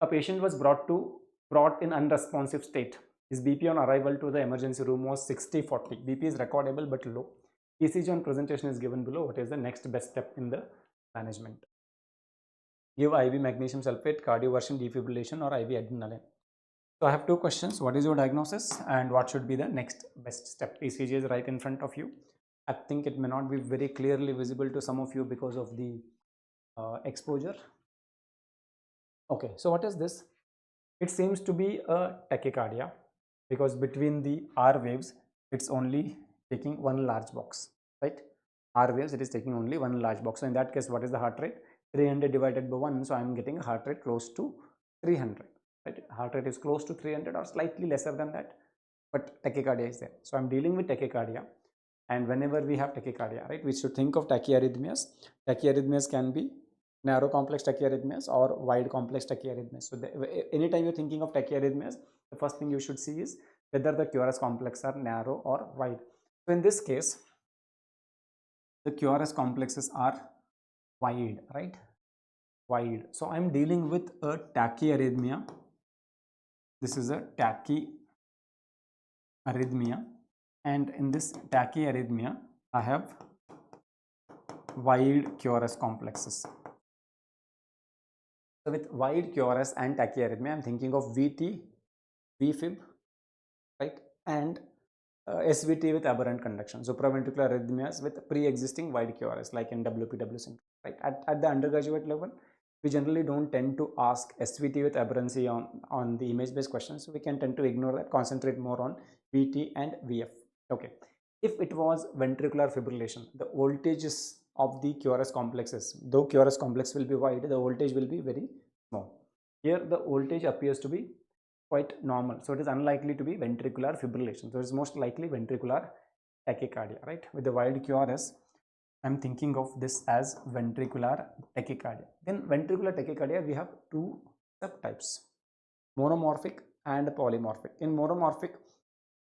A patient was brought in unresponsive state. His BP on arrival to the emergency room was 60/40. BP is recordable but low. ECG on presentation is given below. What is the next best step in the management? Give IV magnesium sulfate, cardioversion, defibrillation, or IV adrenaline. So I have 2 questions. What is your diagnosis and what should be the next best step? ECG is right in front of you. I think it may not be very clearly visible to some of you because of the exposure. Okay, so what is this? It seems to be a tachycardia because between the R waves, it's only taking one large box, right? R waves, it is taking only one large box. So in that case, what is the heart rate? 300 divided by 1. So I'm getting a heart rate close to 300, right? Heart rate is close to 300 or slightly lesser than that, but tachycardia is there. So I'm dealing with tachycardia. And whenever we have tachycardia, right, we should think of tachyarrhythmias. Tachyarrhythmias can be narrow complex tachyarrhythmias or wide complex tachyarrhythmias. So anytime you're thinking of tachyarrhythmias, the first thing you should see is whether the QRS complex are narrow or wide. So in this case, the QRS complexes are wide, right? Wide. So I'm dealing with a tachyarrhythmia. This is a tachyarrhythmia, and in this tachyarrhythmia, I have wide QRS complexes. So with wide QRS and tachyarrhythmia, I'm thinking of VT, VFib, right, and SVT with aberrant conduction. So supraventricular arrhythmias with pre-existing wide QRS, like in WPW syndrome, right? At the undergraduate level, we generally don't tend to ask SVT with aberrancy on the image-based questions. So we can tend to ignore that, concentrate more on VT and VF. Okay. If it was ventricular fibrillation, the voltages of the QRS complexes, though QRS complex will be wide, the voltage will be very small. Here the voltage appears to be quite normal, so it is unlikely to be ventricular fibrillation. So it is most likely ventricular tachycardia, right? With the wide QRS, I'm thinking of this as ventricular tachycardia. Then ventricular tachycardia, we have two subtypes, monomorphic and polymorphic. In monomorphic,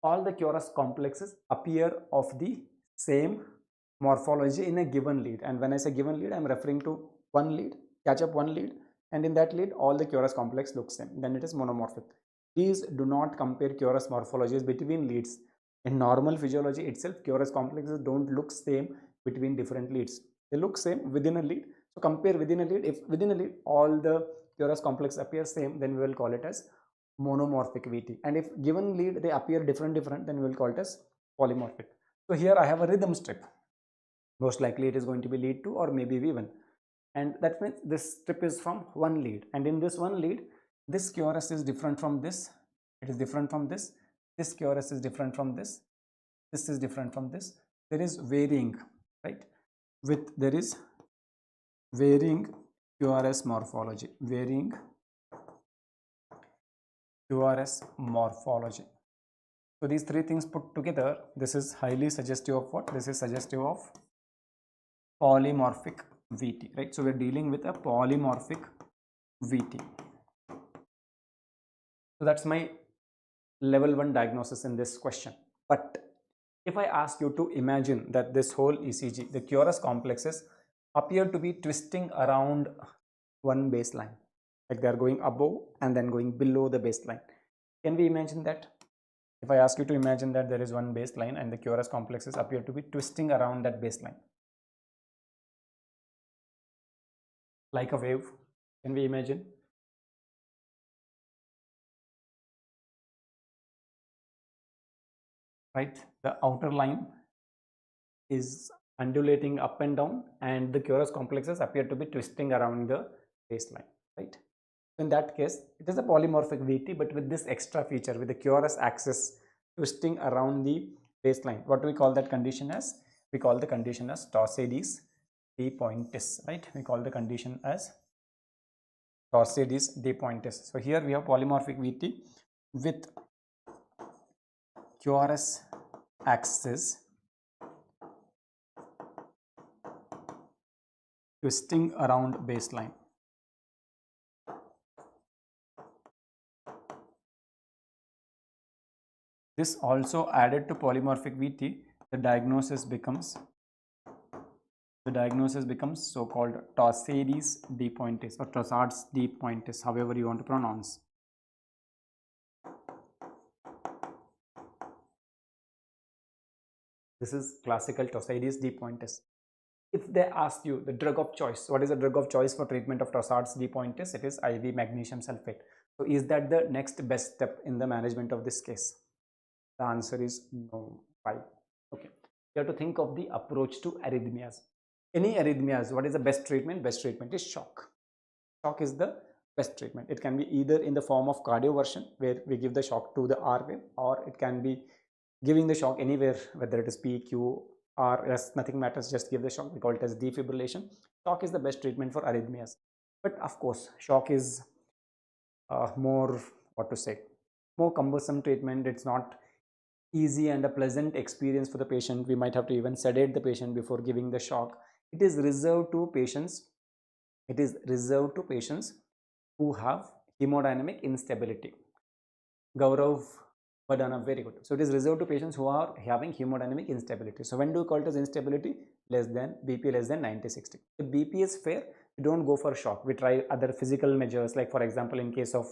all the QRS complexes appear of the same morphology in a given lead. And when I say given lead, I'm referring to one lead, catch up one lead, and in that lead, all the QRS complex looks same. Then it is monomorphic. Please do not compare QRS morphologies between leads. In normal physiology itself, QRS complexes don't look same between different leads. They look same within a lead. So compare within a lead. If within a lead all the QRS complex appear same, then we will call it as monomorphic VT. And if given lead they appear different, then we will call it as polymorphic. So here I have a rhythm strip. Most likely it is going to be lead 2 or maybe V1. And that means this strip is from one lead. And in this one lead, this QRS is different from this. It is different from this. This QRS is different from this. This is different from this. There is varying, right? There is varying QRS morphology. Varying QRS morphology. So these three things put together, this is highly suggestive of what? This is suggestive of polymorphic VT, right? So we're dealing with a polymorphic VT. So that's my level 1 diagnosis in this question. But if I ask you to imagine that this whole ECG, the QRS complexes appear to be twisting around one baseline, like they are going above and then going below the baseline. Can we imagine that? If I ask you to imagine that there is one baseline and the QRS complexes appear to be twisting around that baseline, like a wave, can we imagine? Right, the outer line is undulating up and down and the QRS complexes appear to be twisting around the baseline, right? In that case, it is a polymorphic VT, but with this extra feature, with the QRS axis twisting around the baseline. What do we call that condition as? We call the condition as Torsades de Pointes, right? We call the condition as Torsades de Pointes. So here we have polymorphic VT with QRS axis twisting around baseline. This also added to polymorphic VT, the diagnosis becomes so-called Torsades de Pointes or Torsades de Pointes, however you want to pronounce. This is classical Torsades de Pointes. If they ask you the drug of choice, what is the drug of choice for treatment of Torsades de Pointes? It is IV magnesium sulfate. So is that the next best step in the management of this case? The answer is no. Why? Okay. You have to think of the approach to arrhythmias. any arrhythmias, what is the best treatment? Best treatment is shock. Shock is the best treatment. It can be either in the form of cardioversion, where we give the shock to the R wave, or it can be giving the shock anywhere, whether it is P, Q, R, S, nothing matters, just give the shock. We call it as defibrillation. Shock is the best treatment for arrhythmias. But of course, shock is more, what to say, more cumbersome treatment. It's not easy and a pleasant experience for the patient. We might have to even sedate the patient before giving the shock. It is reserved to patients. It is reserved to patients who have hemodynamic instability. Gaurav Vadana, very good. So it is reserved to patients who are having hemodynamic instability. So when do we call it as instability? BP less than 90/60. If BP is fair, we don't go for shock. We try other physical measures, like for example, in case of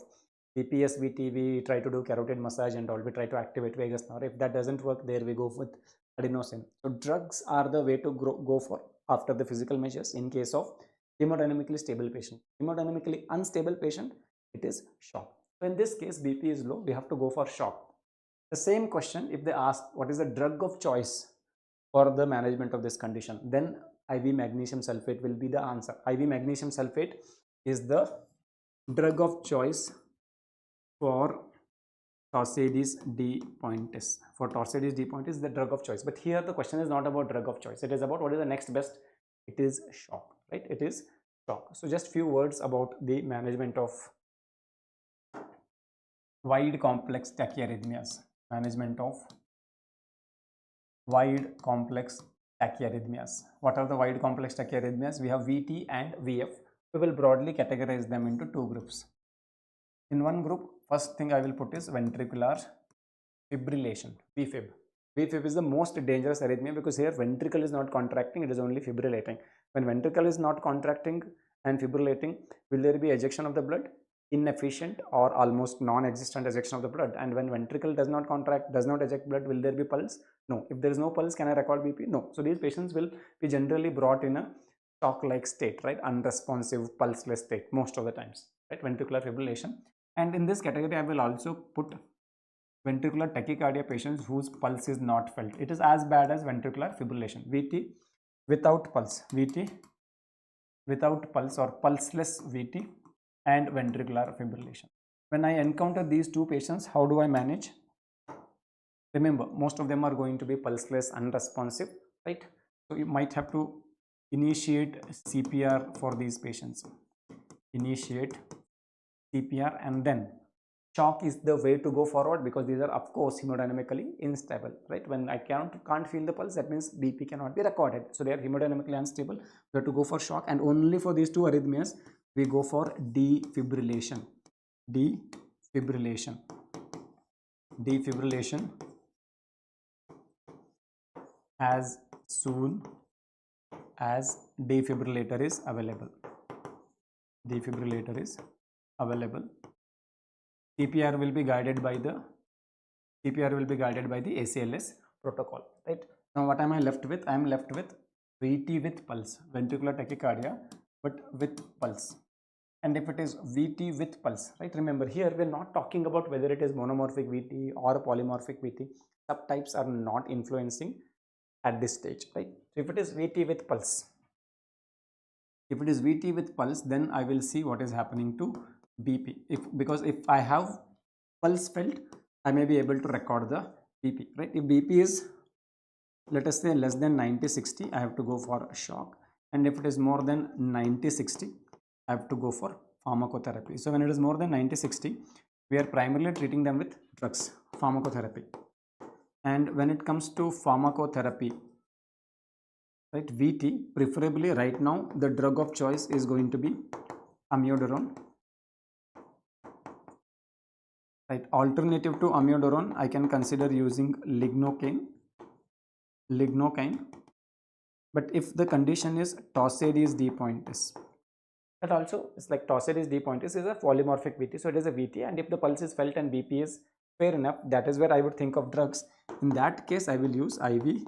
BPS VT, we try to do carotid massage and all. We try to activate vagus nerve. If that doesn't work, there we go with adenosine. So drugs are the way to go for after the physical measures in case of hemodynamically stable patient. Hemodynamically unstable patient, it is shock. So in this case, BP is low, we have to go for shock. The same question, if they ask what is the drug of choice for the management of this condition, then IV magnesium sulfate will be the answer. IV magnesium sulfate is the drug of choice for Torsades de Pointes. For Torsades de Pointes, the drug of choice. But here the question is not about drug of choice. It is about what is the next best. It is shock, right? It is shock. So just few words about the management of wide complex tachyarrhythmias. Management of wide complex tachyarrhythmias. What are the wide complex tachyarrhythmias? We have VT and VF. We will broadly categorize them into two groups. In one group, first thing I will put is ventricular fibrillation, VFib. VFib is the most dangerous arrhythmia because here ventricle is not contracting, it is only fibrillating. When ventricle is not contracting and fibrillating, will there be ejection of the blood? Inefficient or almost non-existent ejection of the blood. And when ventricle does not contract, does not eject blood, will there be pulse? No. If there is no pulse, can I record BP? No. So these patients will be generally brought in a shock-like state, right? Unresponsive, pulseless state most of the times, right? Ventricular fibrillation. And in this category, I will also put ventricular tachycardia patients whose pulse is not felt. It is as bad as ventricular fibrillation. VT without pulse, VT without pulse or pulseless VT, and ventricular fibrillation. When I encounter these two patients, how do I manage? Remember, most of them are going to be pulseless, unresponsive, right? So you might have to initiate CPR for these patients. Initiate CPR, and then shock is the way to go forward because these are of course hemodynamically unstable, right? When I can't feel the pulse, that means BP cannot be recorded. So they are hemodynamically unstable. We have to go for shock, and only for these two arrhythmias we go for defibrillation. Defibrillation as soon as defibrillator is available. Defibrillator is available. CPR will be guided by the ACLS protocol, right? Now what am I left with? I am left with VT with pulse, ventricular tachycardia, but with pulse. And if it is VT with pulse, right? Remember, here we're not talking about whether it is monomorphic VT or polymorphic VT. Subtypes are not influencing at this stage, right? So if it is VT with pulse, then I will see what is happening to BP. Because if I have pulse felt, I may be able to record the BP, right? If BP is, let us say, less than 90/60, I have to go for a shock. And if it is more than 90/60, I have to go for pharmacotherapy. So when it is more than 90/60, we are primarily treating them with drugs, pharmacotherapy. And when it comes to pharmacotherapy, right, VT, preferably right now, the drug of choice is going to be amiodarone. Right, alternative to amiodarone, I can consider using lignocaine. But if the condition is Torsades de Pointes, that also is like Torsades de Pointes is a polymorphic VT, so it is a VT, and if the pulse is felt and BP is fair enough, that is where I would think of drugs. In that case, I will use IV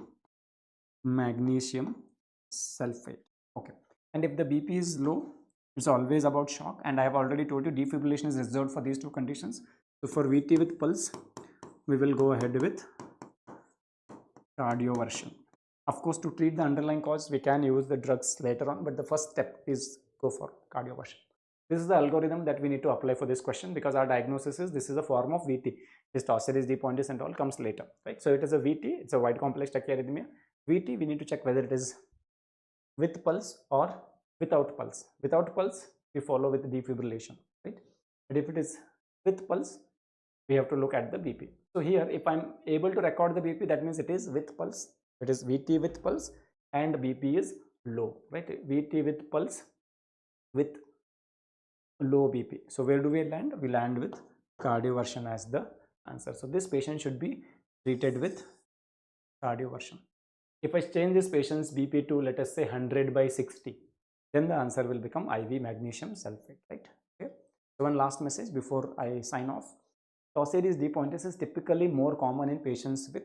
magnesium sulfate. Okay, and if the BP is low, it's always about shock, and I have already told you defibrillation is reserved for these two conditions. So for VT with pulse, we will go ahead with cardioversion. Of course, to treat the underlying cause, we can use the drugs later on, but the first step is go for cardioversion. This is the algorithm that we need to apply for this question, because our diagnosis is this is a form of VT. This Torsades de Pointes and all comes later, right? So it is a VT, it's a wide complex tachyarrhythmia. VT, we need to check whether it is with pulse or without pulse. Without pulse, we follow with defibrillation, right? But if it is with pulse, we have to look at the BP. So here, if I'm able to record the BP, that means it is with pulse. It is VT with pulse and BP is low, right? VT with pulse with low BP. So where do we land? We land with cardioversion as the answer. So this patient should be treated with cardioversion. If I change this patient's BP to, let us say, 100/60, then the answer will become IV magnesium sulfate, right? Okay. So one last message before I sign off. Torsades de Pointes is typically more common in patients with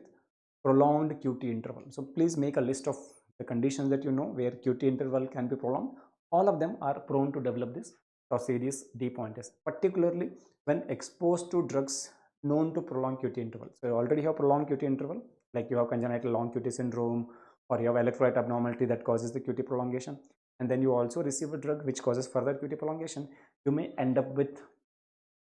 prolonged QT interval. So please make a list of the conditions that you know where QT interval can be prolonged. All of them are prone to develop this Torsades de Pointes, particularly when exposed to drugs known to prolong QT interval. So you already have prolonged QT interval, like you have congenital long QT syndrome, or you have electrolyte abnormality that causes the QT prolongation, and then you also receive a drug which causes further QT prolongation, you may end up with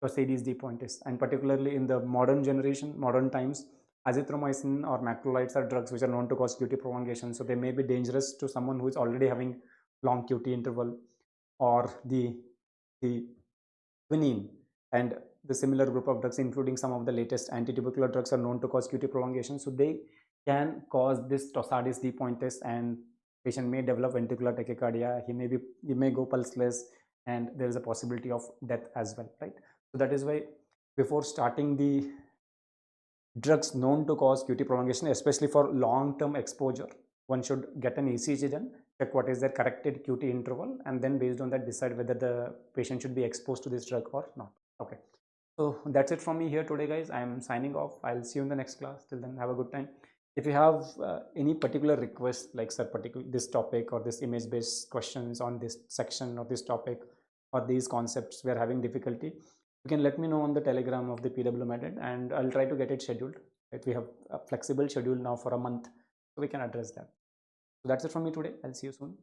Torsades de Pointes. And particularly in the modern generation, modern times, azithromycin or macrolides are drugs which are known to cause QT prolongation, so they may be dangerous to someone who is already having long QT interval, or the quinine and the similar group of drugs, including some of the latest anti-tubercular drugs, are known to cause QT prolongation. So they can cause this Torsades de Pointes, and patient may develop ventricular tachycardia. He may go pulseless, and there is a possibility of death as well, right? So that is why before starting the drugs known to cause QT prolongation, especially for long-term exposure, one should get an ECG done, check what is their corrected QT interval, and then based on that decide whether the patient should be exposed to this drug or not. Okay, so that's it from me here today, guys. I am signing off. I'll see you in the next class. Till then, have a good time. If you have any particular request, like sir, this topic or this image-based questions on this section or this topic or these concepts we are having difficulty, you can let me know on the Telegram of the PW MedEd, and I'll try to get it scheduled. Right? We have a flexible schedule now for a month, so we can address that. So that's it from me today. I'll see you soon.